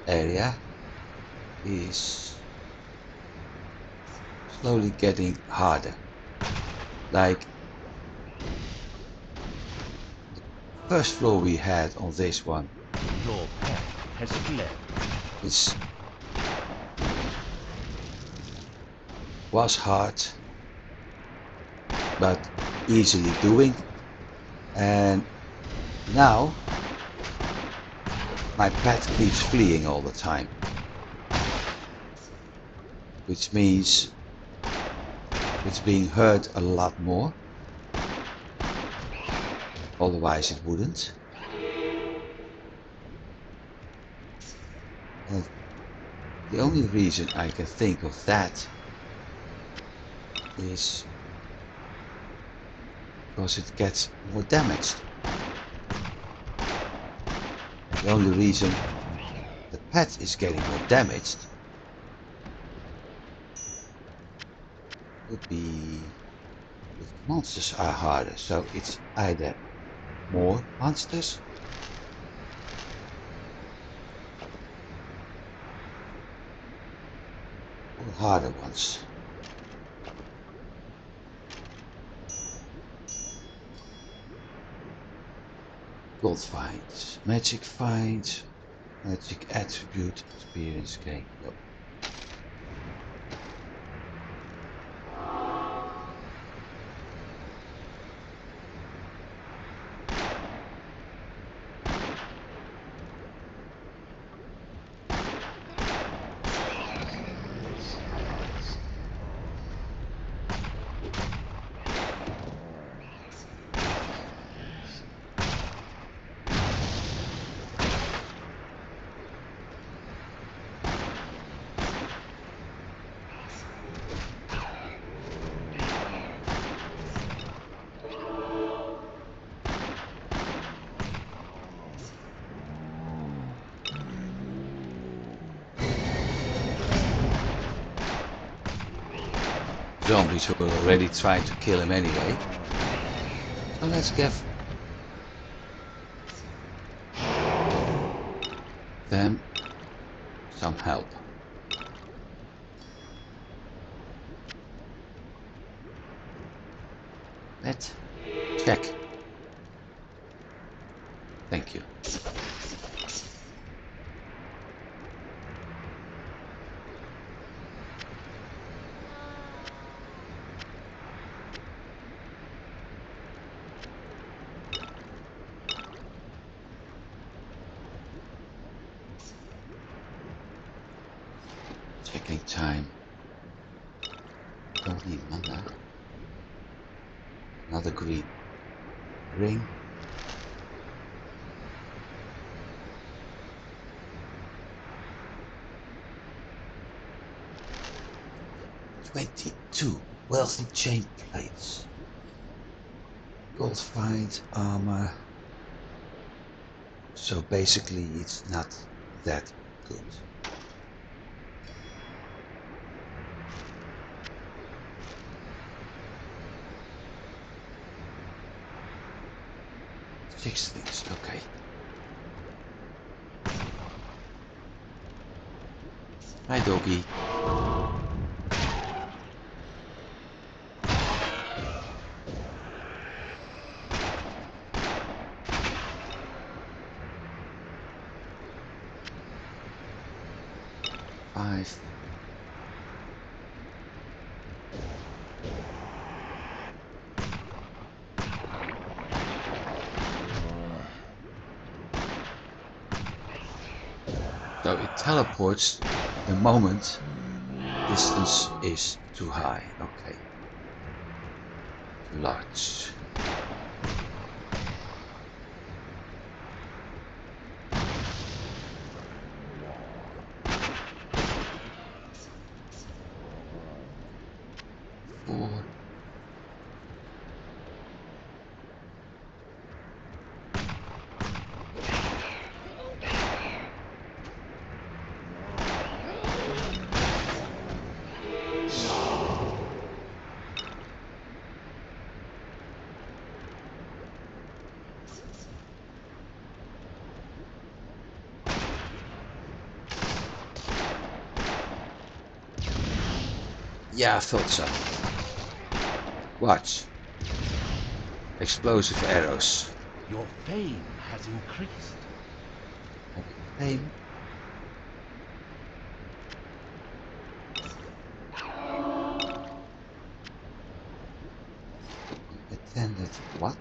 area is slowly getting harder. Like the first floor we had on this one Your pet has fled. was hard but easily doing, and now my pet keeps fleeing all the time, which means it's being hurt a lot more, otherwise it wouldn't. And the only reason I can think of that is because it gets more damaged. The only reason the pet is getting more damaged would be if the monsters are harder. So it's either more monsters or harder ones. Gold finds, magic finds, magic attribute, experience gain. Nope. Zombies were already trying to kill him anyway. So let's give them some help. Let's check. Thank you. Checking time. Don't need mana. Another green ring. $22 wealthy chain plates. Gold find armor. So basically it's not that good. Six things, okay. Hi doggy. Five. So it teleports the moment distance is too high. Okay. Too large. Four. Yeah, I thought so. Watch. Explosive arrows. Your fame has increased. I became attended what?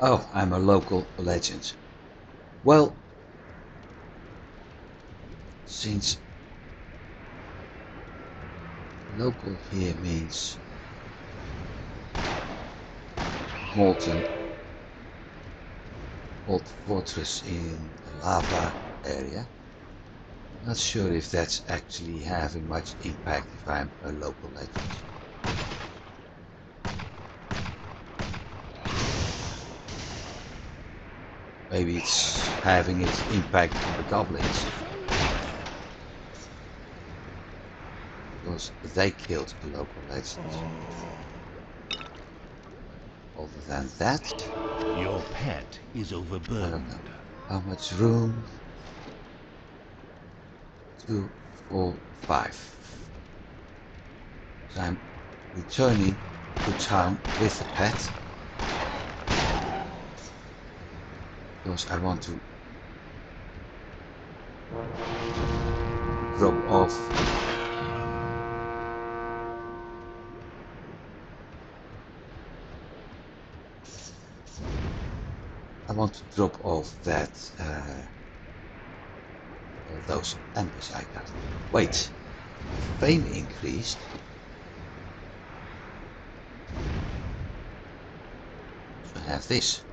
Oh, I'm a local legend. Well, since local here means molten old fortress in a lava area, I'm not sure if that's actually having much impact if I'm a local legend. Maybe it's having its impact on the goblins. Because they killed a local legend. Other than that, Your pet is I don't know. overburdened. How much room? 2, 4, 5. So I'm returning to town with the pet. Because I want to drop off that those embers I got. Wait, fame increased. So I have this.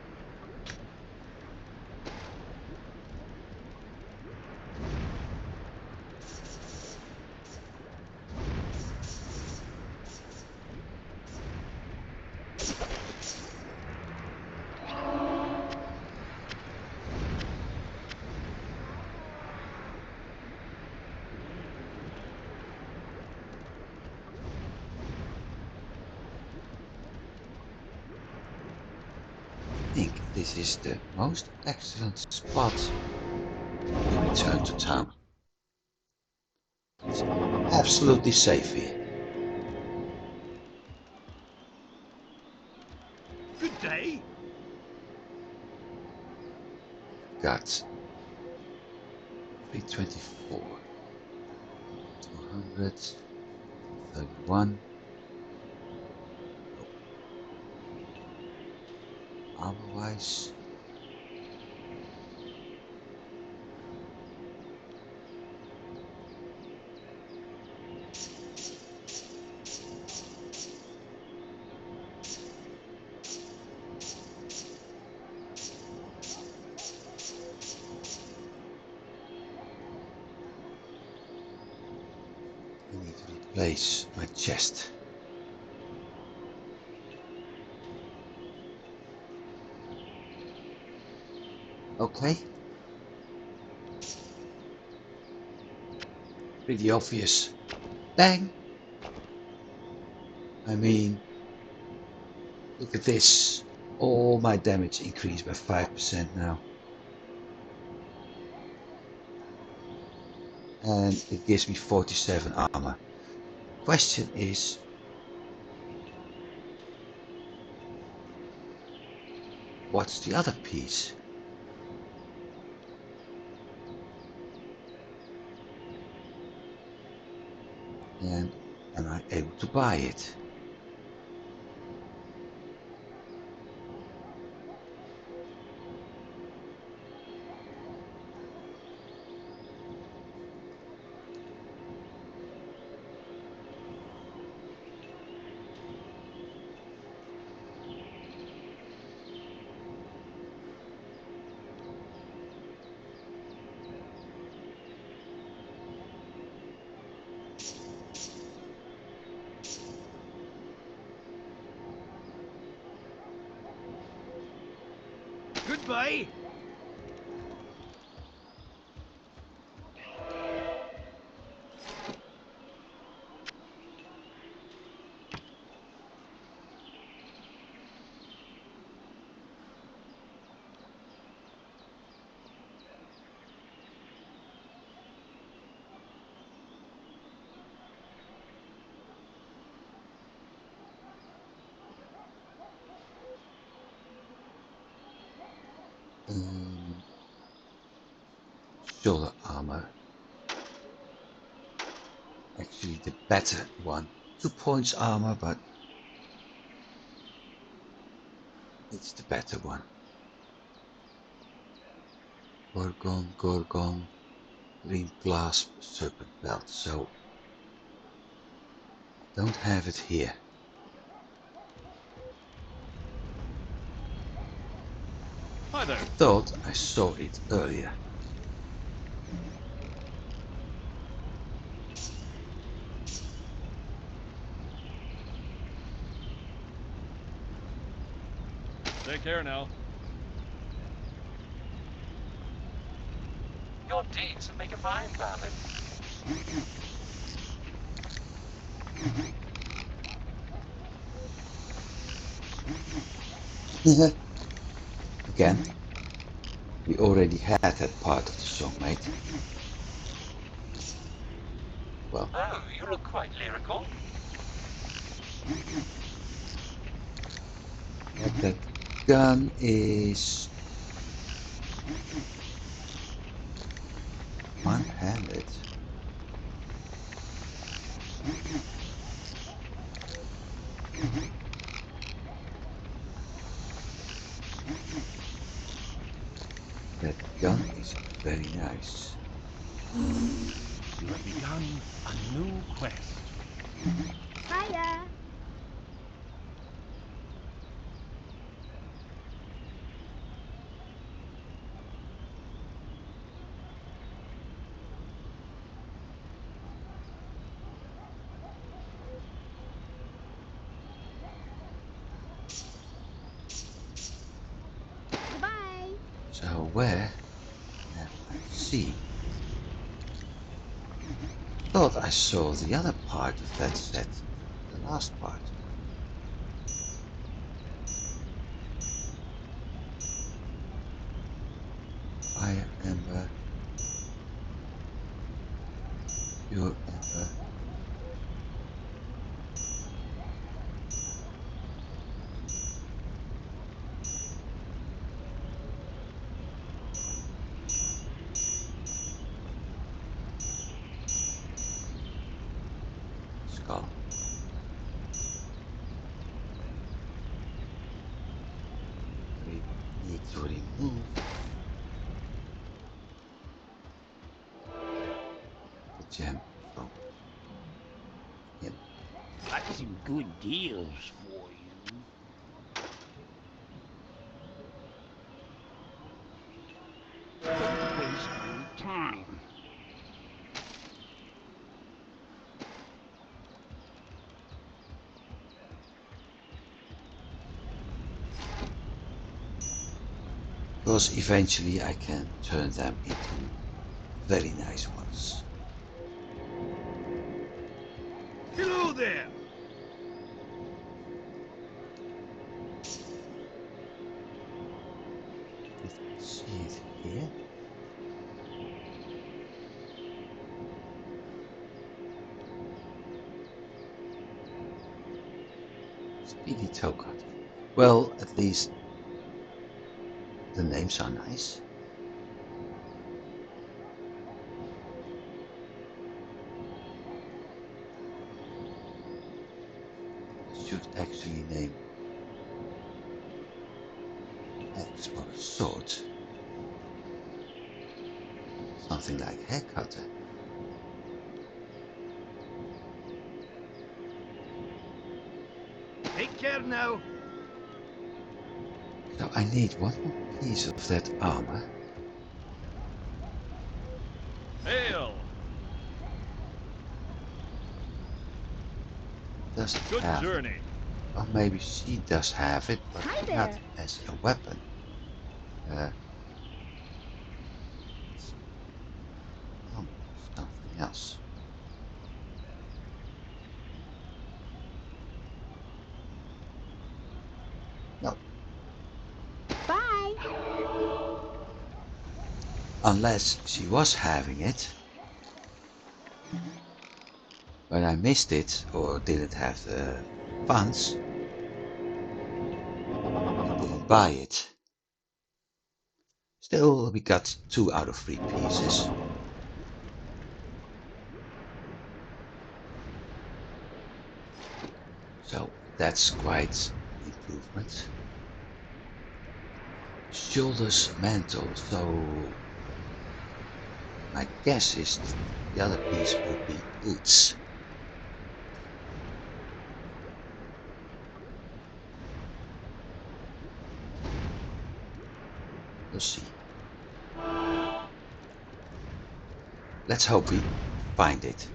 I think this is the most excellent spot to return to town. It's absolutely safe here. Good day. Got 324, 200, 31. Otherwise, I need to replace my chest. Okay. Pretty obvious. Bang! I mean, look at this. All my damage increased by 5% now. And it gives me 47 armor. Question is, what's the other piece? And am I able to buy it? Goodbye. Shoulder armor. Actually the better one. 2 points armor, but it's the better one. Gorgon, green clasp, serpent belt. So I don't have it here. Hi there. Thought I saw it earlier. Take care now. Your deeds make a fine ballad. Again, we already had that part of the song, mate. Well, Oh, you look quite lyrical. that gun is one-handed. That gun is very nice. You have begun a new quest. Hiya. Goodbye. So where have I seen? Thought I saw the other part of that set, the last part. Fire Ember, Pure Ember. Skull. We need to remove the gem from him. Got some good deals for you. Don't waste any time. Because eventually I can turn them into very nice ones. Hello there. Let's see it here. Speedy toe cut. Well, at least the names are nice. Should actually name X for sword. Something like hair cutter. Take care now. So I need one more piece of that armor. Hail! Doesn't Good have journey. it. Or maybe she does have it, but Hi not there. as a weapon. Oh, something else. No, Bye. unless she was having it, but I missed it or didn't have the funds. I didn't buy it. Still, we got 2 out of 3 pieces. So that's quite an improvement. Shoulders mantle, so my guess is the other piece would be boots. We'll see. Let's hope we find it.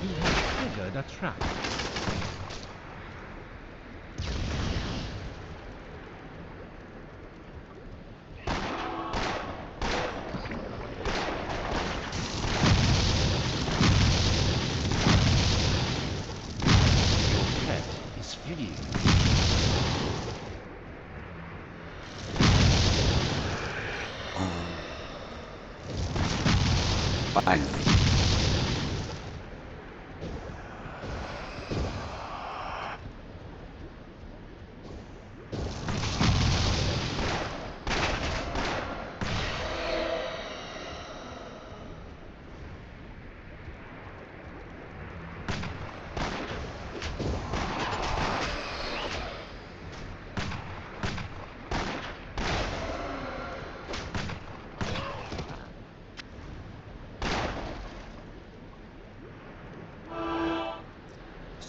You have triggered a trap. Your pet is fleeing. Finally.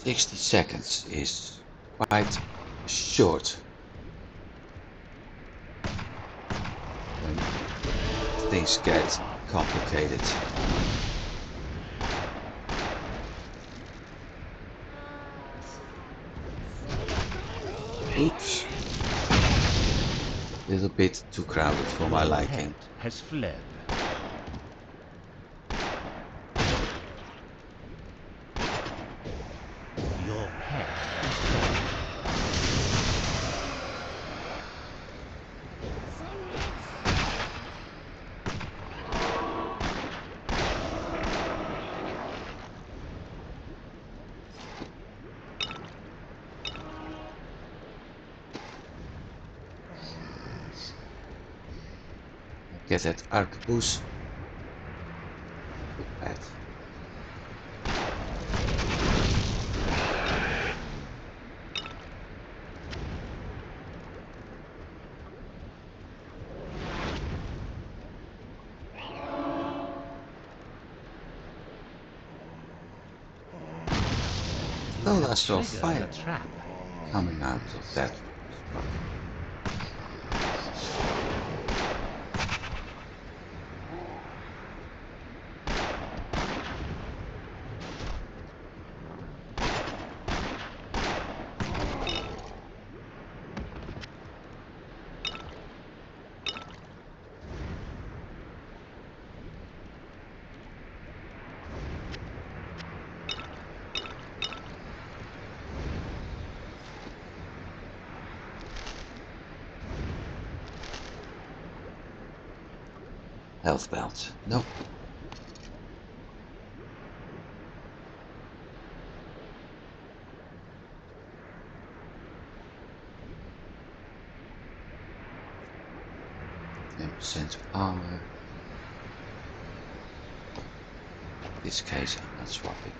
"60 seconds is quite short when things get complicated." Oops. Little bit too crowded for my Your liking. pet has fled. Your pet is dead. Get that arquebus. Good pet. Well, I saw Triggered fire a trap. coming out of that spot. Health belt. Nope. 10% armor. In this case, I'm not swapping.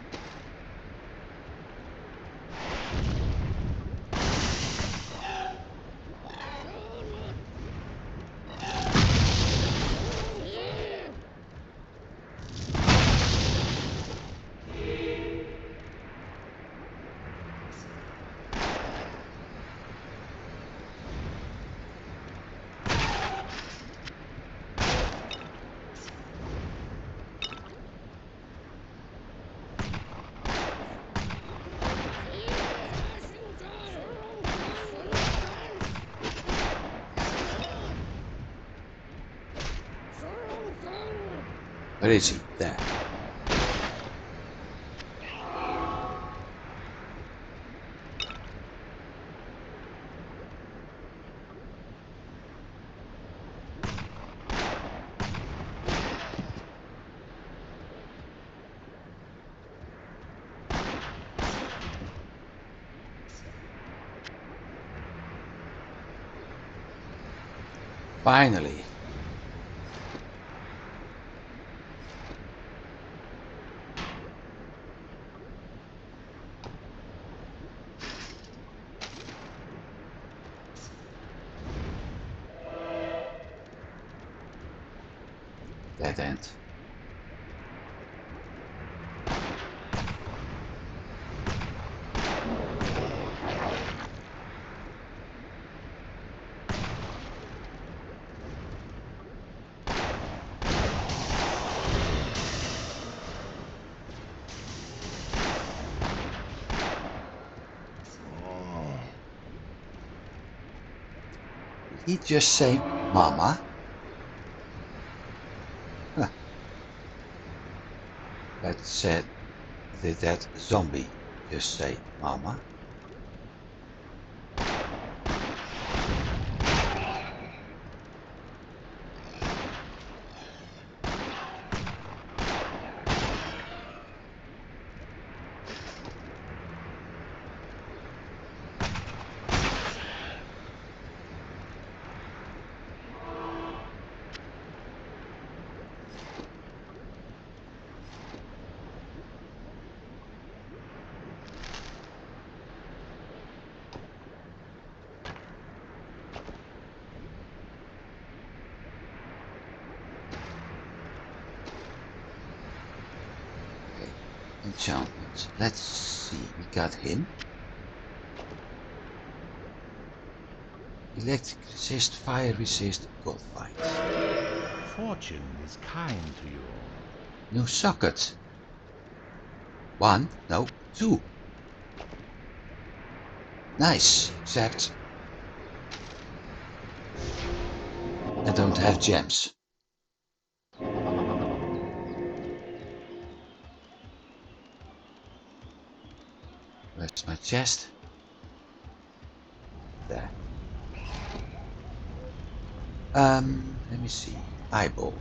Where is he? There. Finally. Dead end. Did he just say mama? Huh. Did that zombie just say mama? Enchantments. Let's see, we got him. Electric resist, fire resist, gold fight. Fortune is kind to you. New socket. 1, no, 2. Nice, except I don't have gems. Where's my chest? There. Let me see. Eyeball.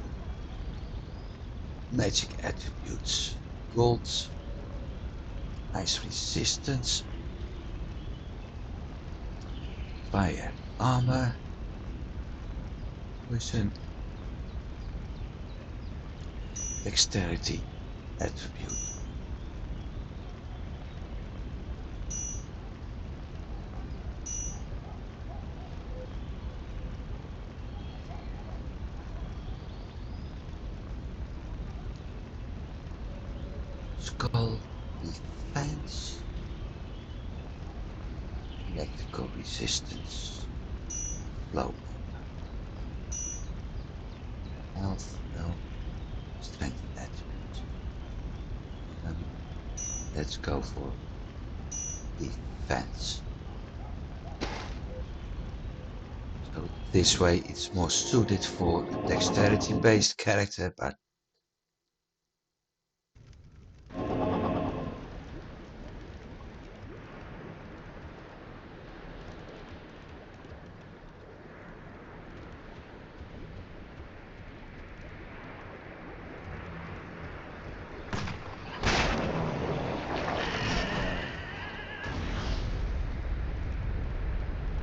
Magic attributes. Gold. Ice resistance. Fire armor. Poison. Dexterity attribute. Skull defense, electrical resistance, flow, health, no, strength attribute. Let's go for defense. So this way it's more suited for a dexterity based character, but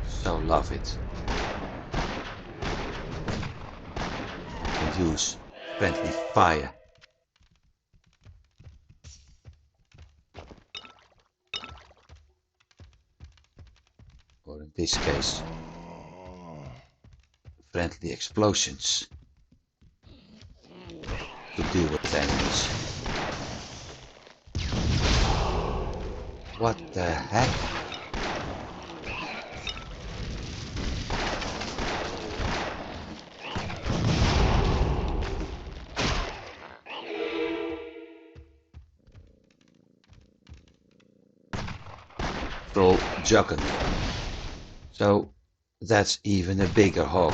so love it. can use friendly fire. Or in this case, friendly explosions to deal with enemies. What the heck? Full juggernaut. So that's even a bigger hog.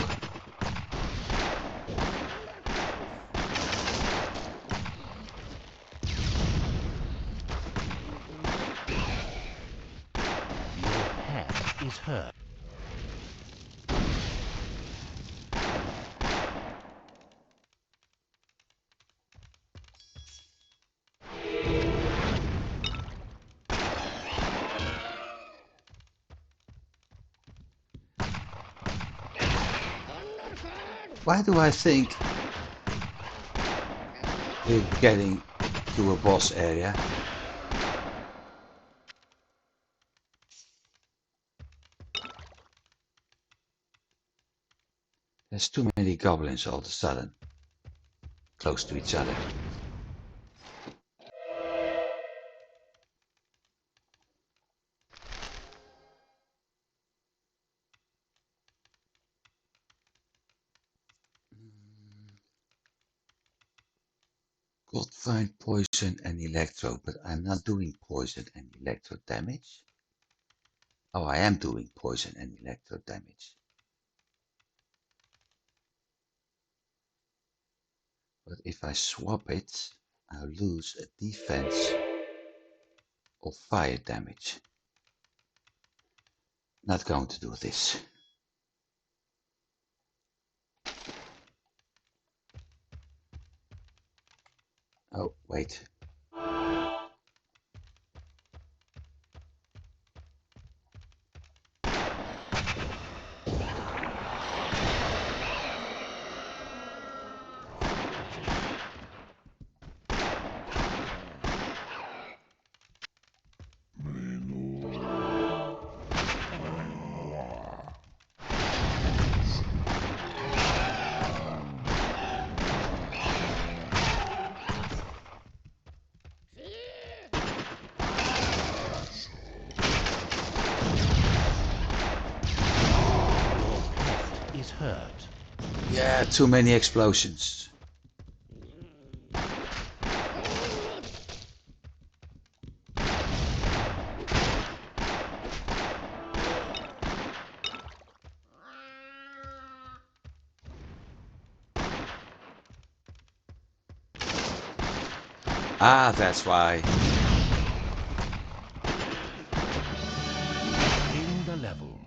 Your pet is hurt. Why do I think we're getting to a boss area? There's too many goblins all of a sudden, close to each other. Could find poison and electro, but I'm not doing poison and electro damage. Oh, I am doing poison and electro damage. But if I swap it, I'll lose a defense of fire damage. Not going to do this. Oh, wait. Is hurt. Yeah, too many explosions. Ah, that's why. In the level.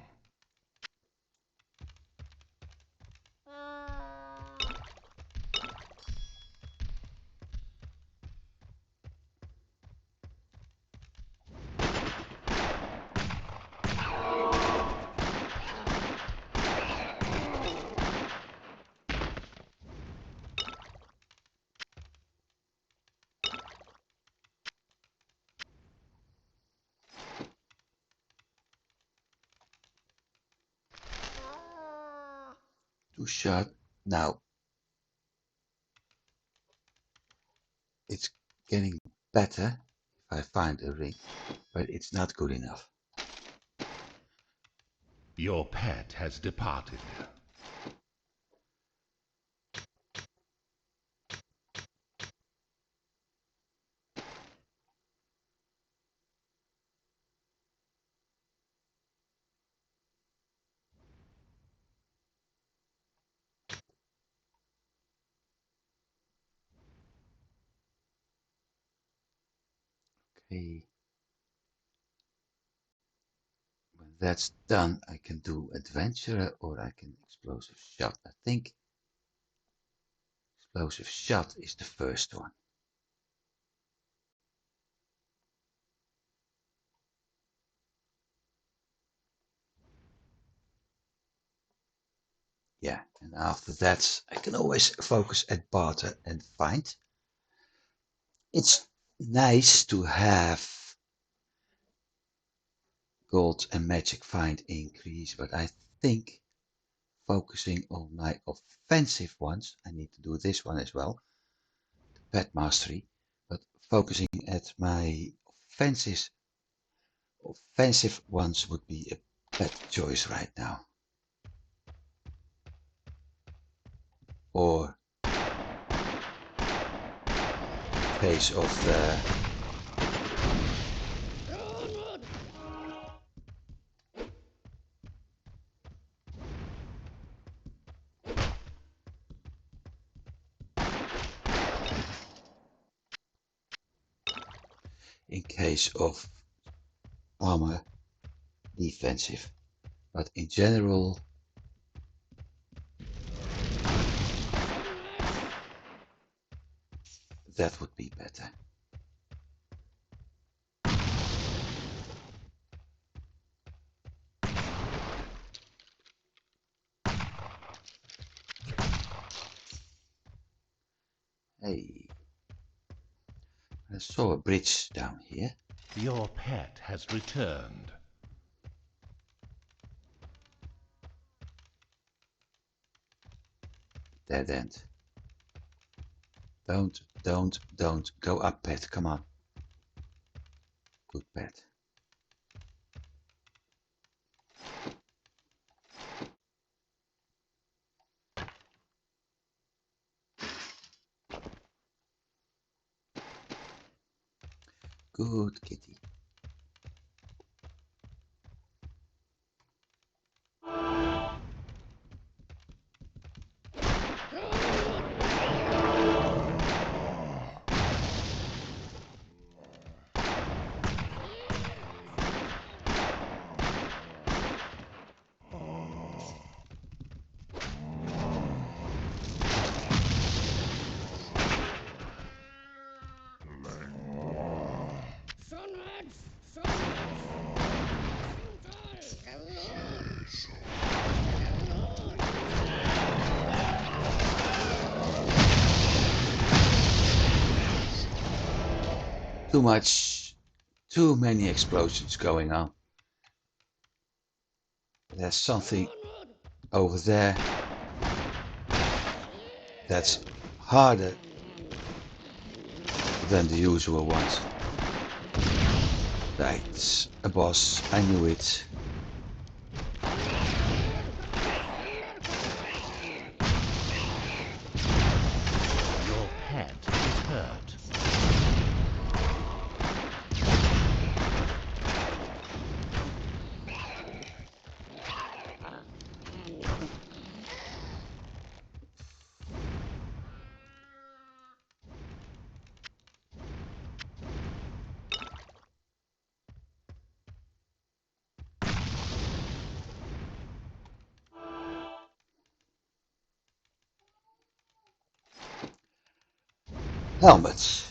Two shot. Now it's getting better if I find a ring, but it's not good enough. Your pet has departed. Okay. When that's done, I can do adventurer or I can explosive shot. I think explosive shot is the first one. Yeah, and after that I can always focus at barter and find. It's nice to have gold and magic find increase, but I think focusing on my offensive ones, I need to do this one as well, the pet mastery, but focusing at my offensive ones would be a better choice right now. Or in case of the armor defensive, but in general that would be better. Hey, I saw a bridge down here. Your pet has returned. Dead end. Don't go up, pet. Come on. Good pet. Good kitty. Too many explosions going on. There's something over there that's harder than the usual ones. Right, a boss, I knew it. Your pet is hurt. Helmets.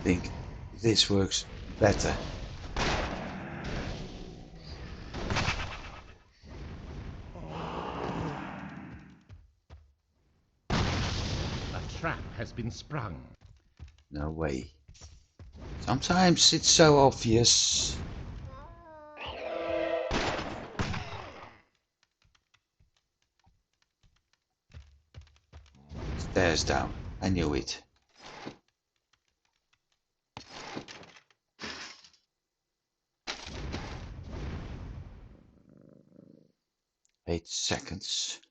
I think this works better. A trap has been sprung. No way. Sometimes it's so obvious. Stairs down. I knew it. 8 seconds.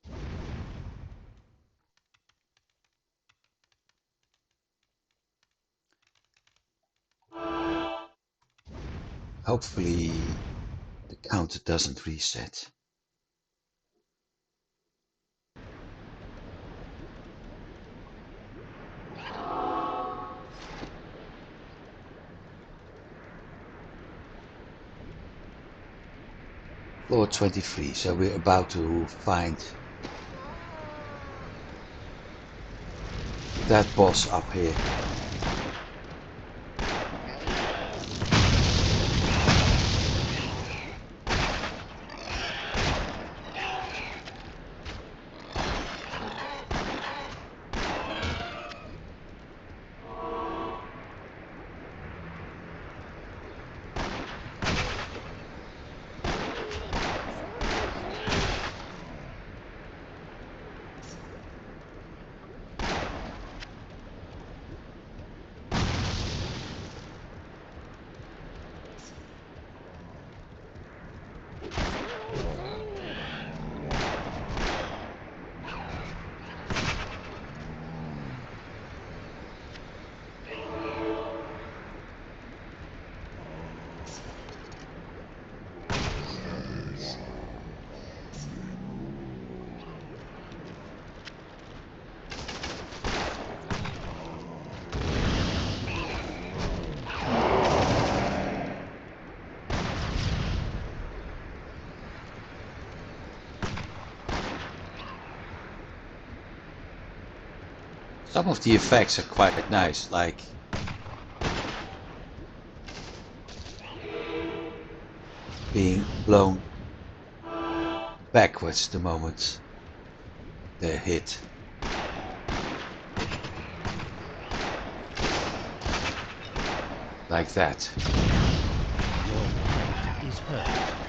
hopefully the counter doesn't reset. Floor 23, so we're about to find that boss up here. Some of the effects are quite nice, like being blown backwards the moment they're hit. Like that. Your pet is hurt.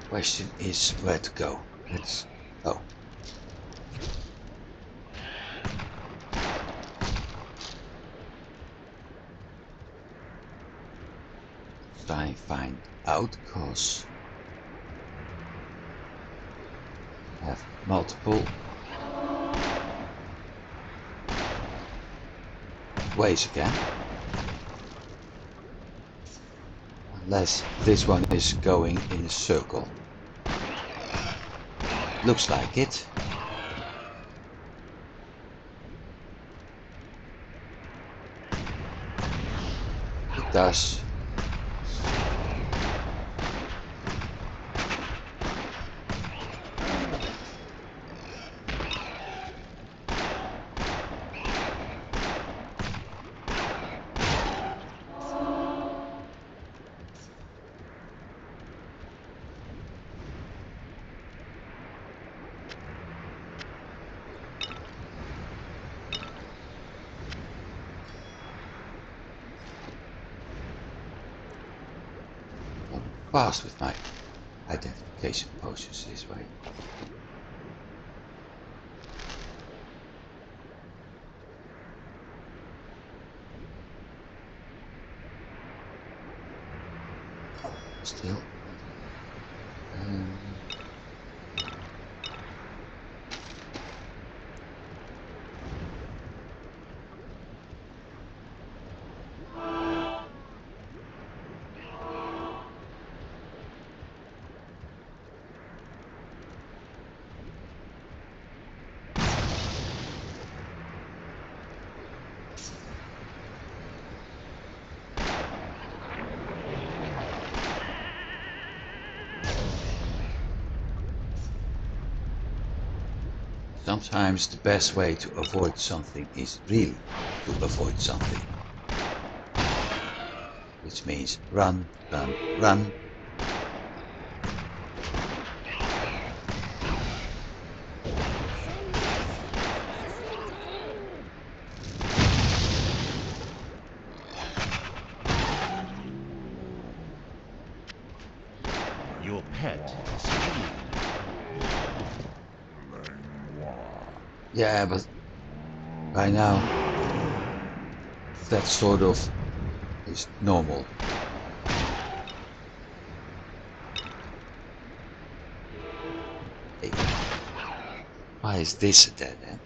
Question is where to go. Let's oh. Let's try and find out, cause I have multiple ways again. Unless this one is going in a circle. Looks like it. It does. Fast with my identification potions this way. Still. Sometimes the best way to avoid something is really to avoid something. Which means run, run, run. Your pet is healed. Yeah, but by now that sort of is normal. Hey, why is this a dead end?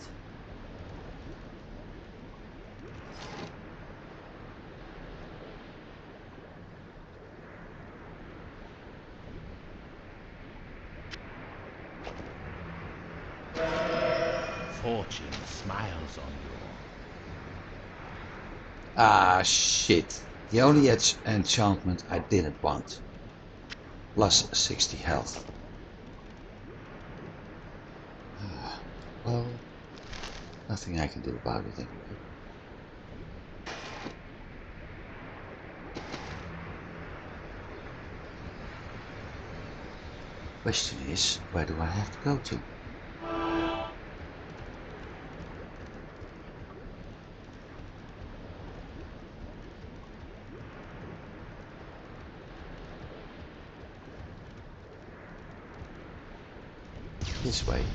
Fortune smiles on you. Ah, shit. The only enchantment I didn't want. Plus 60 health. Well, nothing I can do about it anyway. Question is, where do I have to go to? This way.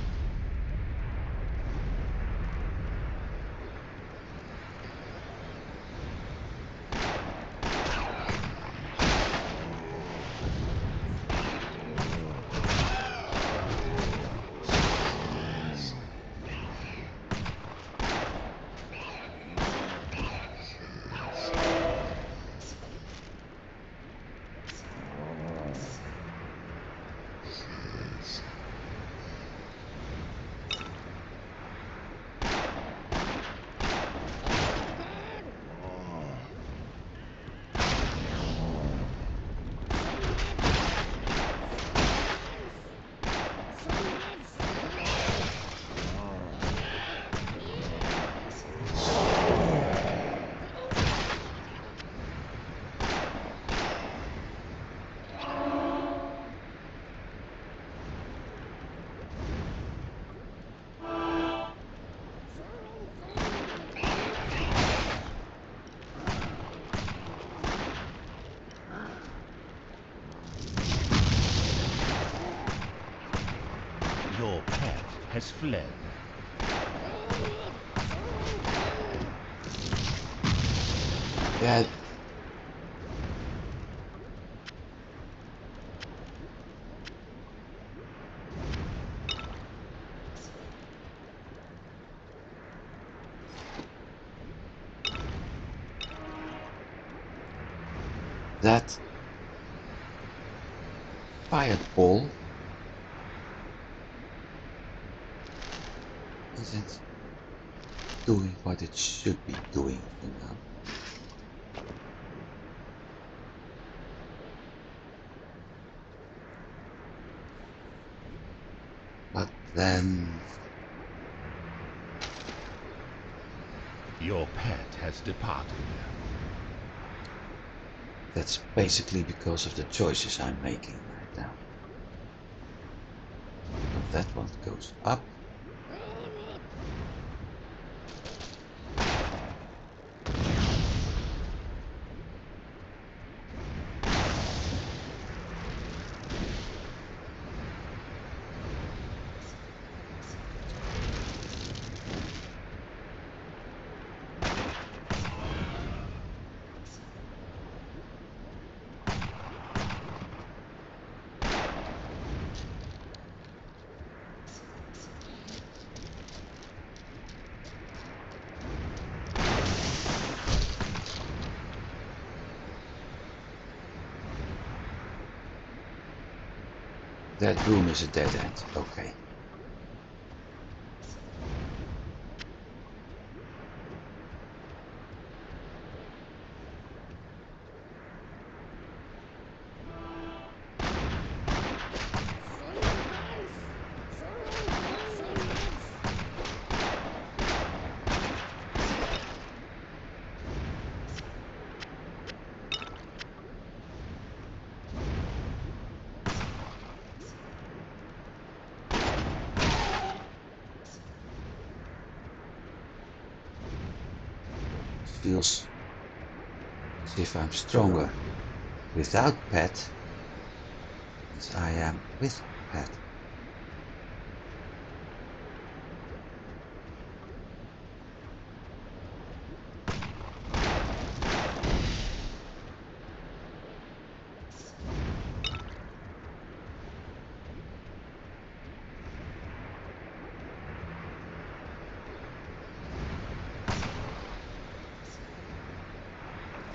Your pet has fled. Yeah. That fireball isn't doing what it should be doing for now. But then Your pet has departed. that's basically because of the choices I'm making right now. But that one goes up. That room is a dead end. Okay. Feels as if I'm stronger without pet as I am with pet.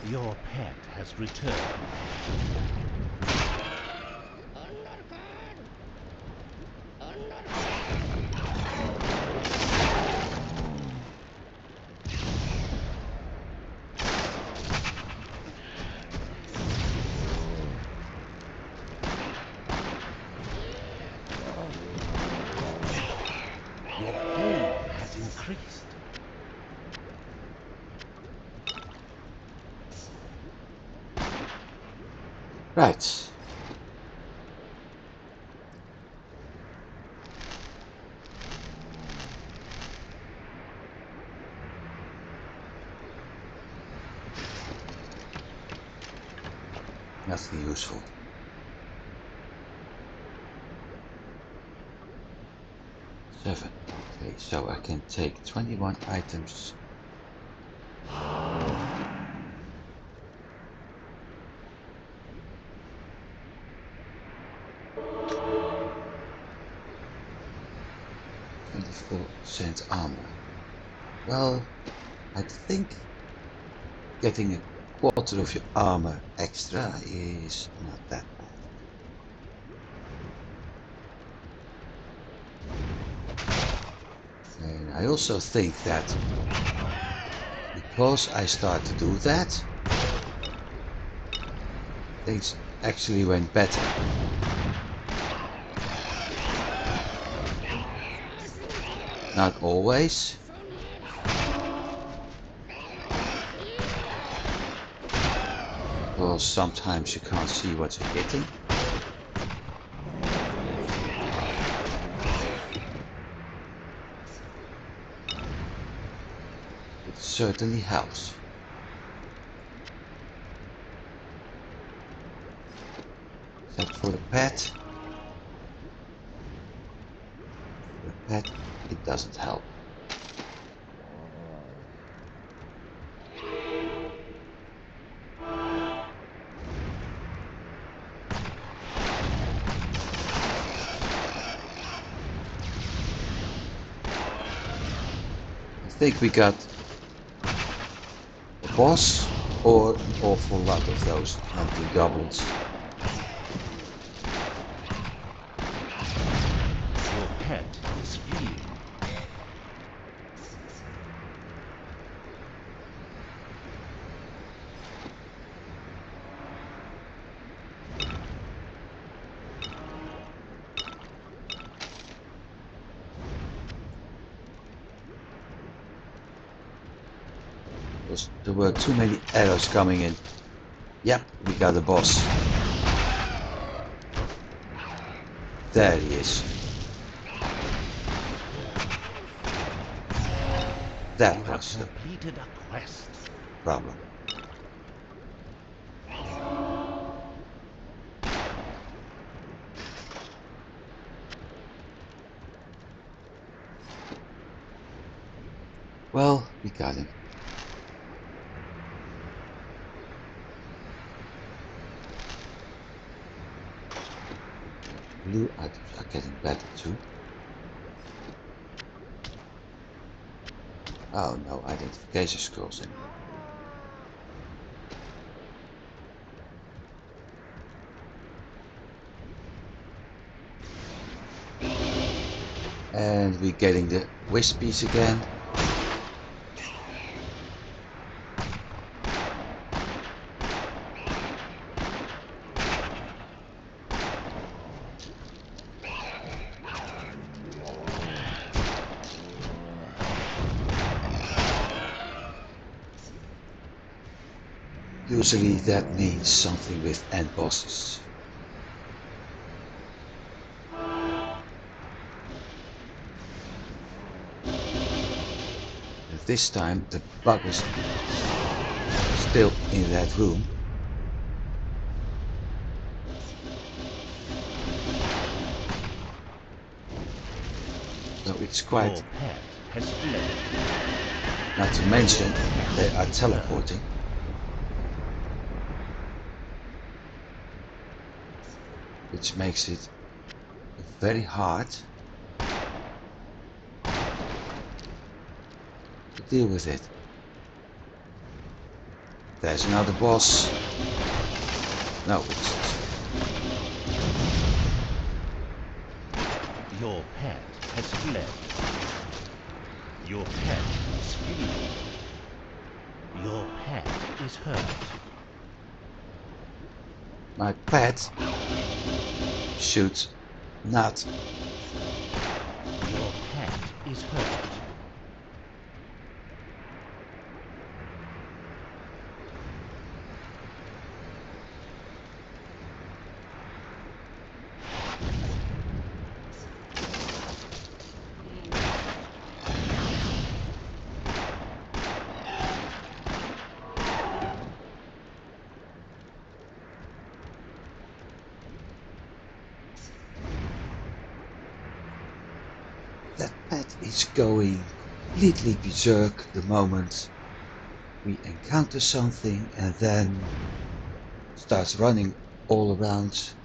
Your pet has returned. Your home has increased. Right. Nothing useful. Seven. Okay, so I can take 21 items. %4 armor. Well, I think getting a quarter of your armor extra is not that bad. And I also think that because I start to do that, things actually went better. Not always. Because sometimes you can't see what you're hitting. It certainly helps. Except for the pet. For the pet, it doesn't help. I think we got a boss or an awful lot of those hunting goblins. Your pet is fleeing. There were too many arrows coming in. Yep, we got a boss. There he is. That You have was the completed a quest. problem. Well, we got him. Blue items are getting better too. Oh, no identification scrolls anymore. And we're getting the wispies again. Usually that means something with end bosses. And this time the bug is still in that room. So it's quite, Your pet has fled. not to mention, they are teleporting. Which makes it very hard to deal with it. There's another boss. No, it's Your pet has fled. Your pet is free. Your pet is hurt. my pet should not. Your pet is hurt. That pet is going completely berserk the moment we encounter something and then starts running all around.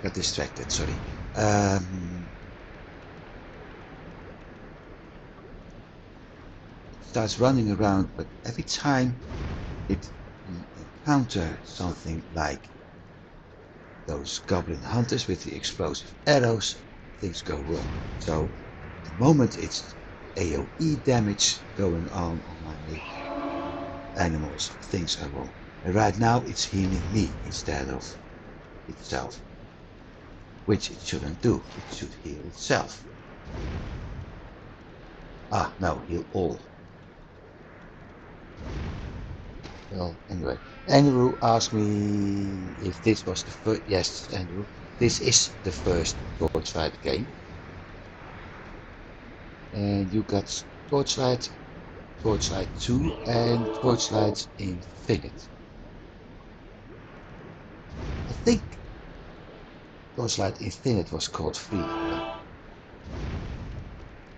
Got distracted, sorry. Starts running around, but every time we encounter something like those goblin hunters with the explosive arrows, things go wrong. So the moment it's AoE damage going on my animals, things are wrong. And right now it's healing me instead of itself, which it shouldn't do. It should heal itself. Ah, no, heal all. Well, anyway, Andrew asked me if this was the first. Yes, Andrew, this is the first Torchlight game. And you got Torchlight, Torchlight 2 and Torchlight Infinite. I think Torchlight Infinite was called free.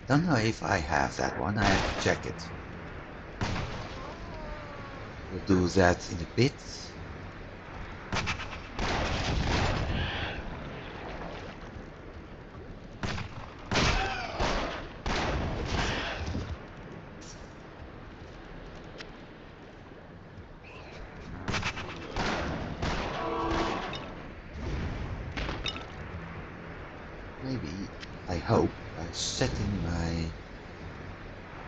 I don't know if I have that one, I have to check it. We'll do that in a bit. Maybe, I hope, by setting my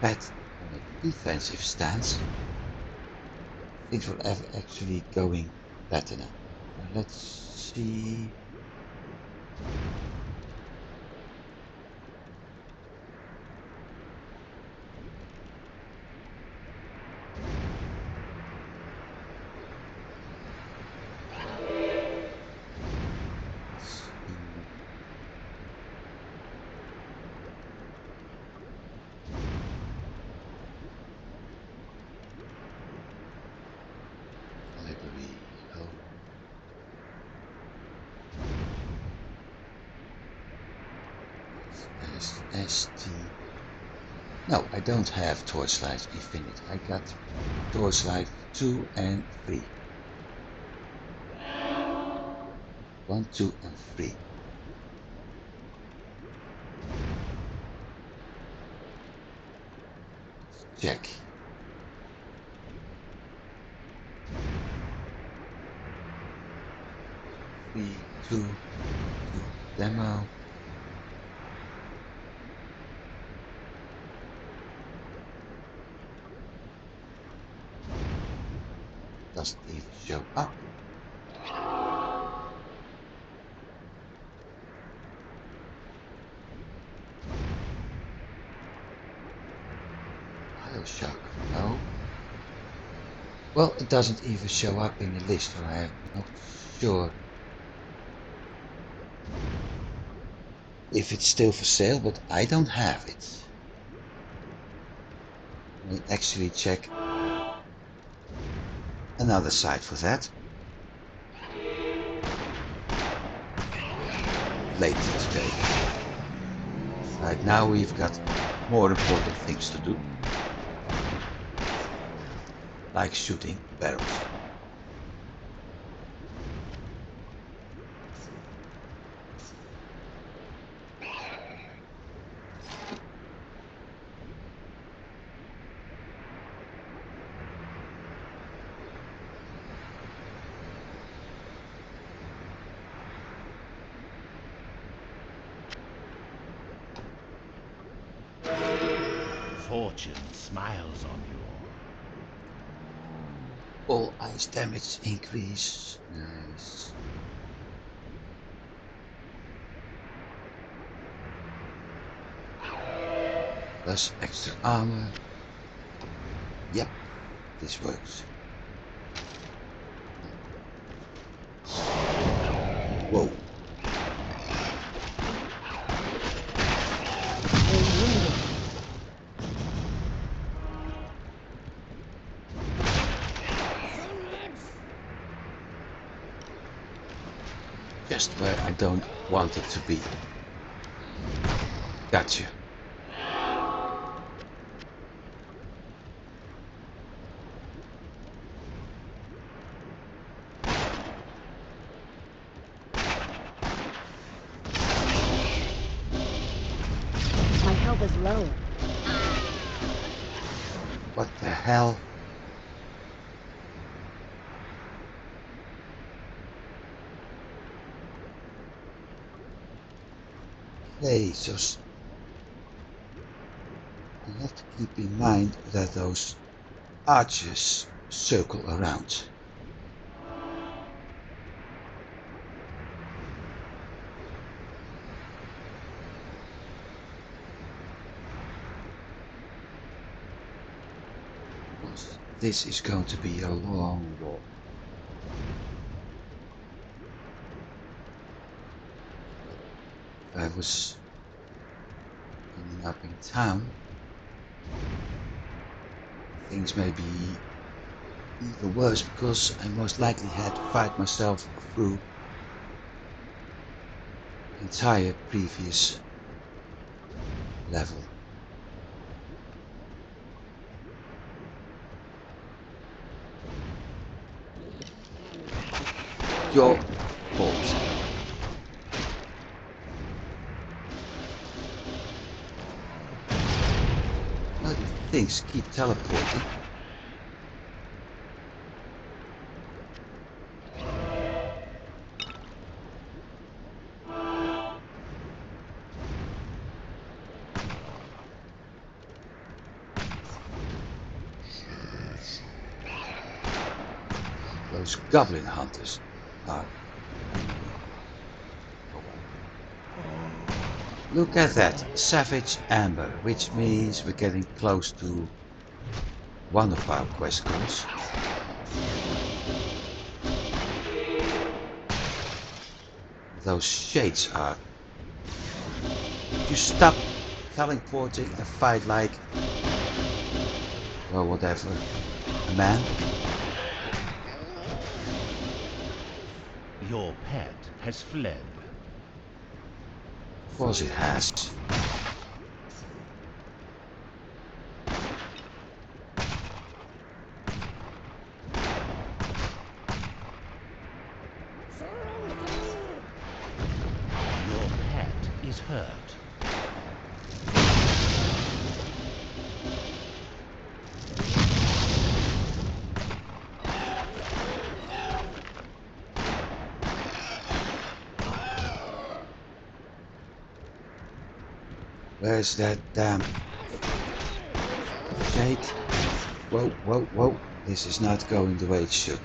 pet on a defensive stance, things will actually going better now. Let's see. Library, home. SST. No, I don't have Torchlight Infinite. I got Torchlight 2 and 3. 1, 2 and 3. Let's check. Three, two, demo. Doesn't even show up. Bioshock, no. Well, it doesn't even show up in the list, so I'm not sure if it's still for sale, but I don't have it. I'll actually check another site for that. Later today. Right now we've got more important things to do. like shooting barrels. Fortune smiles on you. All ice damage increase. Nice. Plus extra armor. Yep, this works. Whoa. Just where I don't want it to be. Gotcha. My health is low. What the hell? Okay, so I have to keep in mind that those archers circle around. Because this is going to be a long walk. If I was ending up in town, things may be even worse because I most likely had to fight myself through the entire previous level. Your fault. Bloody things keep teleporting. Those goblin hunters are... Oh well. Look at that, Savage Amber, which means we're getting close to one of our quest goals. Those shades are... You stop teleporting and fight like... well, whatever. A man? Your pet has fled. Of course it has. Your pet is hurt. Where's that damn shade? Whoa, whoa, whoa. This is not going the way it should.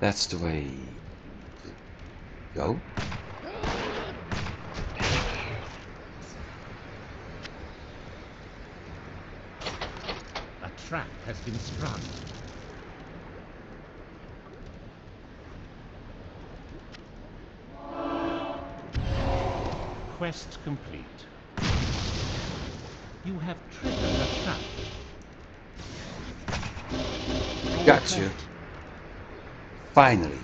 That's the way to go. A trap has been sprung. Quest complete. You have triggered a trap. Got you. Finally.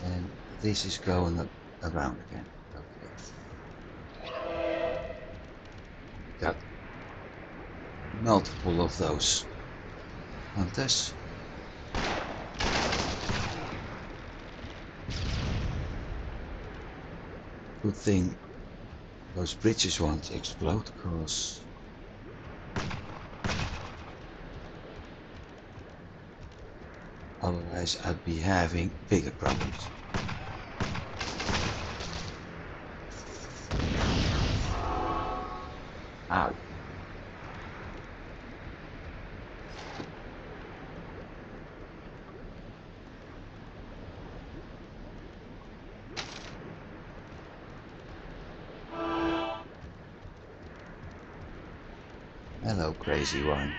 And this is going around again. Okay. We got multiple of those hunters. Good thing those bridges won't explode, because otherwise I'd be having bigger problems. Ow. Hello, crazy one.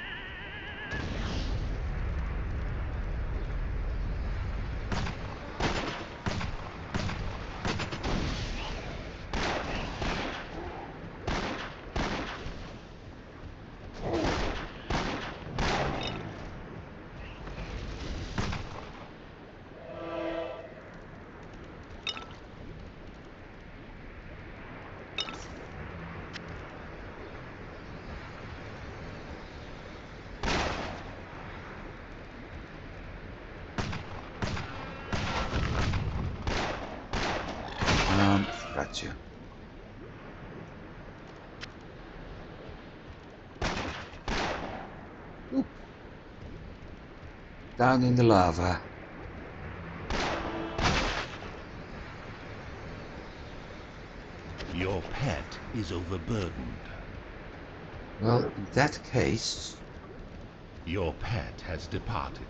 Got you. Oop. Down in the lava. Your pet is overburdened. Well, in that case, Your pet has departed.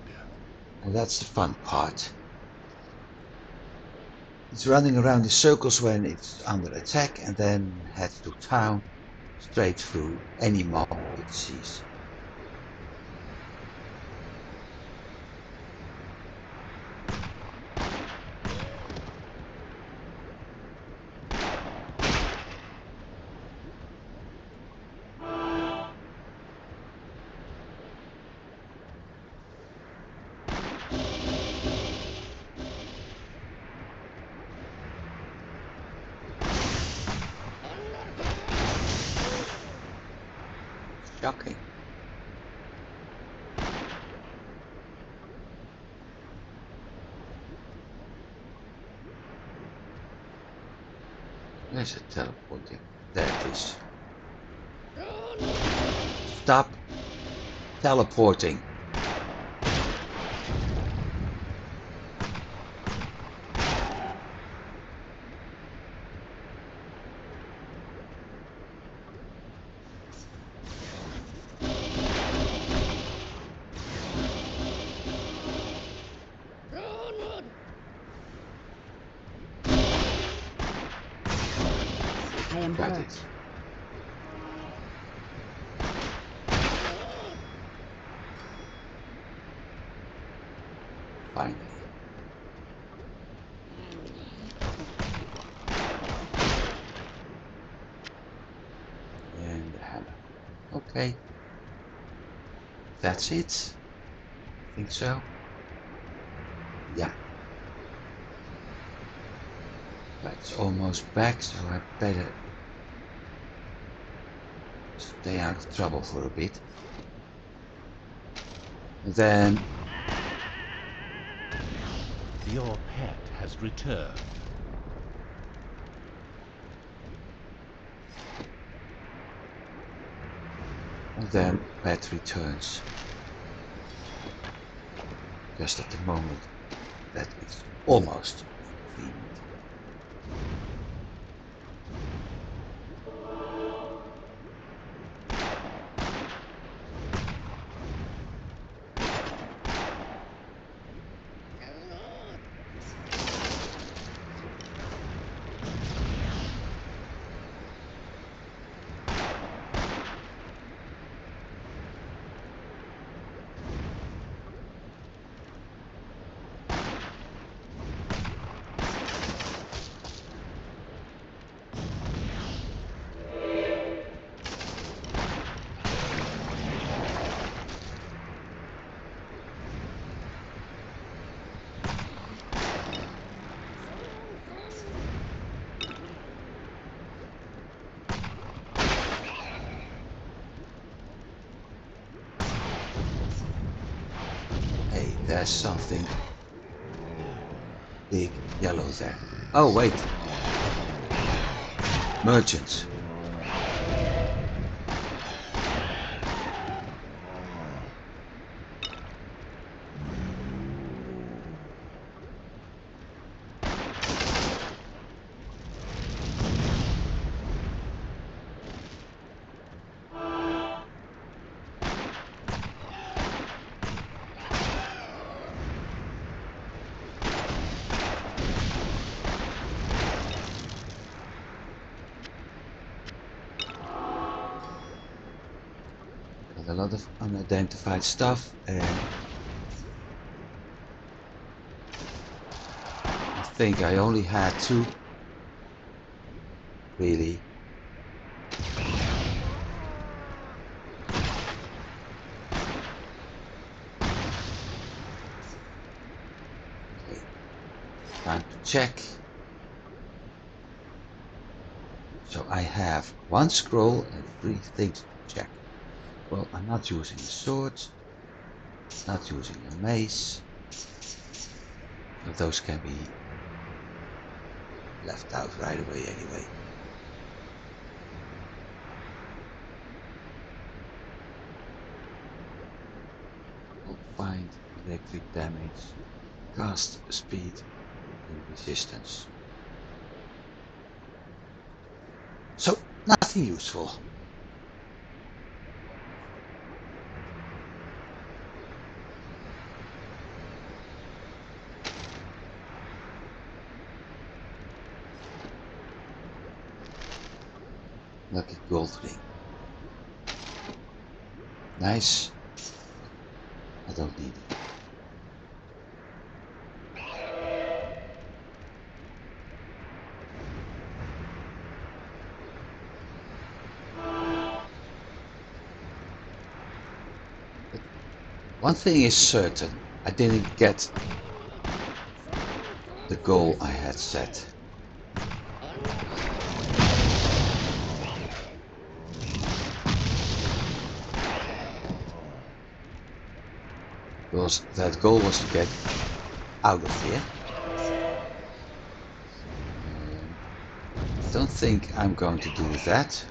and that's the fun part. It's running around in circles when it's under attack, and then heads to town, straight through any mob it sees. Shocking. There's a teleporting. There it is. Stop teleporting. I am Got hurt. it. Finally. And the hammer. Okay. That's it. Think so? Yeah. It's almost back, so I better stay out of trouble for a bit. And then Your pet has returned. Pet returns. Just at the moment that it's almost inconvenient. there's something big yellow there. Oh wait. Merchants. A lot of unidentified stuff, and I think I only had 2 really. Okay, time to check. So I have 1 scroll and 3 things to check. Well, I'm not using a sword, not using a mace, so those can be left out right away anyway. I'll find electric damage, cast speed and resistance. So, nothing useful. Lucky gold ring. Nice. I don't need it. But one thing is certain, I didn't get the goal I had set. Because that goal was to get out of here. I don't think I'm going to do that.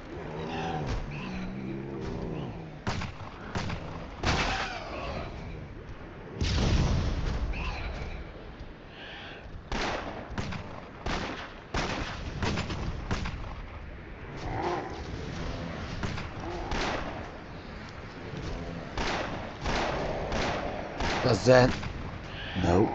Because then, no.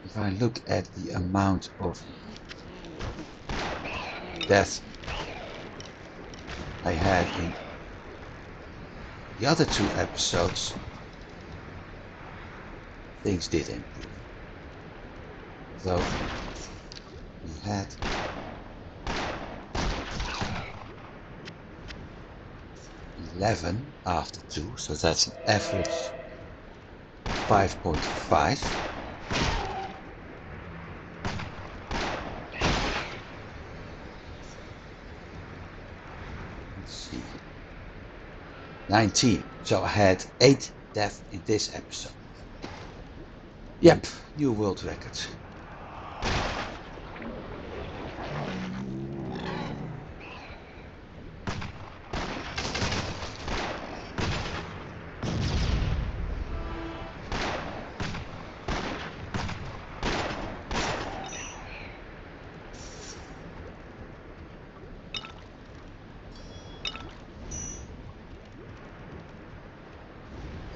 If I look at the amount of death I had in the other 2 episodes, things did improve. So we had 11 after 2, so that's an average 5.5. Let's see. 19. So I had 8 deaths in this episode. Yep, new world record.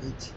Eight.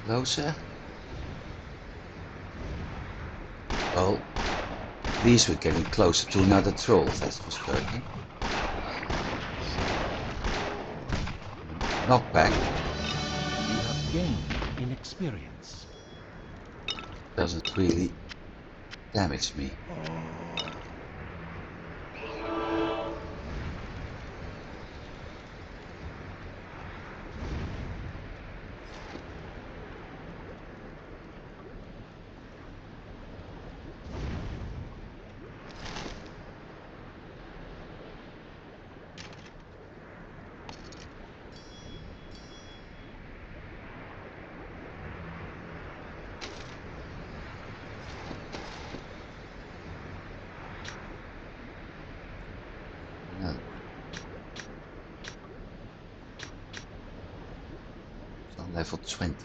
Closer. Well, at least we're getting closer to another troll, that's for certain. Knockback You have gained in experience. doesn't really damage me. Another one. It's on level 20.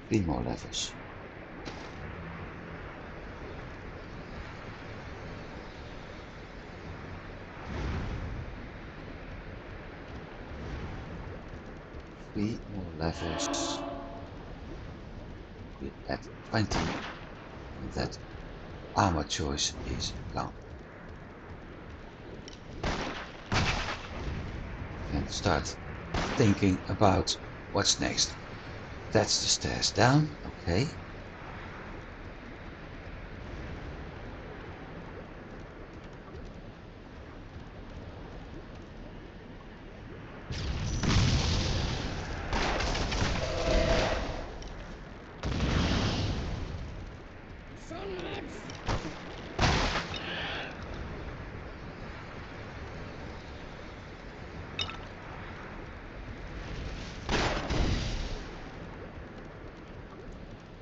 Three more levels. Three more levels. We're at 20. And that armor choice is gone. And start thinking about what's next. That's the stairs down, okay.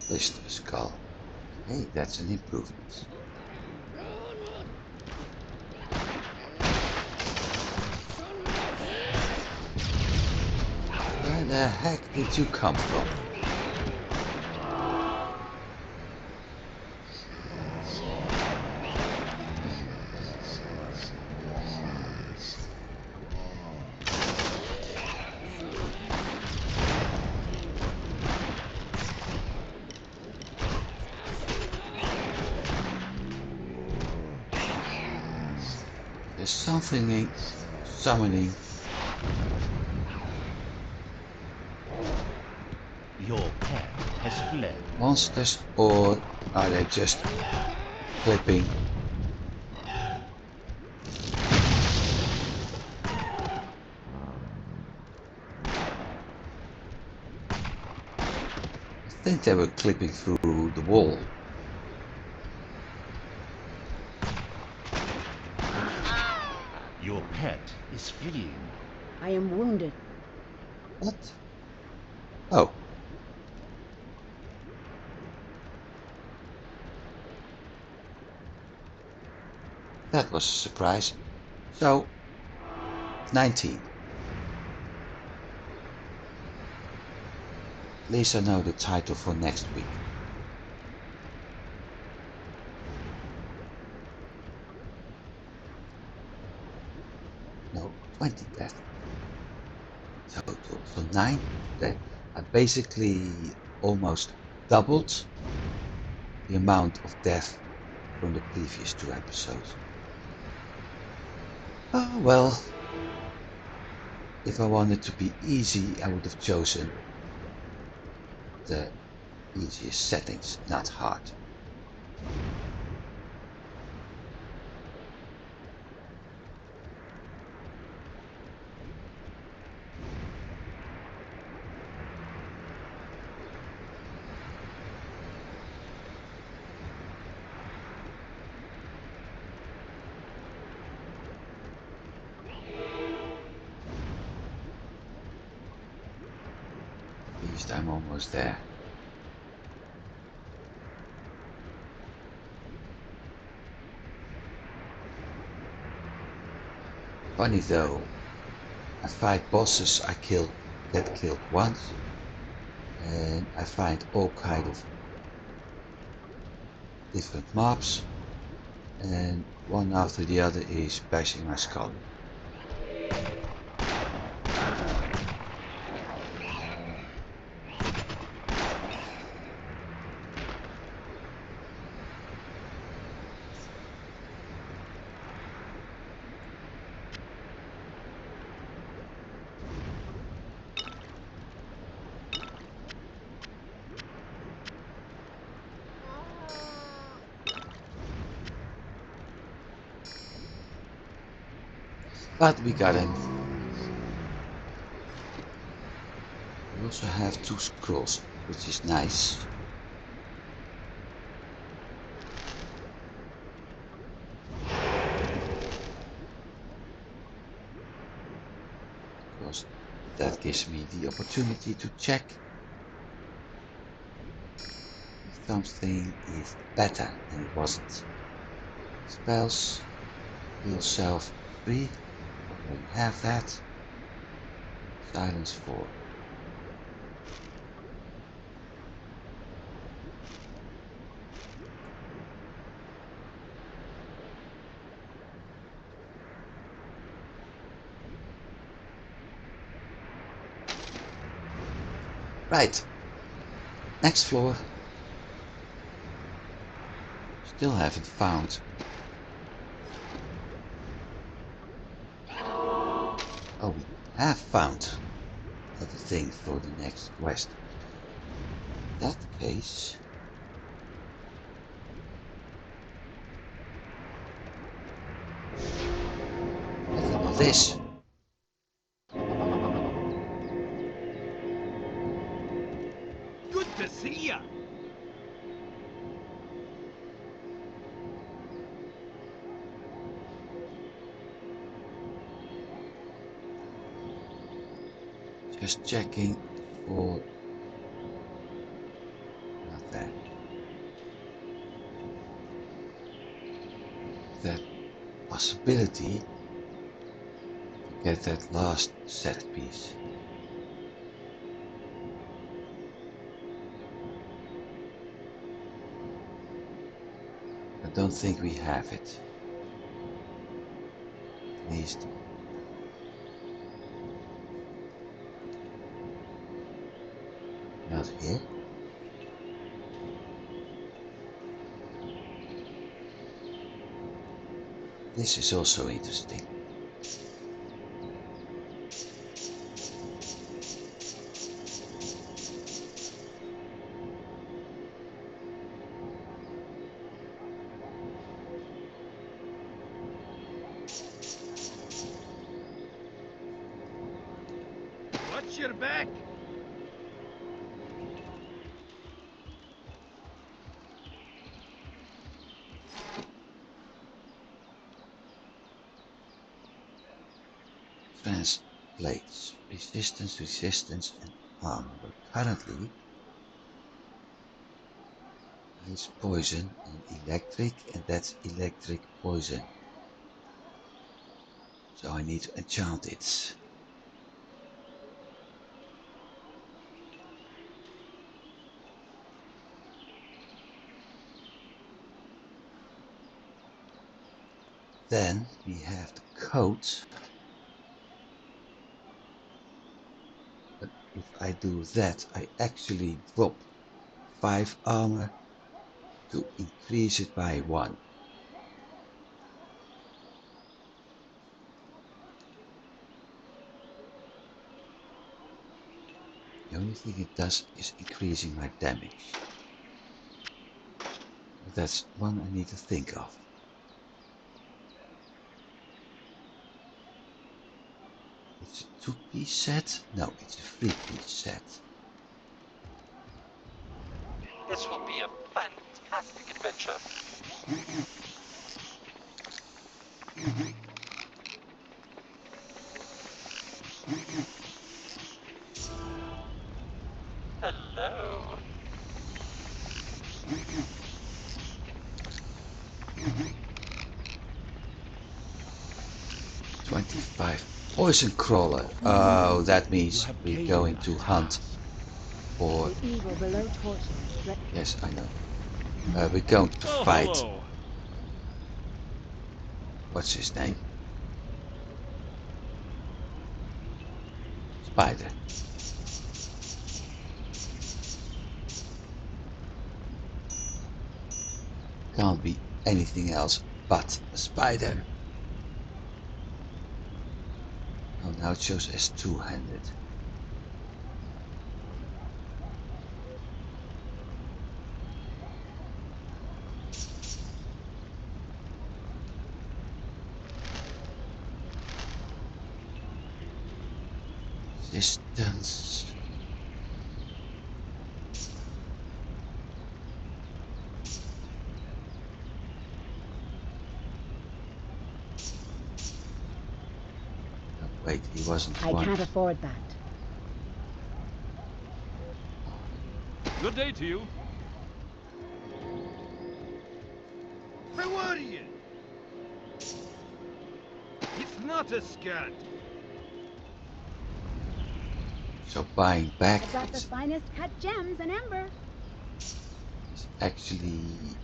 Blister skull. Hey, that's an improvement. Where the heck did you come from? There's something in summoning. Your pet has fled. Monsters, or are they just clipping? I think they were clipping through the wall. Your pet is fleeing. I am wounded. What? Oh. That was a surprise. So, 19. At least I know the title for next week. No, 20 deaths total. So 9 deaths. I basically almost doubled the amount of death from the previous 2 episodes. Oh well. If I wanted to be easy, I would have chosen the easiest settings, not hard. At least I'm almost there. Funny though, I fight bosses I get killed once, and I find all kind of different mobs, and one after the other is bashing my skull. But we got him. We also have 2 scrolls, which is nice. Because that gives me the opportunity to check if something is better than it wasn't. Spells, heal self 3, already have that. Silence 4. Right, next floor. Still haven't found. Oh, we have found other things for the next quest. In that case, let's look at this. Good to see ya. Just checking for nothing. That possibility to get that last set piece. I don't think we have it. At least not here. This is also interesting. Watch your back. Translates resistance, and armor. But currently, it's poison and electric, and that's electric poison. So I need to enchant it. Then we have the coat. But if I do that, I actually drop 5 armor to increase it by 1. The only thing it does is increasing my damage. So that's one I need to think of. It's a 2-piece set? No, it's a 3-piece set. This will be a fantastic adventure. Hello. 25 poison crawler. Oh, that means we're going to hunt for. The evil below torture. Yes, I know. We're going to Oh, fight. hello. What's his name? Spider. Can't be anything else but a spider. Oh, now it shows as two-handed. Distance. Oh, wait, he wasn't I one. can't afford that. Good day to you. How are you? It's not a scant. So buying back I've got the is finest cut gems in Ember. actually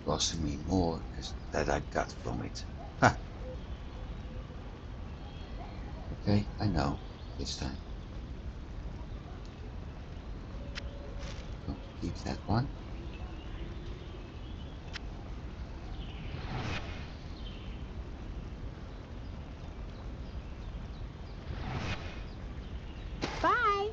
costing me more as that I got from it. Ha! Okay, I know this time. Don't keep that one. Bye.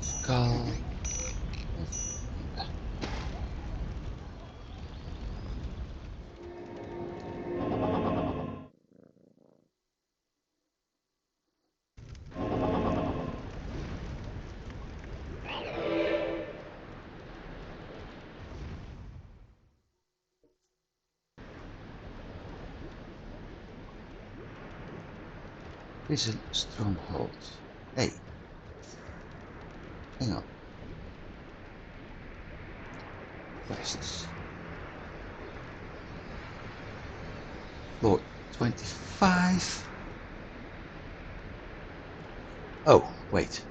Skull. Prison stronghold. Hey, hang on. Quests. Floor 25. Oh, wait.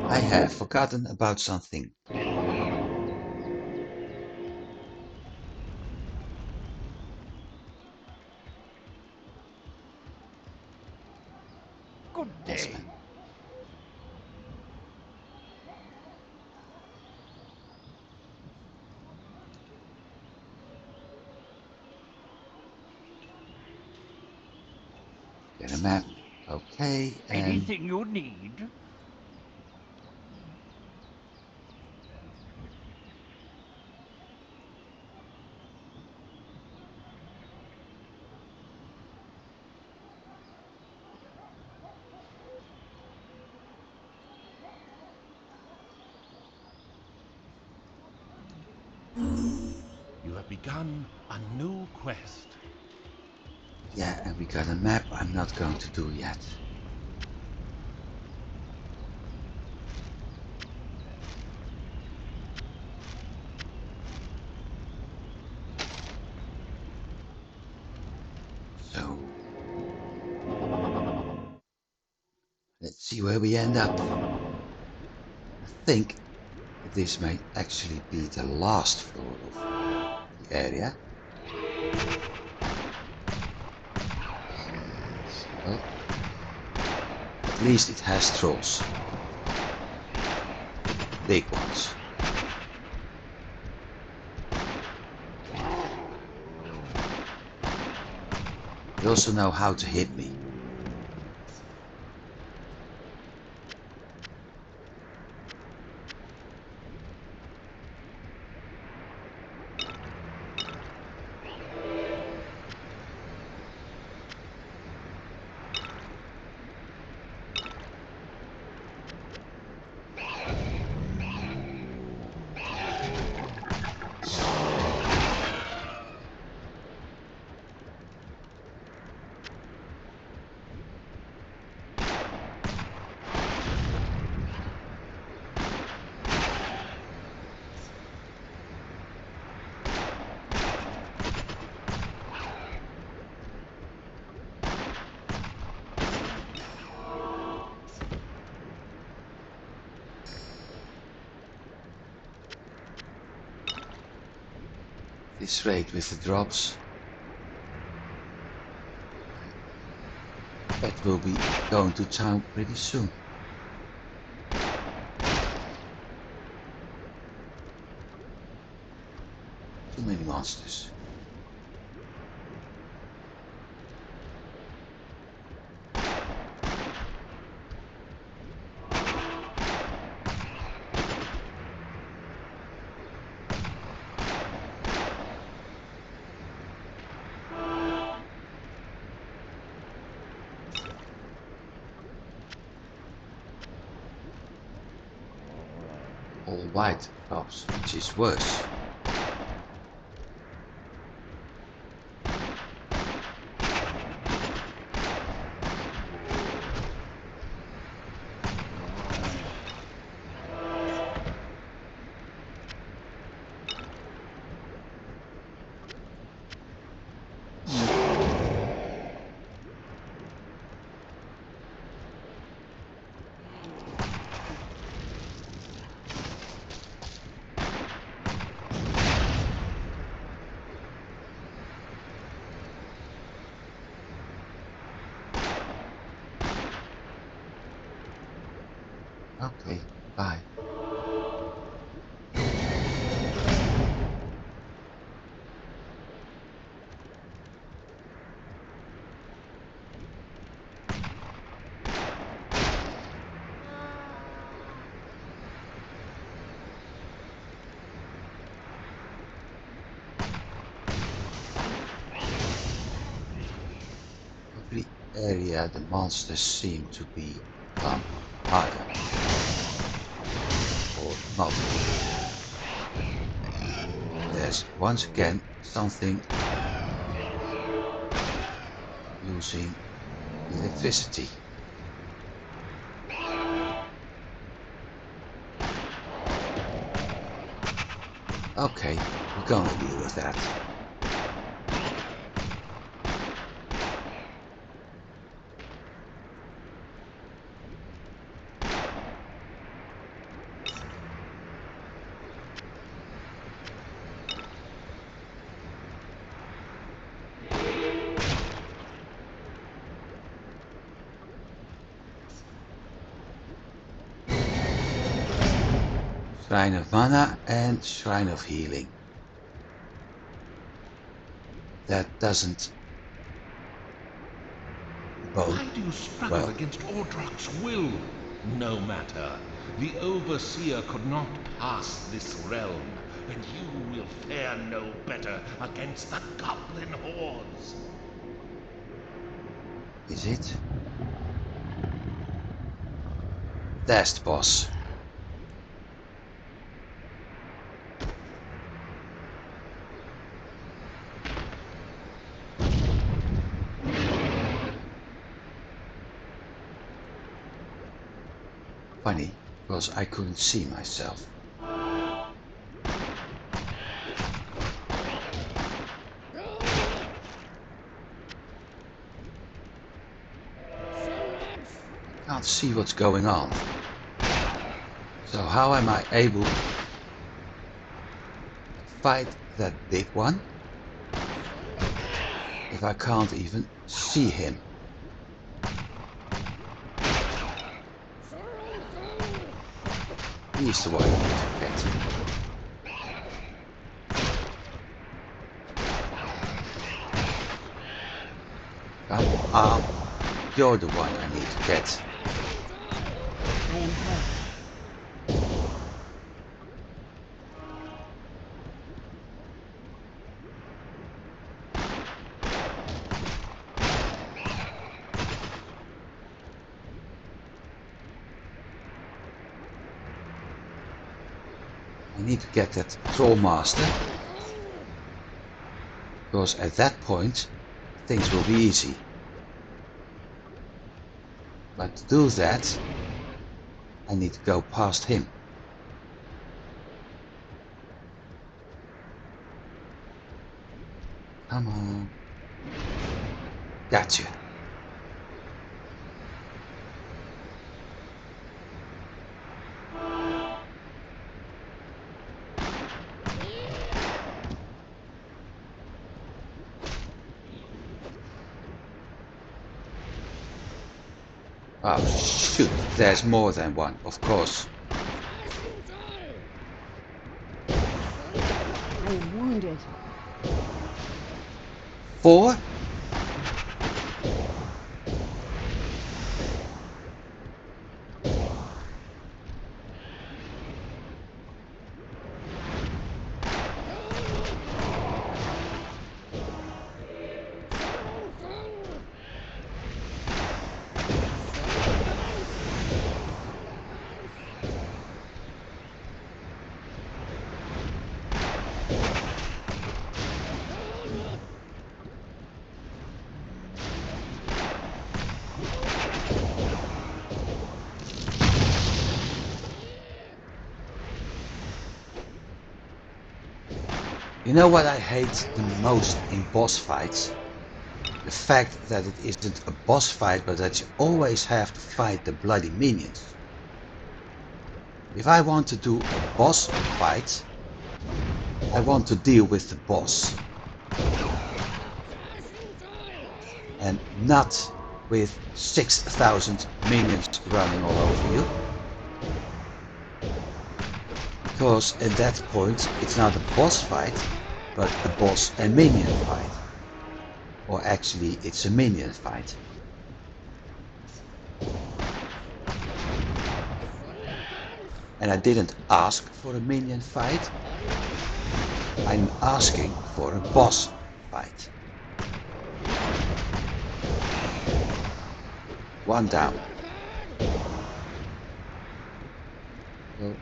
I have forgotten about something. Good Yes, day. man. Get a map. Okay, and Anything you need? You have begun a new quest. yeah, and we got a map I'm not going to do yet. So let's see where we end up. I think this may actually be the last floor of the area. Well, at least it has trolls. Big ones. They also know how to hit me. This rate with the drops. That will be going to town pretty soon. Too many monsters. all white tops, which is worse. Okay, bye. Every area the monsters seem to become harder. Or not. There's once again something using electricity. Okay, we're gonna deal with that. Shrine of Mana and Shrine of Healing. That doesn't bode Why do you struggle well. against Ordrak's will? No matter. The Overseer could not pass this realm, and you will fare no better against the Goblin hordes. Is it? That's the boss. Funny, because I couldn't see myself. I can't see what's going on. So how am I able to fight that big one if I can't even see him? He's the one I need to get. Come on, you're the one I need to get. I am hurt. I need to get that Troll Master, because at that point things will be easy. But to do that, I need to go past him. Come on. Gotcha. Oh shoot, there's more than one, of course. I am wounded. 4? You know what I hate the most in boss fights? The fact that it isn't a boss fight, but that you always have to fight the bloody minions. If I want to do a boss fight, I want to deal with the boss. And not with 6,000 minions running all over you. Because at that point it's not a boss fight, but a boss and minion fight. Or actually it's a minion fight. And I didn't ask for a minion fight. I'm asking for a boss fight. One down. Well,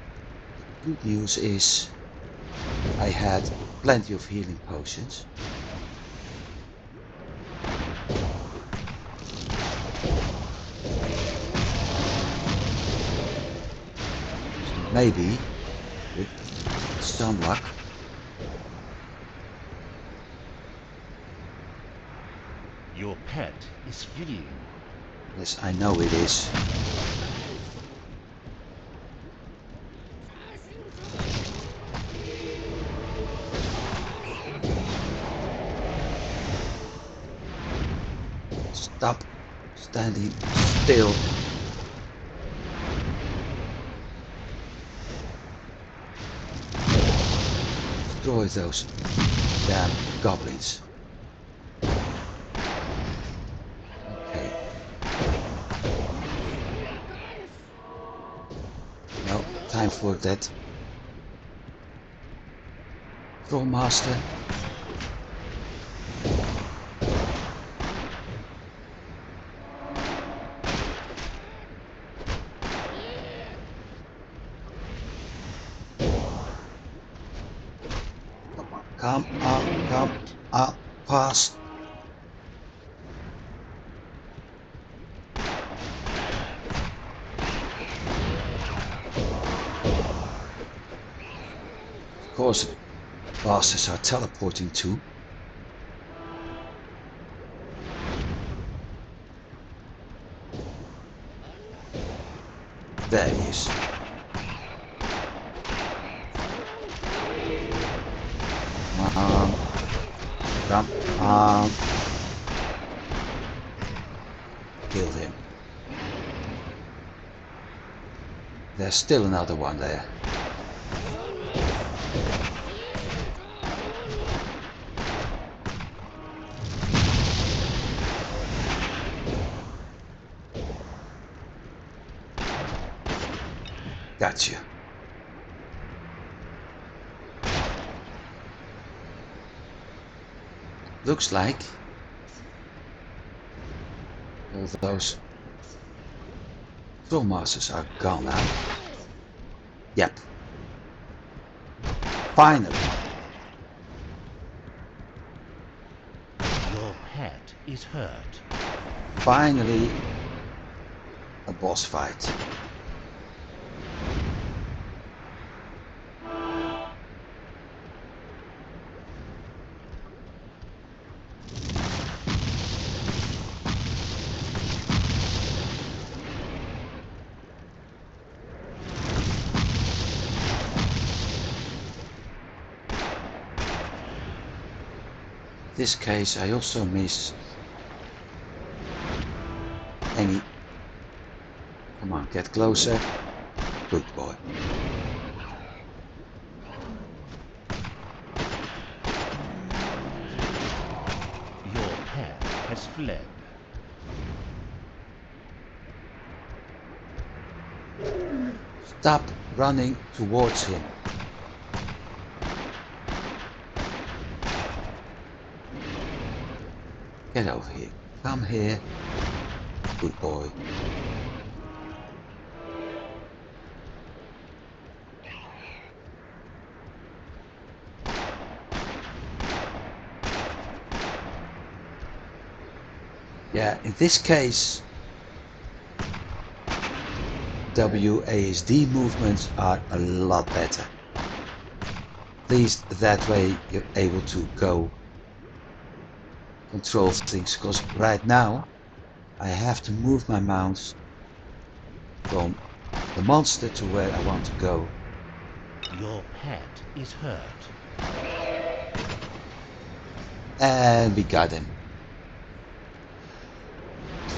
the good news is I had plenty of healing potions. So maybe with some luck Your pet is fleeing. yes, I know it is. Stop standing still. Destroy those damn goblins. Okay. No time for that. Troll Master. Come on, past. Of course, bastards are teleporting too. There he is. Come on. Killed him. There's still another one there. Gotcha. Looks like all those Troll Masters are gone now. Yep. Finally. Your pet is hurt. Finally a boss fight. In this case I also miss any. Come on, get closer. Good boy. Your pet has fled. Stop running towards him. Get over here. Come here. Good boy. Yeah, in this case WASD movements are a lot better. At least that way you're able to go control things, because right now I have to move my mouse from the monster to where I want to go. Your pet is hurt. And we got him.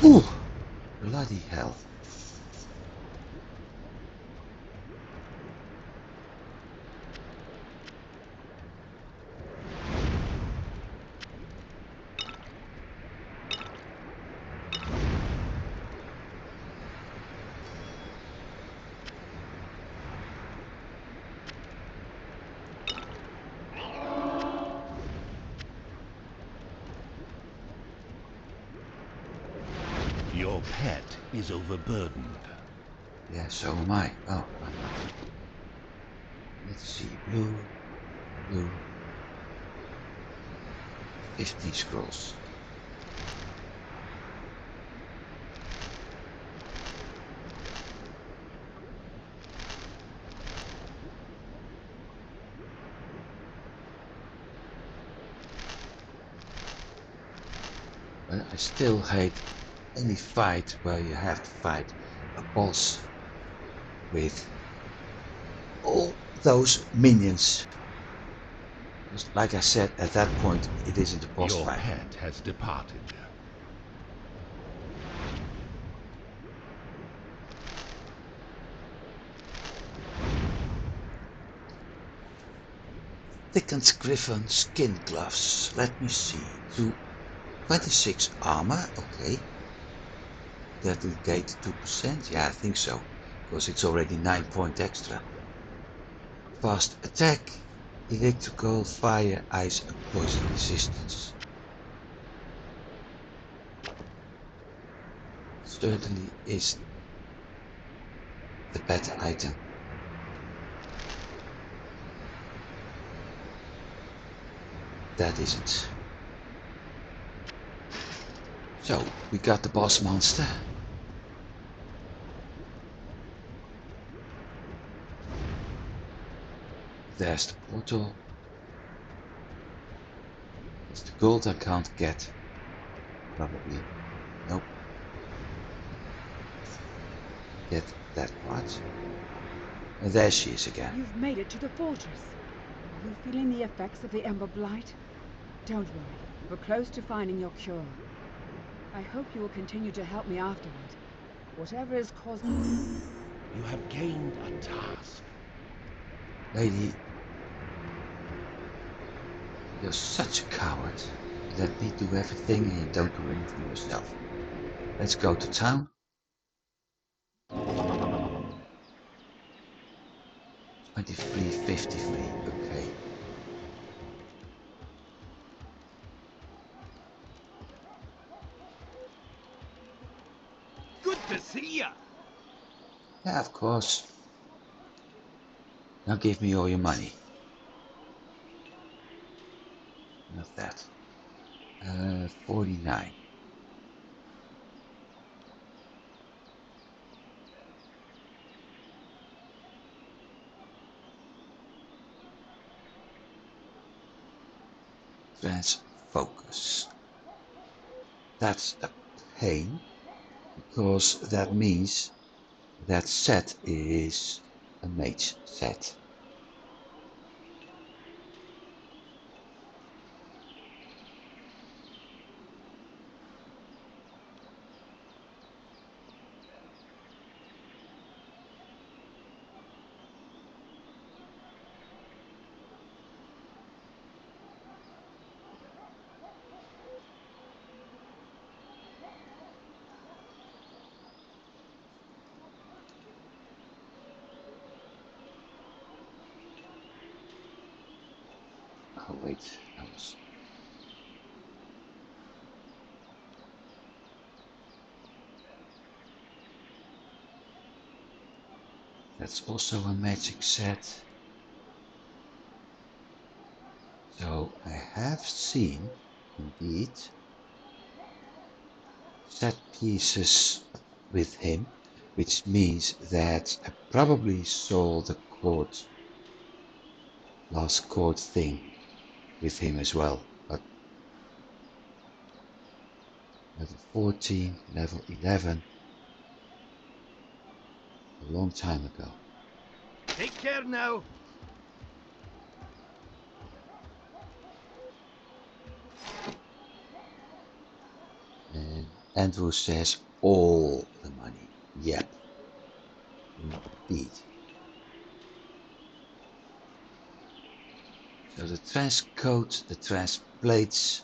Ooh, bloody hell. Your pet is overburdened. Yeah, so am I. Oh, I'm not. Let's see. Blue. 50 scrolls. But I still hate any fight where you have to fight a boss with all those minions. Because like I said, at that point it isn't a boss Your fight. pet has departed. Thickened Griffon skin gloves. Let me see. To 26 armor, okay. That will gate 2%. Yeah, I think so. Because it's already 9 point extra. Fast attack, electrical, fire, ice and poison resistance. Certainly is the better item. That isn't. So, we got the boss monster. There's the portal. It's the gold I can't get. Probably. Nope. Get that part. And there she is again. You've made it to the fortress. Are you feeling the effects of the Ember Blight? Don't worry. We're close to finding your cure. I hope you will continue to help me afterward. Whatever is causing... You have gained a task. Lady, you're such a coward. You let me do everything and you don't do anything yourself. Let's go to town. 2353, okay. Good to see ya. Yeah, of course. Now give me all your money. Not that. 49. Focus. That's a pain, because that means that set is a mage set. Oh wait, that was... That's also a magic set. So I have seen, indeed, set pieces with him, which means that I probably saw the court last court thing with him as well. But level 14, level 11, a long time ago. Take care now. And Andrew says all the money. Yep. Indeed. So the transcoat, the transplates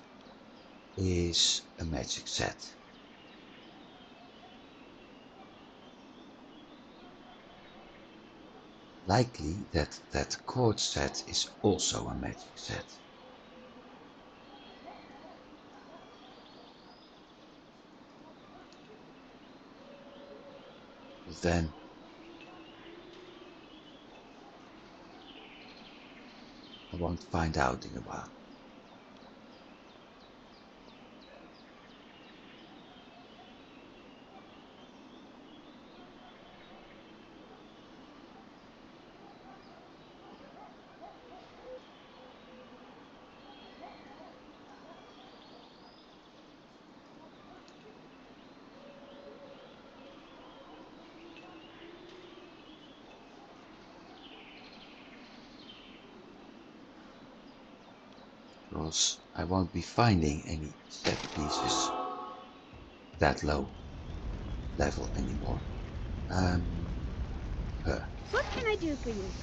is a magic set. Likely that that cord set is also a magic set. But then I won't find out in a while. Because I won't be finding any set pieces that low level anymore. What can I do for you?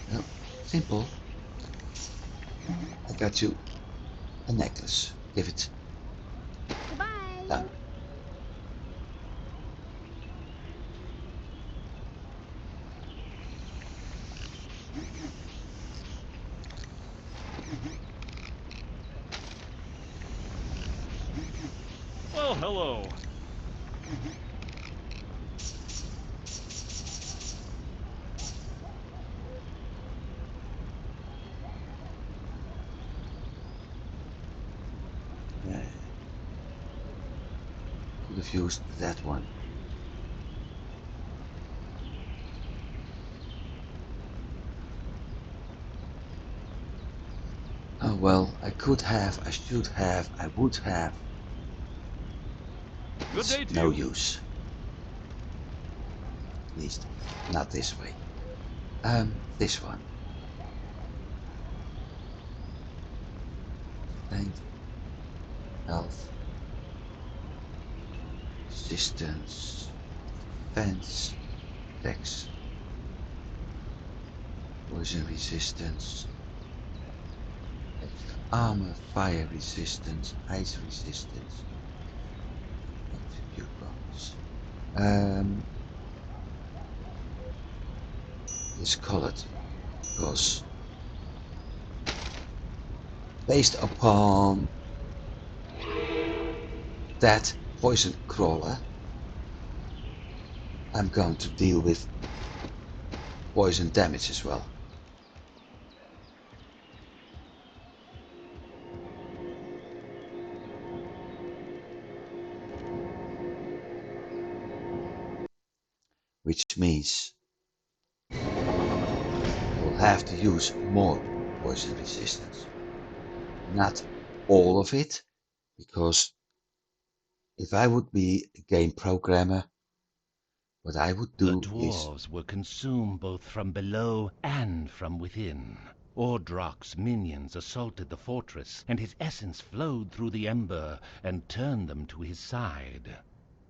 Well, simple. I got you a necklace. Give it. Goodbye. Done. Well, hello. Yeah. Could have used that one. Oh well, I could have, I should have, I would have. Good It's day to no you. use. At least not this way. This one. Strength, health, resistance, defense, dex, poison resistance, extra armor, fire resistance, ice resistance, attribute bonus. Discolored because based upon that poison crawler, I'm going to deal with poison damage as well. Which means we'll have to use more poison resistance. Not all of it, because if I would be a game programmer, what I would The do is dwarves will consume both from below and from within. Ordrak's minions assaulted the fortress, and his essence flowed through the ember and turned them to his side.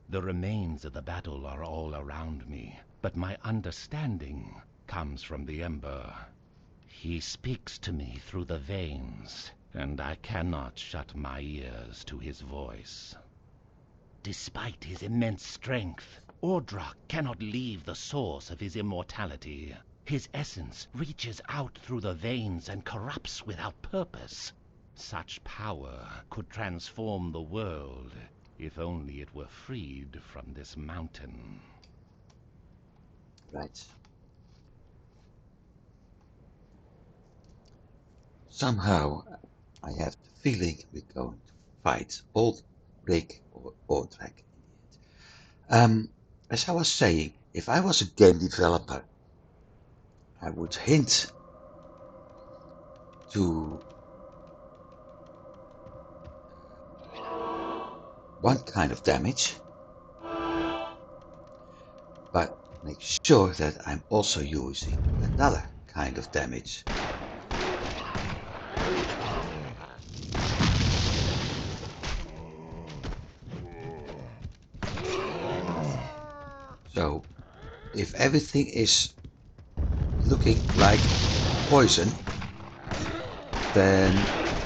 The remains of the battle are all around me, but my understanding comes from the ember. He speaks to me through the veins, and I cannot shut my ears to his voice. Despite his immense strength, Ordrak cannot leave the source of his immortality. His essence reaches out through the veins and corrupts without purpose. Such power could transform the world, if only it were freed from this mountain. right. Somehow I have the feeling we're going to fight Old Rick or Ordrak in the end. As I was saying, if I was a game developer, I would hint to one kind of damage, but make sure that I'm also using another kind of damage. So if everything is looking like poison, then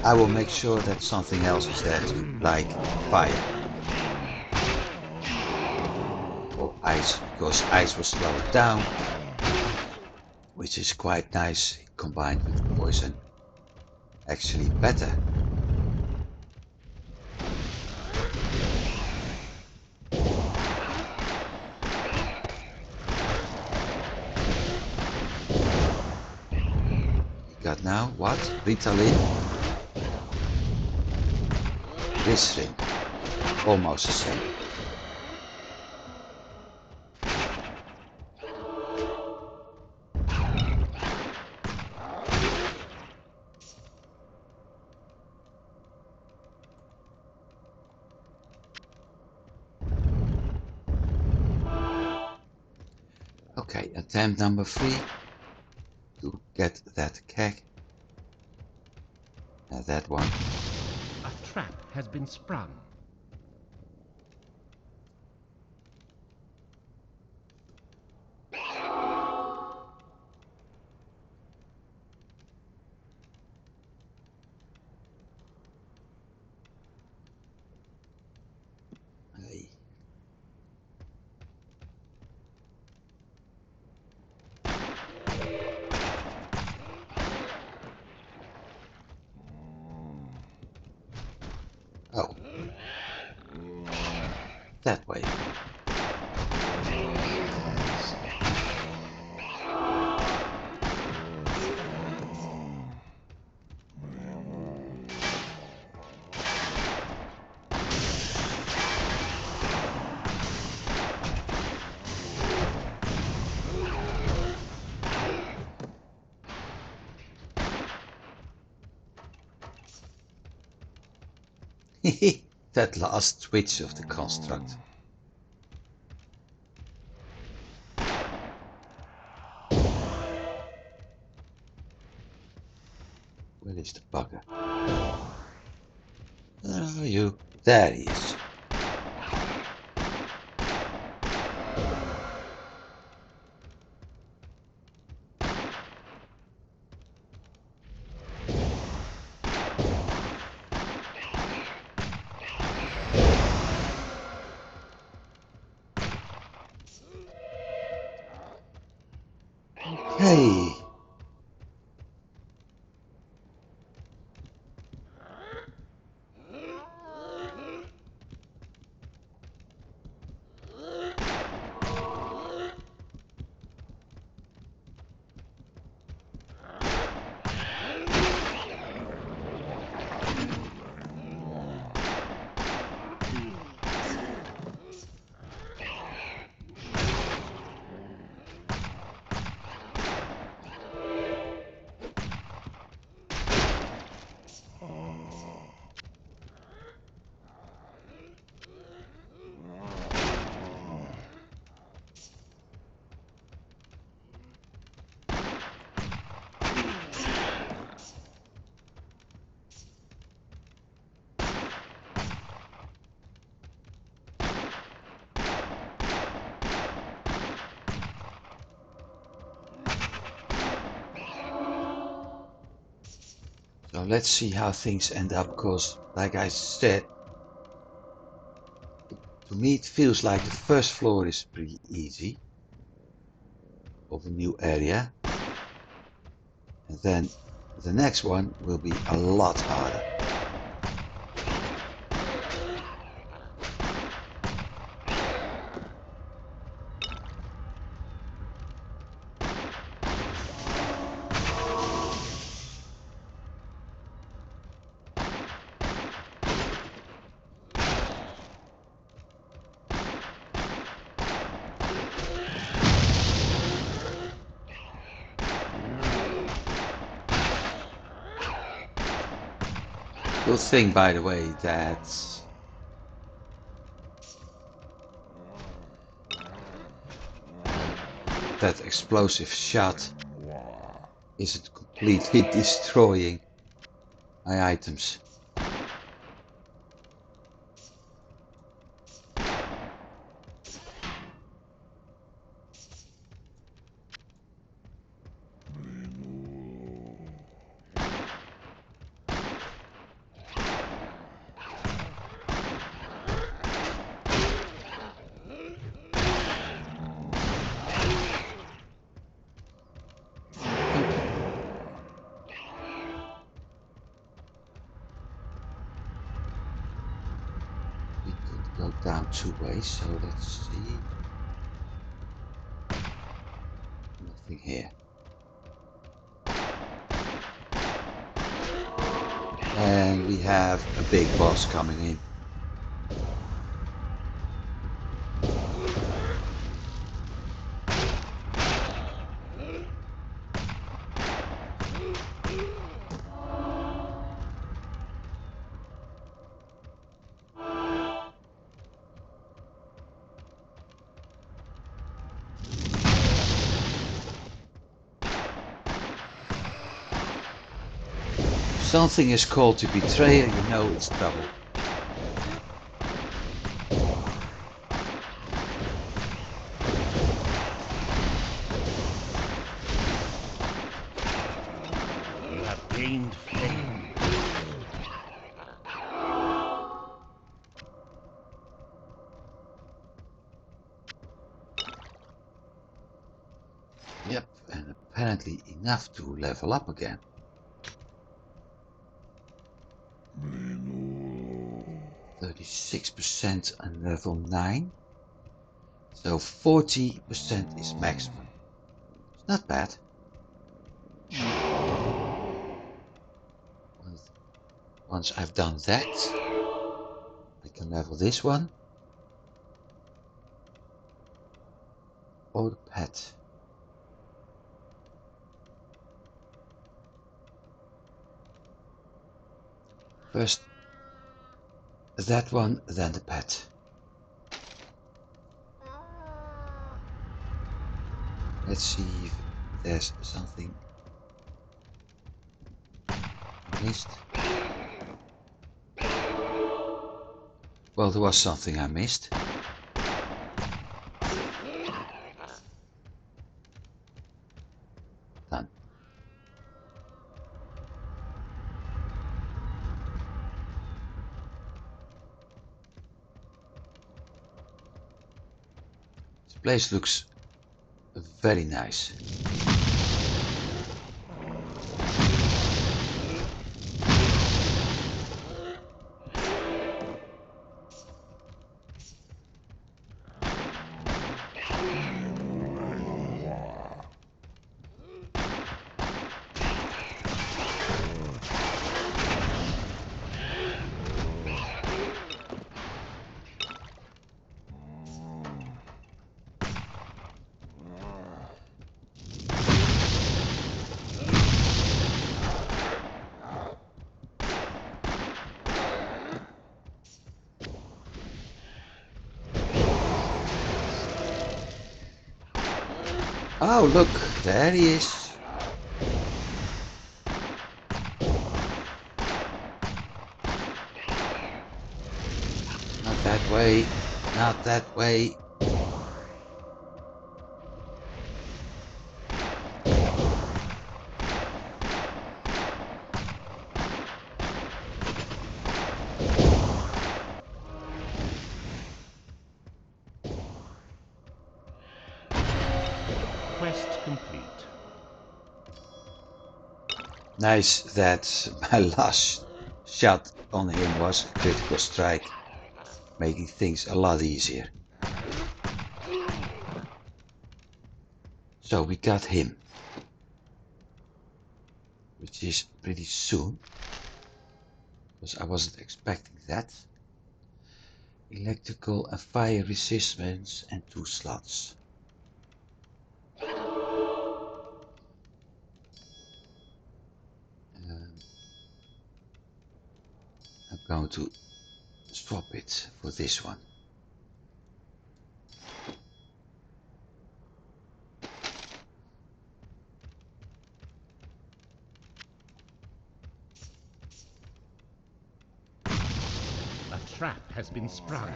I will make sure that something else is there too, like fire or ice, because ice will slow it down, which is quite nice combined with poison. Actually better. We got now what? Ritalin? Glycerin. Almost the same. Okay, attempt number 3 to get that keg. And that one. A trap has been sprung. Hey. Oh. That way. That last switch of the construct. Where is the bugger? Where are you? There he is. Hey. So let's see how things end up, because like I said, to me it feels like the first floor is pretty easy of a new area, and then the next one will be a lot harder. Good thing, by the way, that that explosive shot isn't completely destroying my items. We could go down 2 ways, so let's see. Nothing here. And we have a big boss coming in. If something is called to betrayer, you know it's trouble. You have gained fame. Yep, and apparently enough to level up again. Menu. 36% on level 9. So 40% is maximum. It's not bad. Once I've done that, I can level this one. Or the pet. First that one, then the pet. Let's see if there's something I missed. Well, there was something I missed. Done. This place looks very nice. Oh, look, there he is. Not that way, not that way. Quest complete. Nice that my last shot on him was a critical strike, making things a lot easier. So we got him, which is pretty soon, because I wasn't expecting that. Electrical and fire resistance and 2 slots. going to swap it for this one. A trap has been sprung.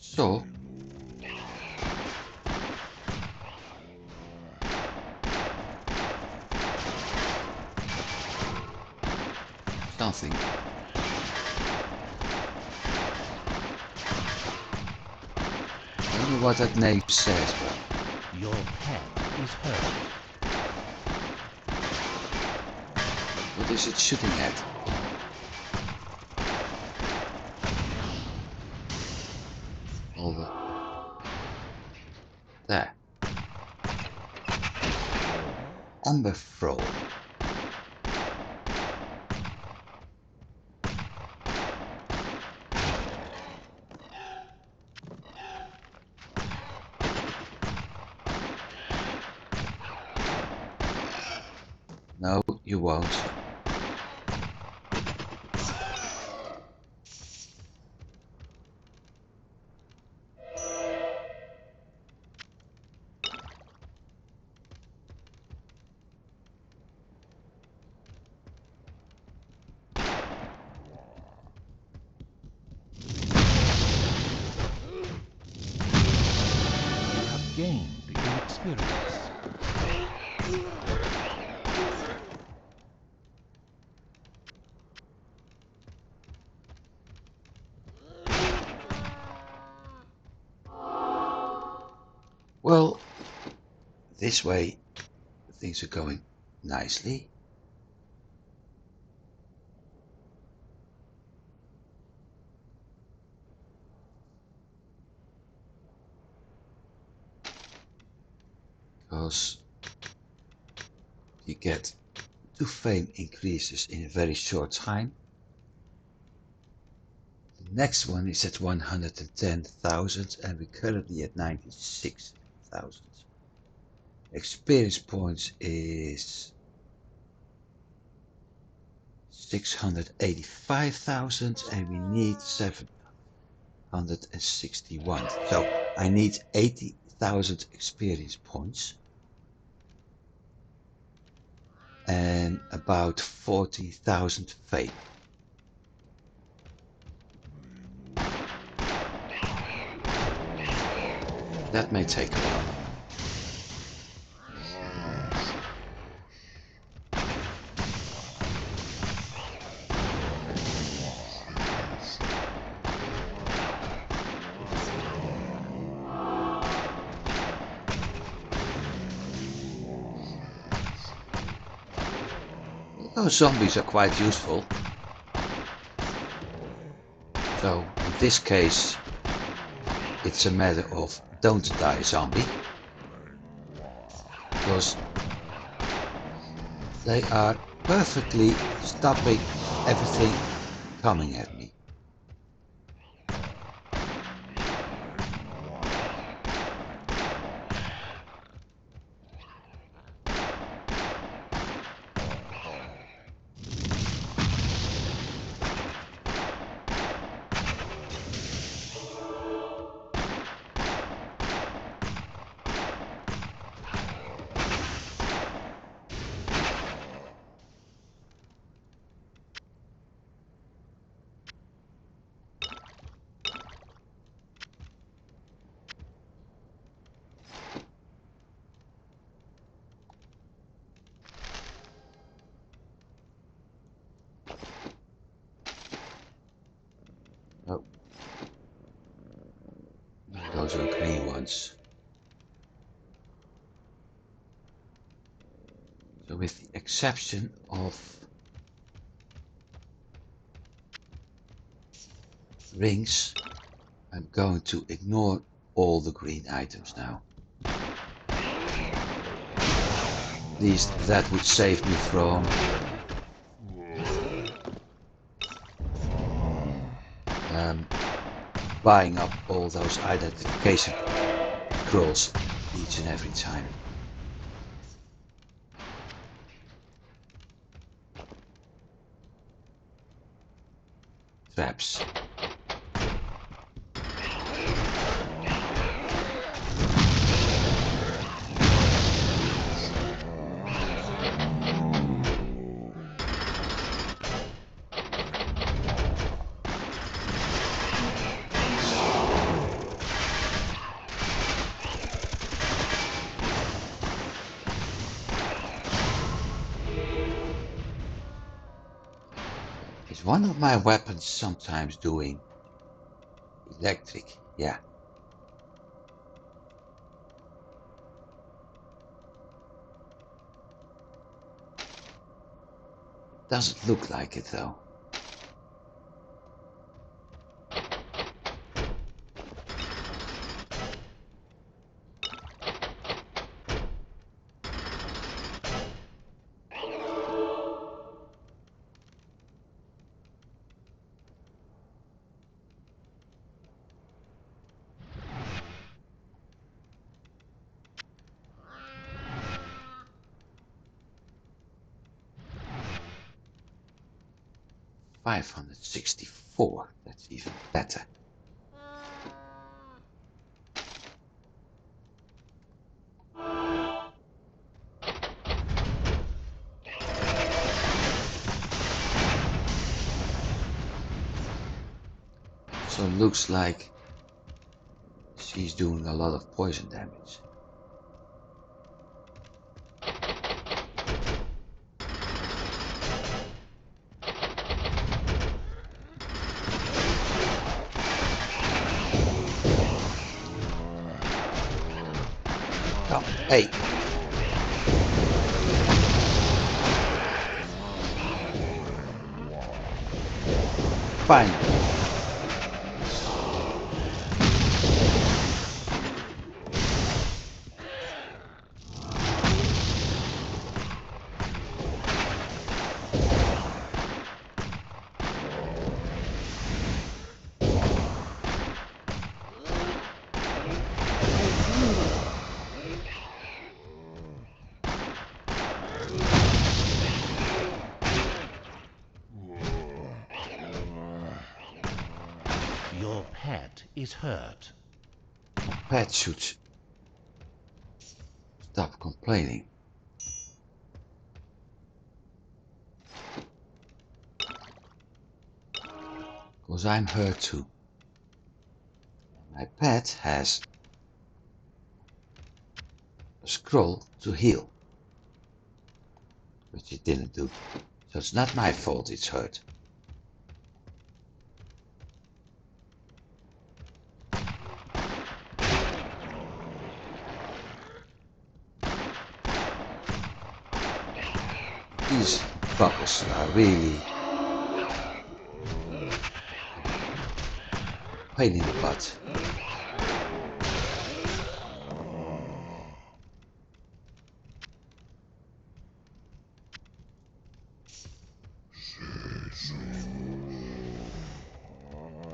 So something. I don't know what that name says, but Your pet is hurt. what is it shooting at? Over there. Amber Froll. No, you won't. You have gained the experience. Well, this way things are going nicely. Because you get 2 fame increases in a very short time. The next one is at 110,000 and we're currently at 96,000. Experience points is 685,000 and we need 761. So I need 80,000 experience points and about 40,000 fame. That may take a while. Those zombies are quite useful. So in this case it's a matter of don't die zombie, because they are perfectly stopping everything coming at me. Oh, those are green ones. So with the exception of rings, I'm going to ignore all the green items now. At least that would save me from buying up all those identification scrolls each and every time. Traps. Is one of my weapons sometimes doing electric? Yeah. Doesn't look like it though. $564. That's even better. So it looks like she's doing a lot of poison damage. Oh, hey. Fine. Your pet is hurt. Pet should stop complaining. Because I'm hurt too. My pet has a scroll to heal. Which it didn't do. So it's not my fault it's hurt. These bubbles are really pain in the butt.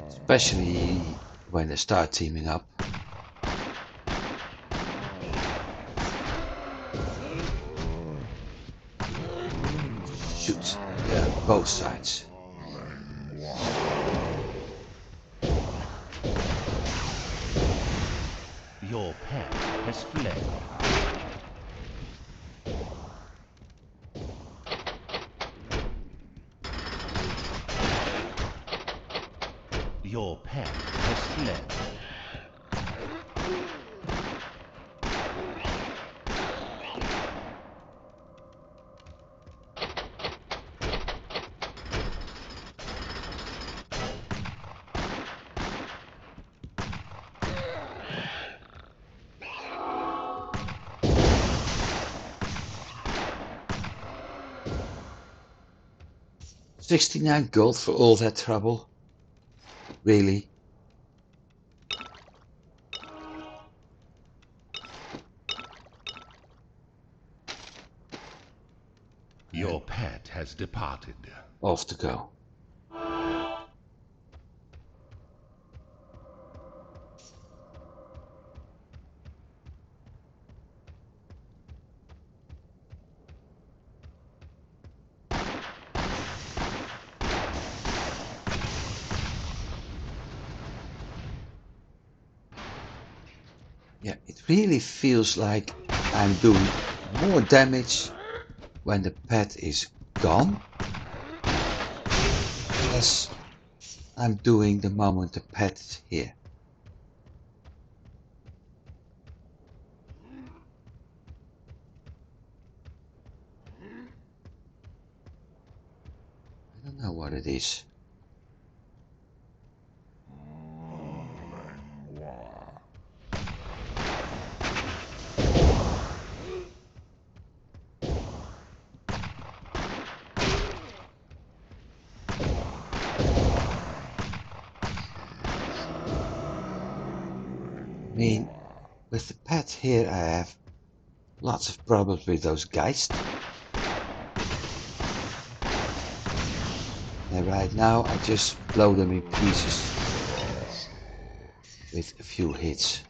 Especially when they start teaming up. Shoot, both sides. Your pet has fled. Your pet has fled. $69 for all that trouble? Really? Your pet has departed. Off to go. Yeah, it really feels like I'm doing more damage when the pet is gone as I'm doing the moment the pet is here. I don't know what it is. I mean, with the pet here I have lots of problems with those Geist. And right now I just blow them in pieces with a few hits.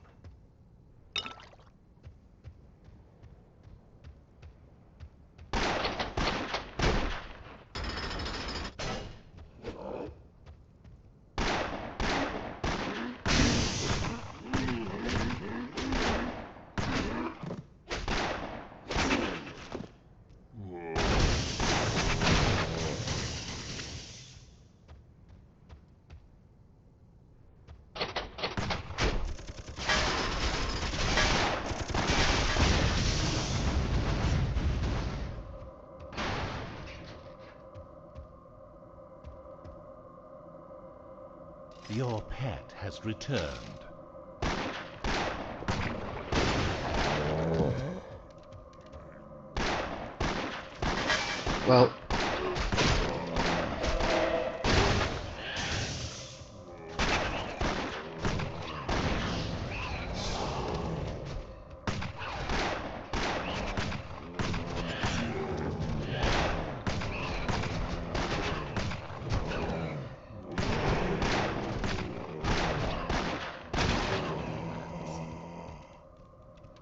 Your pet has returned. Well,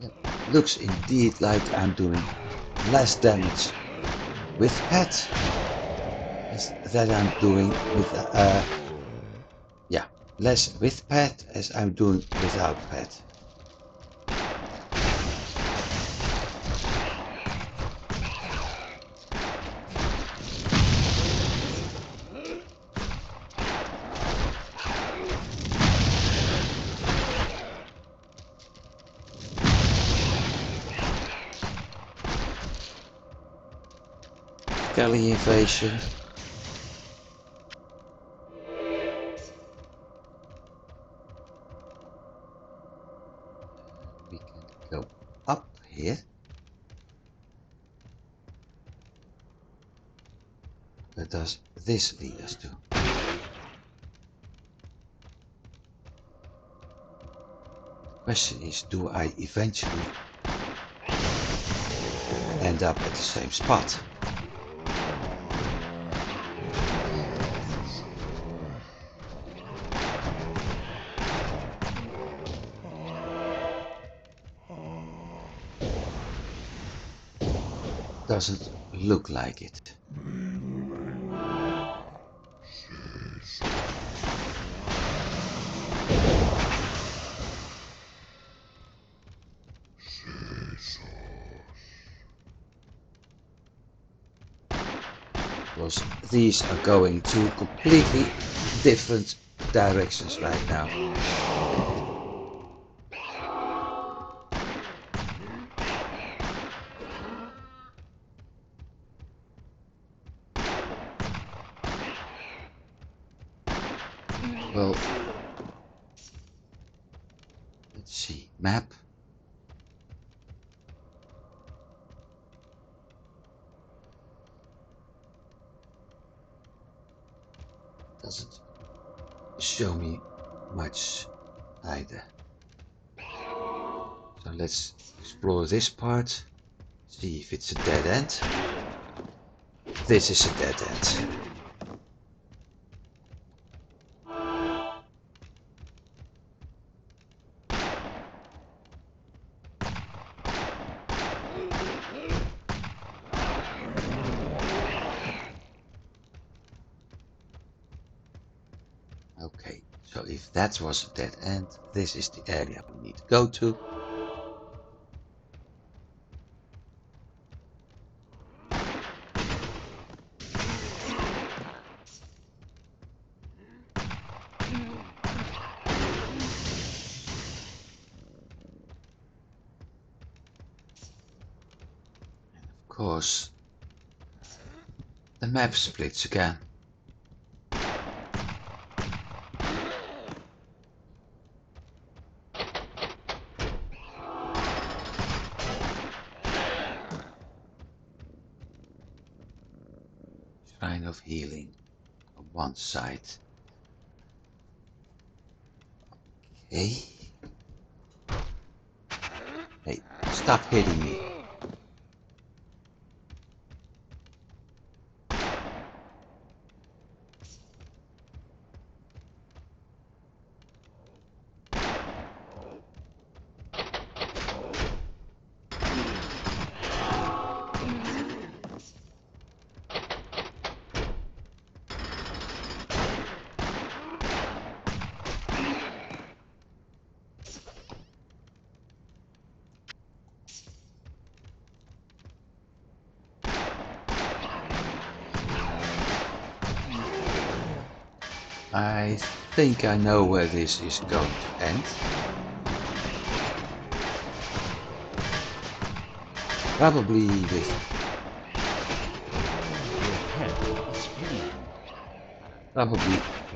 it looks indeed like I'm doing less damage with pet as that I'm doing with yeah, less with pet as I'm doing without pet. Skelly invasion. We can go up here. Where does this lead us to? The question is, do I eventually end up at the same spot? Doesn't look like it. Because these are going two completely different directions right now. Well, let's see, map. Doesn't show me much either. So let's explore this part, see if it's a dead end. This is a dead end. Okay, so if that was a dead end, this is the area we need to go to. course, the map splits again. Shrine of Healing on one side. Okay. Hey, stop hitting me. I think I know where this is going to end. Probably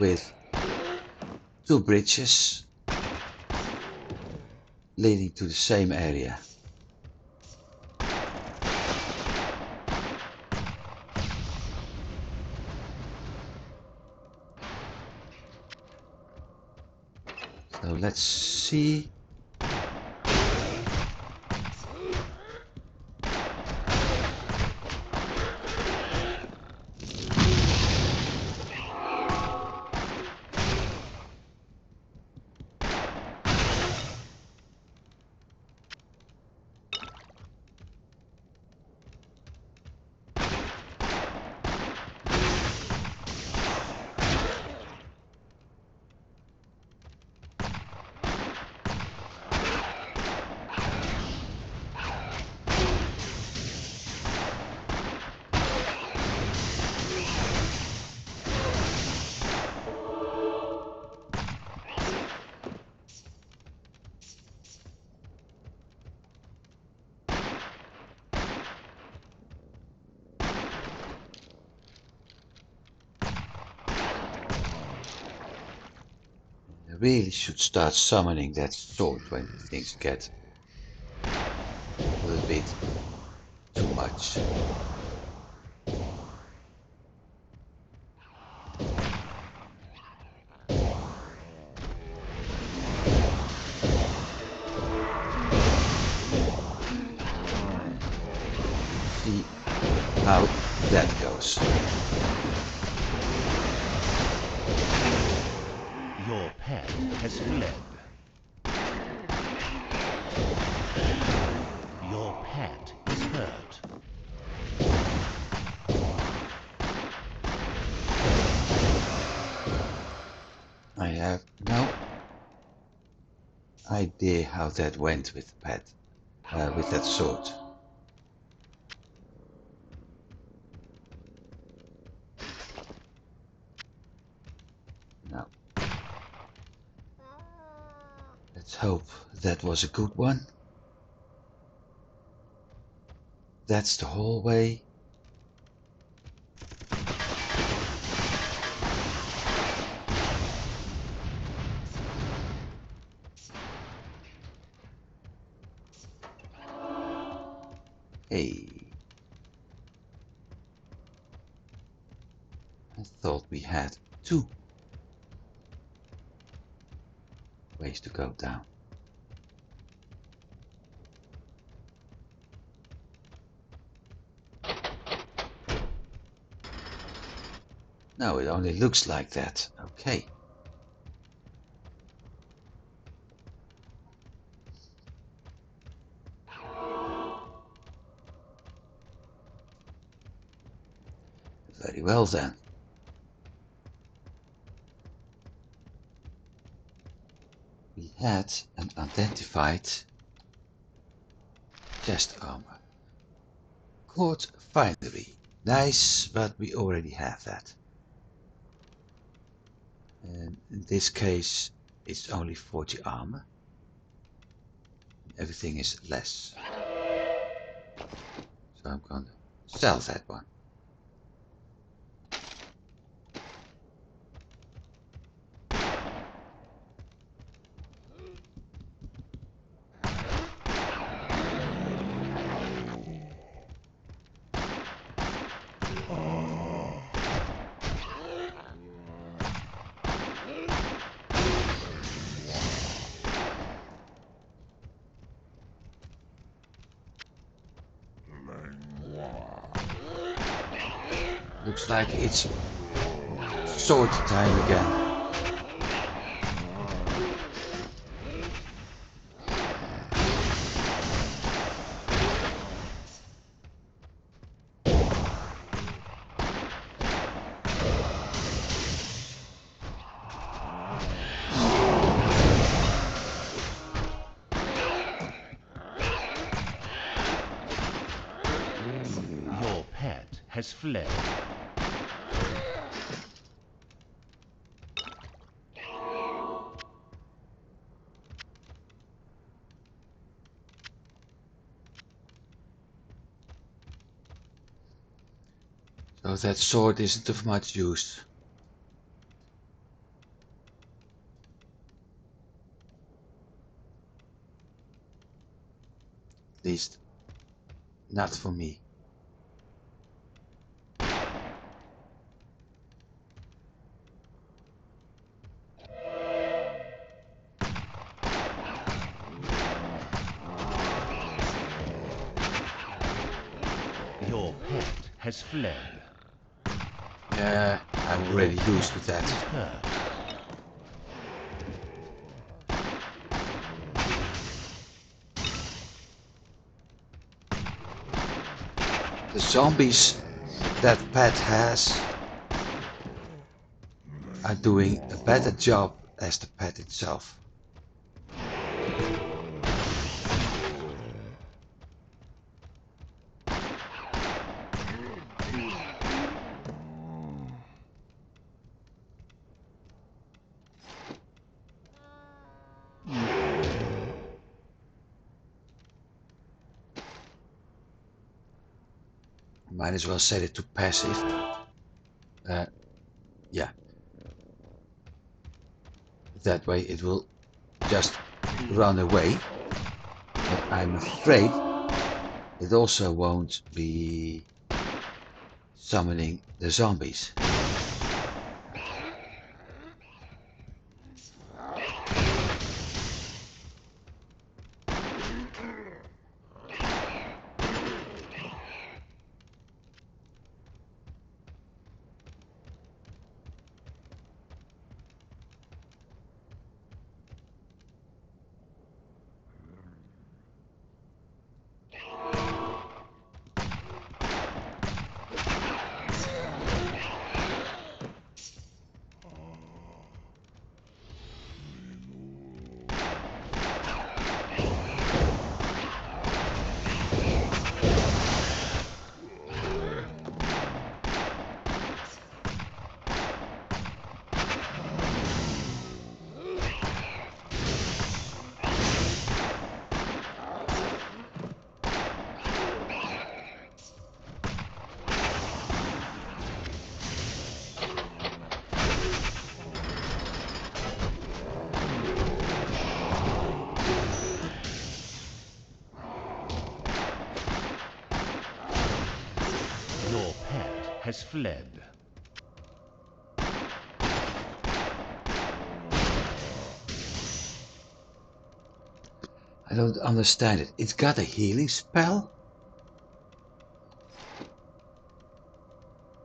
with two bridges leading to the same area. So let's see. I really should start summoning that sword when things get a little bit too much. See how that goes. Your pet has fled. Your pet is hurt. I have no idea how that went with the pet, with that sword. No. Let's hope that was a good one. That's the hallway. Hey. I thought we had two ways to go down. No, it only looks like that. Okay. Very well then. We had an identified chest armor. Court Finery. Nice, but we already have that. And in this case, it's only 40 armor. Everything is less. So So I'm gonna sell that one. Looks like it's sword time again. Your pet has fled. So that sword isn't of much use. At least, not for me. Your pet has fled. Yeah, I'm already used to that. Is hurt. The zombies that pet has are doing a better job as the pet itself. Might as well set it to passive. Yeah. That way it will just run away. But I'm afraid it also won't be summoning the zombies. Your pet has fled. I don't understand it. It's got a healing spell?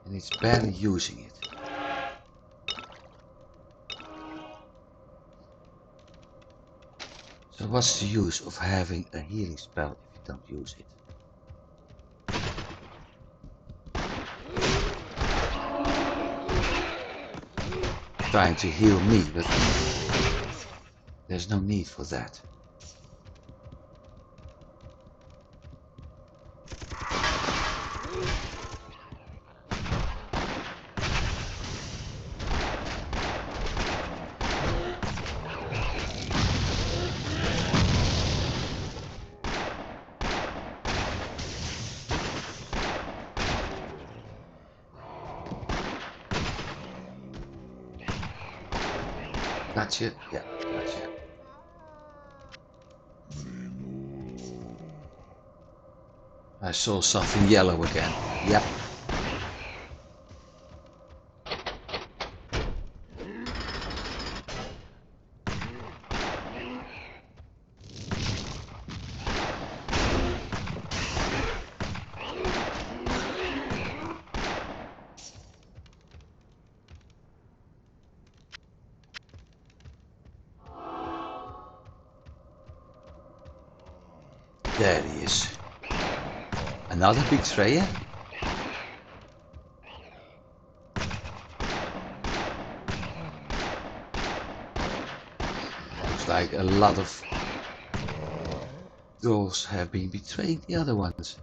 And it's barely using it. So what's the use of having a healing spell if you don't use it? Trying to heal me, but there's no need for that. Gotcha. Yeah, gotcha. I saw something yellow again. Yep. There he is. Another betrayer? Looks like a lot of girls have been betraying the other ones.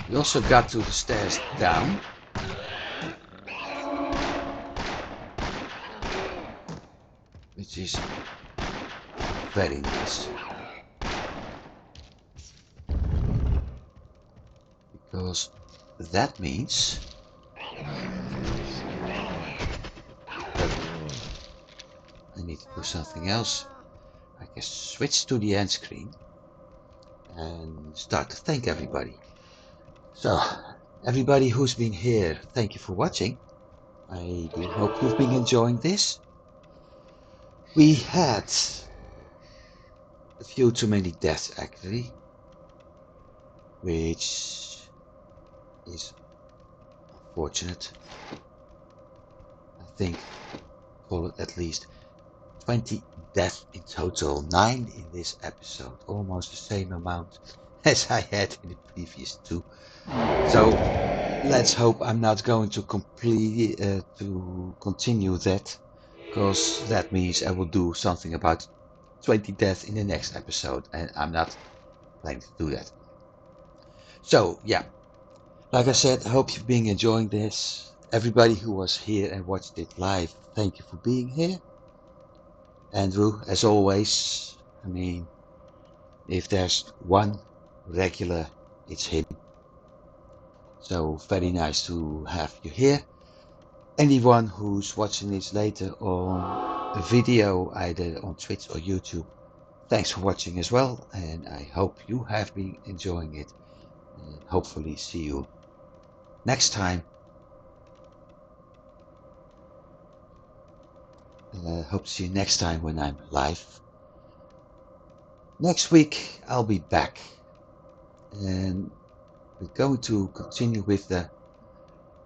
We also got to the stairs down. Which is very nice. Because that means that I need to do something else. I can switch to the end screen and start to thank everybody. So, everybody who's been here, thank you for watching. I do hope you've been enjoying this. We had a few too many deaths actually, which is unfortunate. I think call it at least 20 deaths in total, 9 in this episode, almost the same amount as I had in the previous 2. So let's hope I'm not going to continue that, because that means I will do something about 20 deaths in the next episode, and I'm not planning to do that. So yeah, like I said, I hope you've been enjoying this. Everybody who was here and watched it live, thank you for being here. Andrew, as always, I mean, if there's one regular, it's him. So very nice to have you here. Anyone who's watching this later on a video, either on Twitch or YouTube, thanks for watching as well, and I hope you have been enjoying it. And hopefully see you next time. Hope to see you next time when I'm live. Next week I'll be back, and we're going to continue with the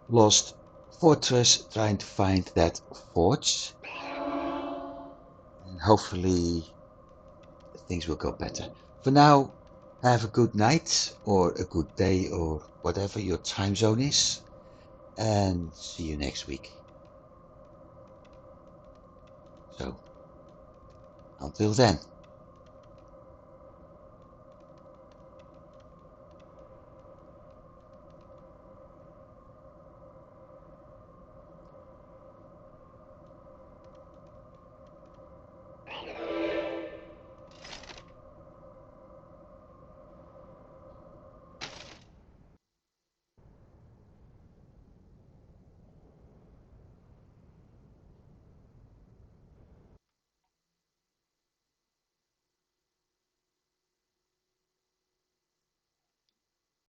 Lost Fortress, trying to find that forge, and hopefully things will go better. For now, have a good night or a good day or whatever your time zone is, and see you next week. So, until then.